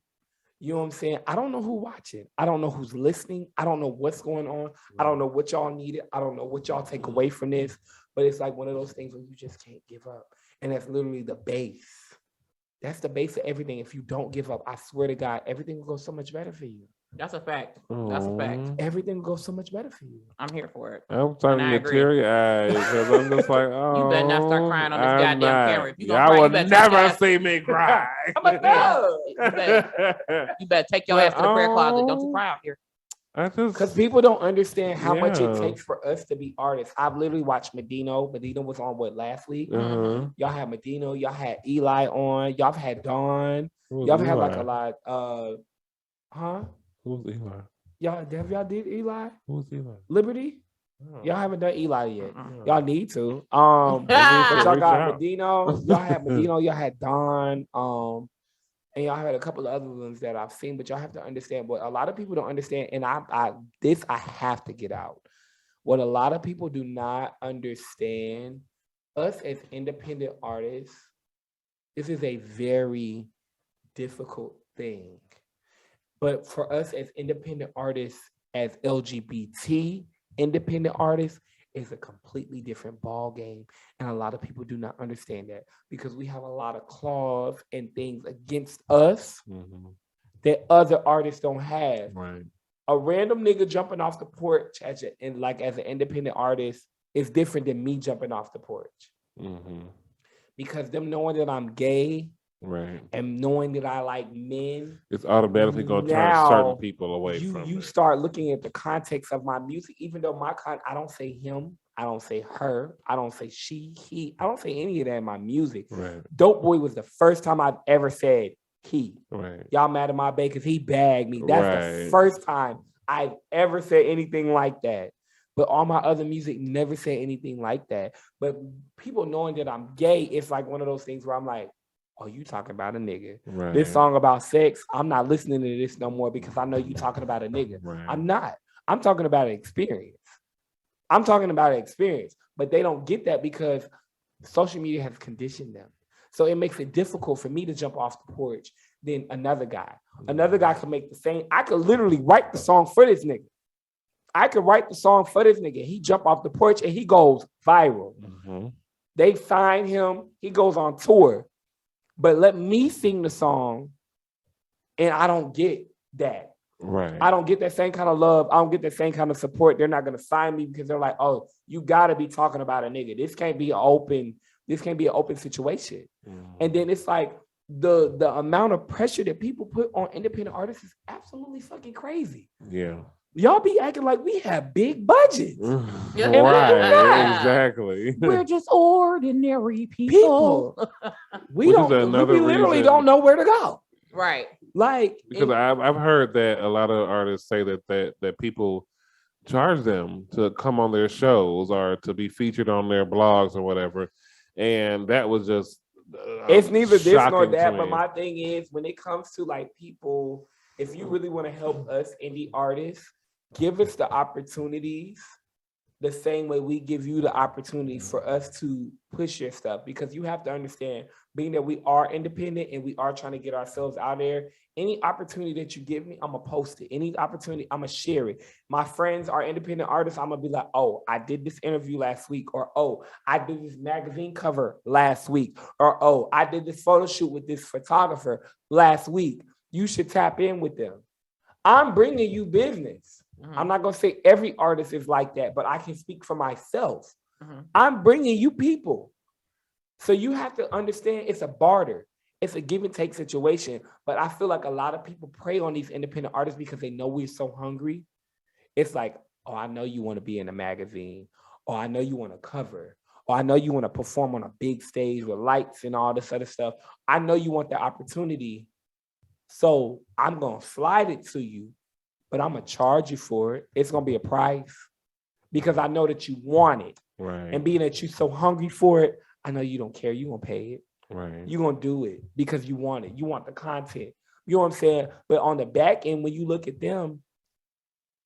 You know what I'm saying? I don't know who's watching. I don't know who's listening. I don't know what's going on. I don't know what y'all needed. I don't know what y'all take away from this. But it's like one of those things where you just can't give up. And that's literally the base. That's the base of everything. If you don't give up, I swear to God, everything will go so much better for you. That's a fact. That's a fact. Everything will go so much better for you. I'm here for it. I'm starting to get teary eyed because I'm just like, oh, you better not start crying on this goddamn camera. If you gonna I cry, will you better never see me cry. I'm like, no. You better take your ass to the prayer closet. Don't you cry out here. Because people don't understand how much it takes for us to be artists. I've literally watched Medino. Medino was on last week? Y'all had Medino. Y'all had Eli on. Y'all had Dawn. Y'all had like a lot. Who's Eli? Y'all did Eli? Who's Eli? Liberty? Oh. Y'all haven't done Eli yet. Y'all need to. But y'all got Medino. Y'all had Medino. Y'all had Dawn. And y'all had a couple of other ones that I've seen, but y'all have to understand what a lot of people don't understand. And I have to get out. What a lot of people do not understand, us as independent artists, this is a very difficult thing. But for us as independent artists, as LGBT independent artists, is a completely different ball game. And a lot of people do not understand that because we have a lot of clause and things against us that other artists don't have. Right. A random nigga jumping off the porch as an independent artist is different than me jumping off the porch. Because them knowing that I'm gay, right, and knowing that I like men, it's automatically going to turn certain people away from you. Start looking at the context of my music, even though I don't say him, I don't say her, I don't say she, he, I don't say any of that in my music. Right. Dope Boy was the first time I've ever said he. Right. Y'all mad at my bae because he bagged me. That's the first time I've ever said anything like that. But all my other music never said anything like that. But people knowing that I'm gay, it's like one of those things where I'm like, oh, you talking about a nigga. Right. This song about sex, I'm not listening to this no more because I know you talking about a nigga. Right. I'm not. I'm talking about an experience. But they don't get that because social media has conditioned them. So it makes it difficult for me to jump off the porch than another guy. Another guy can make the same. I could literally write the song for this nigga. He jump off the porch and he goes viral. Mm-hmm. They sign him. He goes on tour. But let me sing the song and I don't get that. Right. I don't get that same kind of love. I don't get that same kind of support. They're not going to sign me because they're like, oh, you got to be talking about a nigga. This can't be an open situation. Mm-hmm. And then it's like the amount of pressure that people put on independent artists is absolutely fucking crazy. Yeah. Y'all be acting like we have big budgets. Yeah. Right, exactly. We're just ordinary people. We literally don't know where to go. Right. Like, because I've heard that a lot of artists say that people charge them to come on their shows or to be featured on their blogs or whatever. And that was just it's neither this nor that. But my thing is, when it comes to like people, if you really want to help us indie artists, give us the opportunities the same way we give you the opportunity for us to push your stuff. Because you have to understand, being that we are independent and we are trying to get ourselves out there, any opportunity that you give me, I'm going to post it. Any opportunity, I'm going to share it. My friends are independent artists. I'm going to be like, oh, I did this interview last week. Or, oh, I did this magazine cover last week. Or, oh, I did this photo shoot with this photographer last week. You should tap in with them. I'm bringing you business. Mm-hmm. I'm not going to say every artist is like that, but I can speak for myself. Mm-hmm. I'm bringing you people. So you have to understand it's a barter. It's a give and take situation. But I feel like a lot of people prey on these independent artists because they know we're so hungry. It's like, oh, I know you want to be in a magazine. Or I know you want to cover. Or I know you want to perform on a big stage with lights and all this other stuff. I know you want the opportunity. So I'm going to slide it to you, but I'm going to charge you for it. It's going to be a price because I know that you want it. Right. And being that you're so hungry for it, I know you don't care. You're going to pay it. Right. You're going to do it because you want it. You want the content. You know what I'm saying? But on the back end, when you look at them,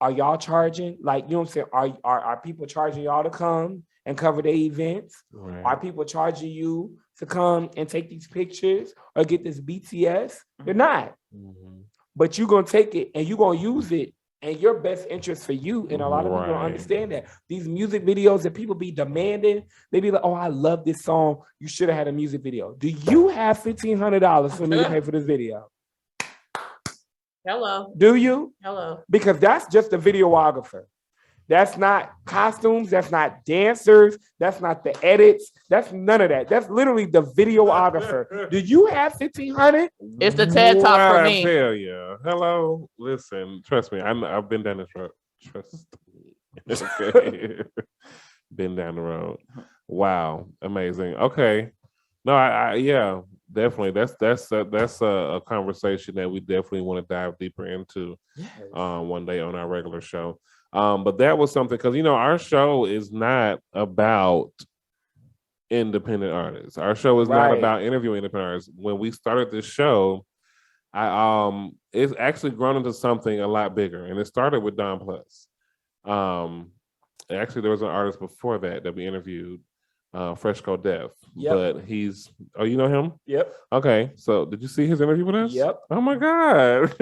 are y'all charging? Like, you know what I'm saying? Are people charging y'all to come and cover their events? Right. Are people charging you to come and take these pictures or get this BTS? They're not. Mm-hmm. But you're going to take it and you're going to use it in your best interest for you. And a lot of people don't understand that. These music videos that people be demanding, they be like, oh, I love this song. You should have had a music video. Do you have $1,500 for me to pay for this video? Hello. Do you? Hello. Because that's just a videographer. That's not costumes. That's not dancers. That's not the edits. That's none of that. That's literally the videographer. Do you have $1,500? It's the TED Talk for me. Hell yeah. Hello. Listen, trust me. I've been down this road. Trust me. Okay. Been down the road. Wow. Amazing. Okay. No, I yeah, definitely. That's a conversation that we definitely want to dive deeper into one day on our regular show. But that was something because our show is not about independent artists. Our show is not about interviewing independent artists. When we started this show, it's actually grown into something a lot bigger, and it started with Don Plus. Actually, there was an artist before that we interviewed, Fresco Def. Yep. But you know him? Yep. Okay. So did you see his interview with us? Yep. Oh my God.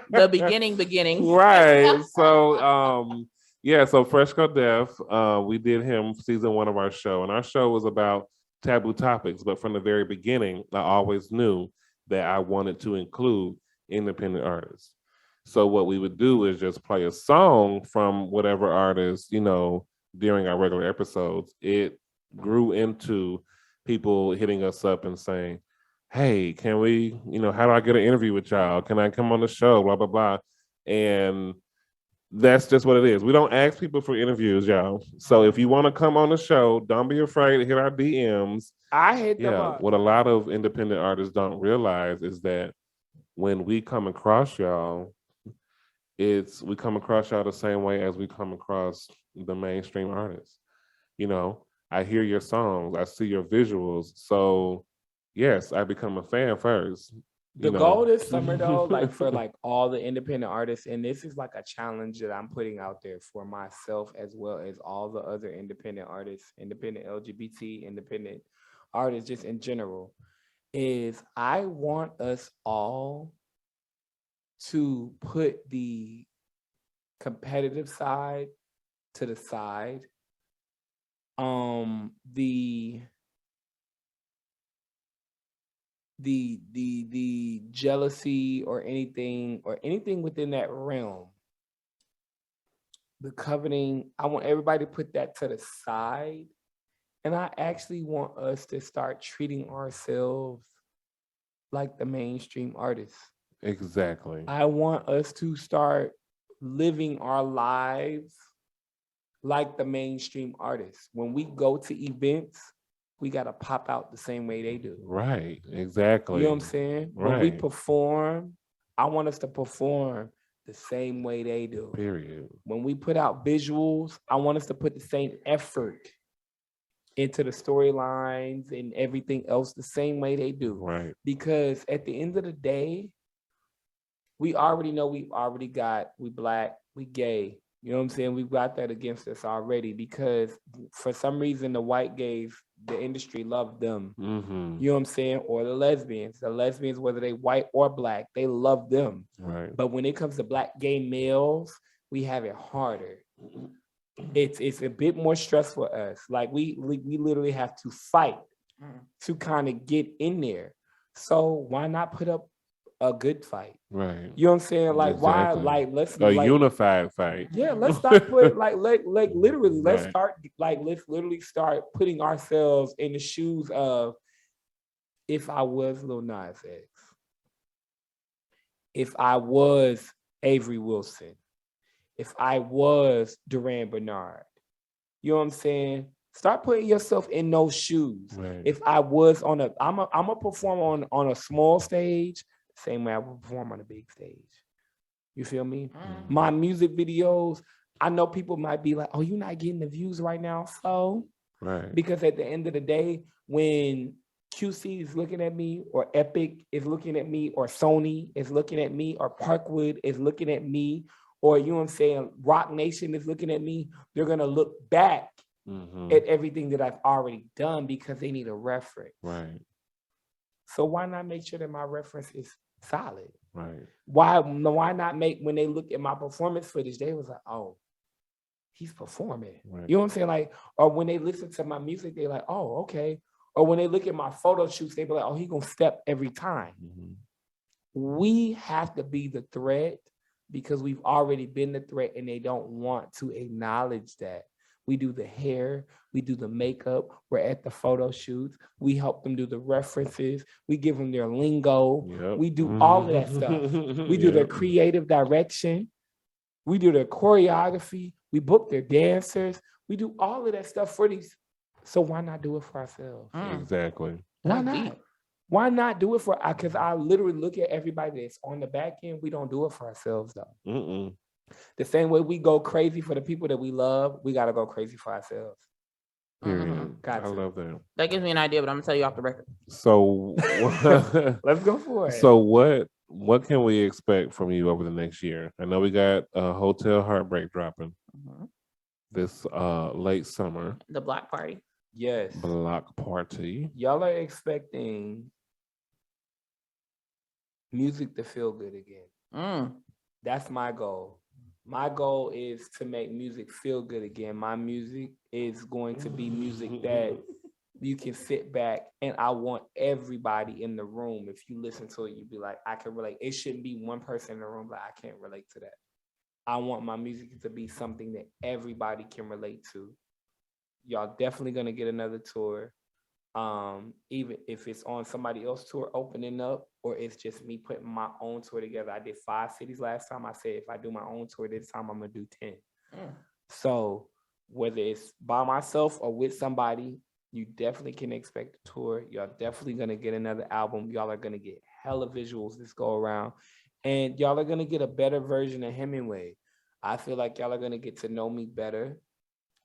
The beginning. Right. So so Fresco Def, we did him season 1 of our show, and our show was about taboo topics, but from the very beginning, I always knew that I wanted to include independent artists. So what we would do is just play a song from whatever artist, during our regular episodes. It grew into people hitting us up and saying, hey, can we, how do I get an interview with y'all? Can I come on the show? Blah, blah, blah. And that's just what it is. We don't ask people for interviews, y'all. So if you want to come on the show, don't be afraid to hit our DMs. I hit them up. What a lot of independent artists don't realize is that when we come across y'all, we come across y'all the same way as we come across the mainstream artists. I hear your songs, I see your visuals. So yes, I become a fan first. The goal this summer though, for all the independent artists, and this is like a challenge that I'm putting out there for myself as well as all the other independent artists, independent LGBT, independent artists, just in general, is I want us all to put the competitive side to the side. The jealousy or anything within that realm, the coveting, I want everybody to put that to the side. And I actually want us to start treating ourselves like the mainstream artists. Exactly. I want us to start living our lives like the mainstream artists. When we go to events, we got to pop out the same way they do. Right. Exactly. You know what I'm saying? Right. When we perform, I want us to perform the same way they do. Period. When we put out visuals, I want us to put the same effort into the storylines and everything else the same way they do. Right. Because at the end of the day, we already know we black, we gay. You know what I'm saying? We've got that against us already because for some reason the white gays, the industry loved them. Mm-hmm. You know what I'm saying? Or the lesbians, whether they white or black, they love them. Right. But when it comes to black gay males, we have it harder. It's a bit more stressful for us. Like we literally have to fight to kind of get in there. So why not put up a good fight? Right. You know what I'm saying? Like exactly. why? Like let's a unified fight. Yeah, let's start put like literally. Let's right. let's literally start putting ourselves in the shoes of if I was Lil Nas X, if I was Avery Wilson, if I was Duran Bernard. You know what I'm saying? Start putting yourself in those shoes. Right. If I was I'm a perform on a small stage, same way I would perform on a big stage. You feel me? Mm-hmm. My music videos, I know people might be like, oh, you're not getting the views right now. So, right. Because at the end of the day, when QC is looking at me, or Epic is looking at me, or Sony is looking at me, or Parkwood is looking at me, or you know what I'm saying, Rock Nation is looking at me, they're going to look back at everything that I've already done because they need a reference. Right. So why not make sure that my reference is solid? Right. Why not make, when they look at my performance footage, they was like, oh, he's performing. Right. You know what I'm saying? Like, or when they listen to my music, they're like, oh, okay. Or when they look at my photo shoots, they be like, oh, he gonna step every time. Mm-hmm. We have to be the threat because we've already been the threat and they don't want to acknowledge that. We do the hair, we do the makeup, we're at the photo shoots, we help them do the references, we give them their lingo, we do all of that stuff. We do their creative direction, we do their choreography, we book their dancers, we do all of that stuff for these. So why not do it for ourselves? Exactly. Why not? Why not do it for, because I literally look at everybody that's on the back end, we don't do it for ourselves though. Mm-mm. The same way we go crazy for the people that we love, we got to go crazy for ourselves. Period. I love that. That gives me an idea, but I'm going to tell you off the record. So let's go for it. So what can we expect from you over the next year? I know we got HOETEL HEARTBREAK dropping this late summer. The block party. Yes. Block party. Y'all are expecting music to feel good again. That's my goal. My goal is to make music feel good again. My music is going to be music that you can sit back, and I want everybody in the room, if you listen to it, you'd be like, I can relate. It shouldn't be one person in the room, but I can't relate to that. I want my music to be something that everybody can relate to. Y'all definitely gonna get another tour. Even if it's on somebody else's tour opening up, or it's just me putting my own tour together. I did 5 cities last time. I said if I do my own tour this time, I'm gonna do 10. So whether it's by myself or with somebody, you definitely can expect a tour. Y'all definitely gonna get another album. Y'all are gonna get hella visuals this go around, and y'all are gonna get a better version of Hemingway. I feel like y'all are gonna get to know me better.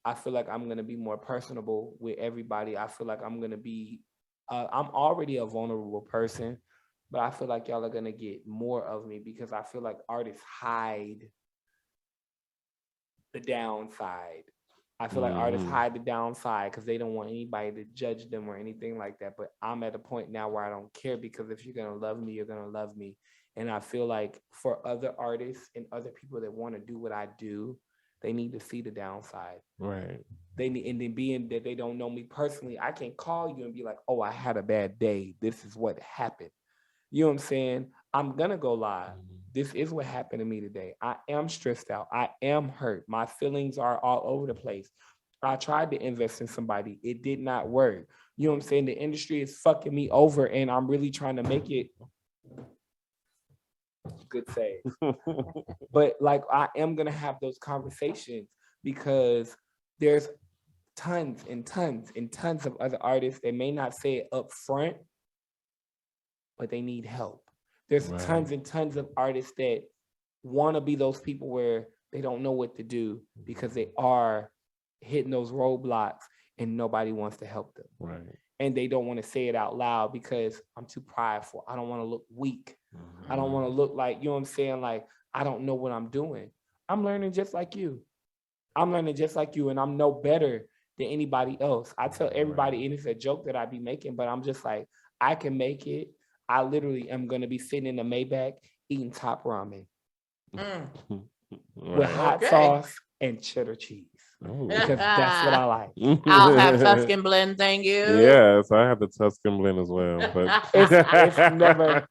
I feel like I'm going to be more personable with everybody. I feel like I'm going to be, I'm already a vulnerable person, but I feel like y'all are going to get more of me because I feel like artists hide the downside. I feel like artists hide the downside because they don't want anybody to judge them or anything like that. But I'm at a point now where I don't care, because if you're going to love me, you're going to love me. And I feel like for other artists and other people that want to do what I do, they need to see the downside. Right. They need, and then being that they don't know me personally, I can call you and be like, oh, I had a bad day. This is what happened. You know what I'm saying? I'm going to go live. This is what happened to me today. I am stressed out. I am hurt. My feelings are all over the place. I tried to invest in somebody. It did not work. You know what I'm saying? The industry is fucking me over, and I'm really trying to make it. Good save. But like, I am going to have those conversations, because there's tons and tons and tons of other artists that may not say it up front, but they need help. There's tons and tons of artists that want to be those people where they don't know what to do because they are hitting those roadblocks and nobody wants to help them. Right. And they don't want to say it out loud because I'm too prideful. I don't want to look weak. I don't want to look like, you know what I'm saying? Like, I don't know what I'm doing. I'm learning just like you. I'm learning just like you, and I'm no better than anybody else. I tell everybody, and it's a joke that I be making, but I'm just like, I can make it. I literally am going to be sitting in the Maybach eating top ramen with hot sauce and cheddar cheese. Because that's what I like. I'll have Tuscan blend, thank you. Yes, I have the Tuscan blend as well. But it's never.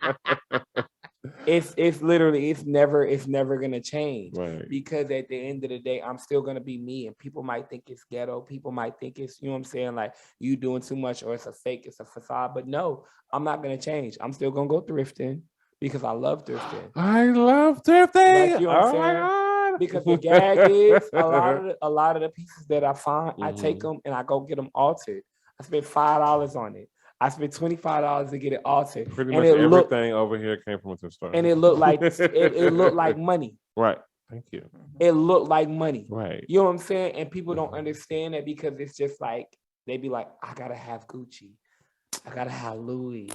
It's literally, it's never gonna change. Right. Because at the end of the day, I'm still gonna be me, and people might think it's ghetto. People might think it's, you know what I'm saying, like you doing too much, or it's a fake, it's a facade. But no, I'm not gonna change. I'm still gonna go thrifting because I love thrifting. I love thrifting. Like, you know what I'm saying? My God. Because the gag is a lot of the pieces that I find, I take them and I go get them altered. I spent $5 on it. I spent $25 to get it altered. Pretty much everything over here came from a thrift store. And it looked like it looked like money. Right. Thank you. It looked like money. Right. You know what I'm saying? And people don't understand that, because it's just like, they be like, I gotta have Gucci. I gotta have Louis.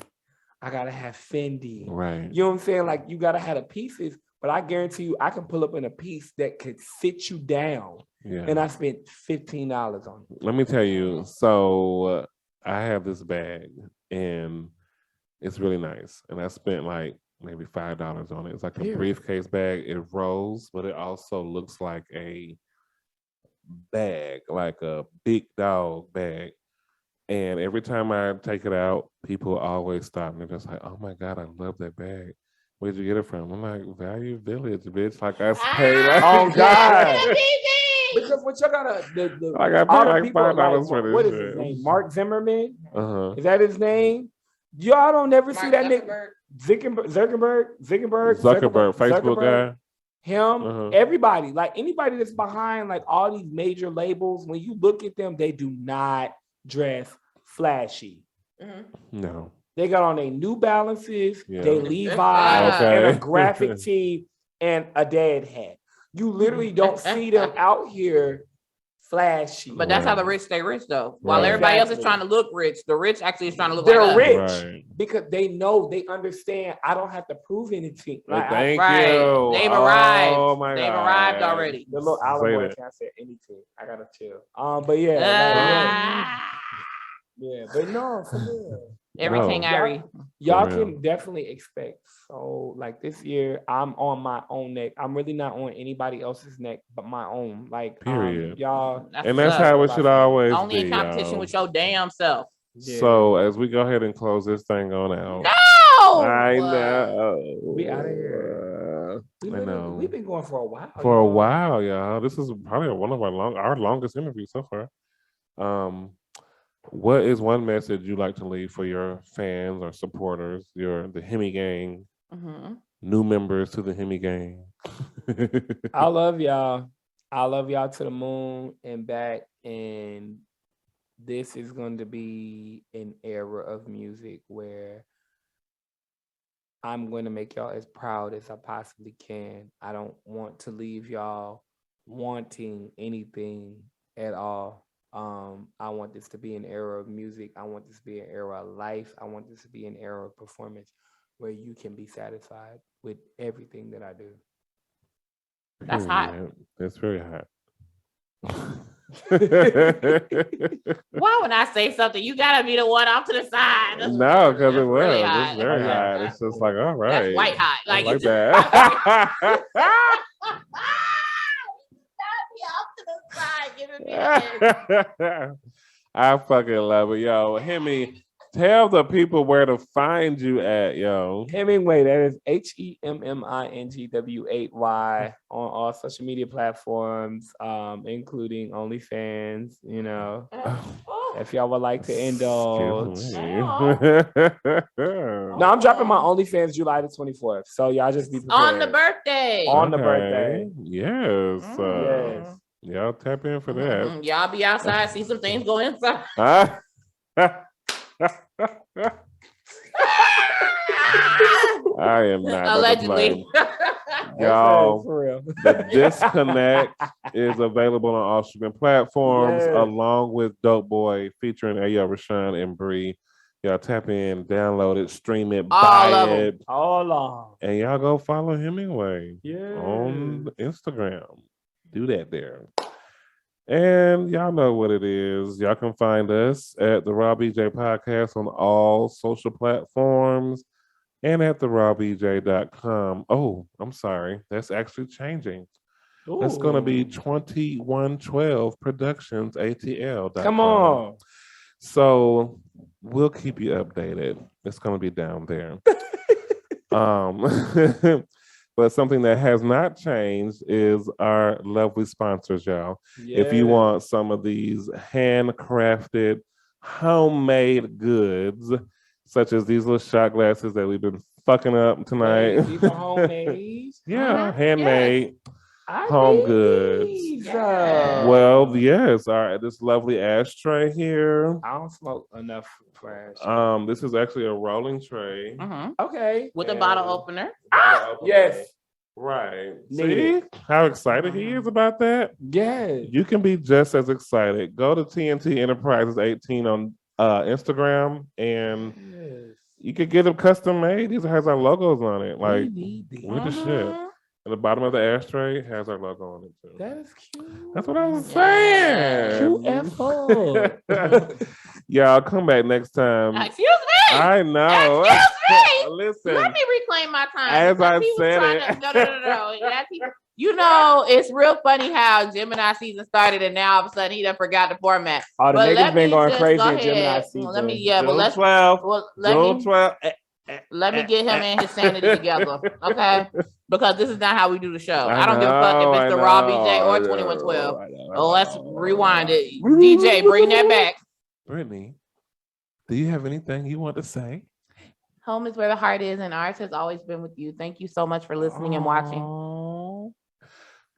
I gotta have Fendi. Right. You know what I'm saying? Like, you gotta have the pieces, but I guarantee you, I can pull up in a piece that could sit you down. Yeah. And I spent $15 on it. Let me tell you. So I have this bag, and it's really nice. And I spent like maybe $5 on it. It's like a briefcase bag. It rolls, but it also looks like a bag, like a big dog bag. And every time I take it out, people always stop me. They're just like, oh my God, I love that bag. Where'd you get it from? I'm like, Value Village, bitch. Like, I paid. Oh God. Because what y'all gotta, like, I paid like $5 for this. What is shit. his name? Mark Zimmerman? Uh-huh. Is that his name? Y'all don't never see that nigga. Zuckerberg, Facebook guy. Him, everybody, like anybody that's behind like all these major labels, when you look at them, they do not dress flashy. No. They got on their New Balances, they Levi's, and a graphic tee and a dad hat. You literally don't see them out here flashy. But that's how the rich stay rich, though. While everybody else is trying to look rich, the rich actually is trying to look They're like rich Right. because they know, they understand. I don't have to prove anything. Like, Thank right. you. They've arrived. Oh my They've God. arrived already. The little Alamo can't say anything. I gotta chill. But yeah, yeah, but no, for real. Everything Irie. Y'all can definitely expect. So like this year, I'm on my own neck. I'm really not on anybody else's neck but my own. Like, period. Y'all, and that's how it should always only be. in competition y'all. with your damn self. Yeah. So as we go ahead and close this thing on out. No, I know. We out of here. I know. We've been going for a while. For a while, y'all. This is probably one of our longest interviews so far. What is one message you like to leave for your fans or supporters, the Hemi gang, new members to the Hemi gang? I love y'all. I love y'all to the moon and back. And this is going to be an era of music where I'm going to make y'all as proud as I possibly can. I don't want to leave y'all wanting anything at all. I want this to be an era of music. I want this to be an era of life. I want this to be an era of performance where you can be satisfied with everything that I do. That's hot. That's very hot. Why when I say something, you gotta be the one off to the side? That's No, because it was. really It's hot. very hot. It's just like, all right. That's white hot. I like it's that. off to the side, giving me a I fucking love it, yo. Hemi, tell the people where to find you at, yo. Hemingway, that is HEMMINGW8Y on all social media platforms, including OnlyFans, you know. If y'all would like to indulge. No, I'm dropping my OnlyFans July the 24th. So y'all just be prepared. on the birthday. On the birthday. Yes. Yes. Y'all tap in for that. Y'all be outside, see some things go inside. I am not. Allegedly. Y'all, for real. The Disconnect is available on all streaming platforms, Yes. along with Dope Boy featuring Ayo Rashawn and Bree. Y'all tap in, download it, stream it, All of buy them. it, All along. and y'all go follow Hemingway Yeah. on Instagram. Do that there. And y'all know what it is. Y'all can find us at the Raw BJ Podcast on all social platforms and at therawbj.com. Oh, I'm sorry. That's actually changing. That's going to be 2112 Productions ATL. Come on. So we'll keep you updated. It's going to be down there. But something that has not changed is our lovely sponsors, y'all. If you want some of these handcrafted, homemade goods, such as these little shot glasses that we've been fucking up tonight. These are homemade. Yeah, handmade. Home goods. Yeah. Well, yes, all right. This lovely ashtray here. I don't smoke enough flash. This is actually a rolling tray. Okay. With a bottle opener. Yes. Right. Needed. See how excited he is about that? Yes. You can be just as excited. Go to TNT Enterprises 18 on Instagram, and you could get them custom made. These has our logos on it. Like, with the shit. At the bottom of the ashtray has our logo on it too. That is cute. That's what I was saying. Y'all come back next time. Excuse me. I know. Excuse me. Listen. Let me reclaim my time. As because I he was said trying it. to- No. You know, it's real funny how Gemini season started and now all of a sudden he done forgot the format. Oh, the But niggas let been me going just crazy go in Gemini ahead. season. Let me, yeah, well, June let's, 12th. well, June 12th. let me get him and his sanity together, okay? Because this is not how we do the show. I don't give a fuck if it's the Raw BJ or 2112. Oh, let's rewind it. DJ, bring that back. Brittany, do you have anything you want to say? Home is where the heart is, and ours has always been with you. Thank you so much for listening and watching.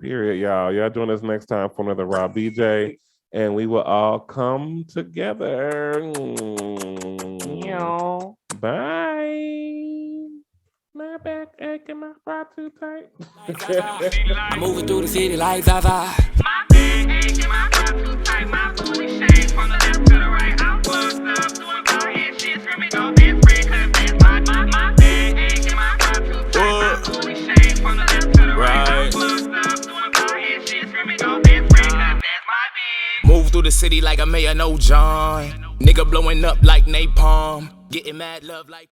Period, y'all. Y'all join us next time for another Raw BJ, and we will all come together. Bye. My back aching, my fly too tight. I'm moving through the city like Zaza. My bag aching, my fly too tight, my booty shake from the left to the right. I'm fucked up, doing bald head shit, screaming, don't be afraid, cause that's my bag aching, my fly too tight, my booty shake from the left to the right. I'm fucked up, doing bald head shit, screaming, don't be afraid, cause that's my bag. Move through the city like a mayor, no John. Nigga blowing up like napalm. Getting mad love like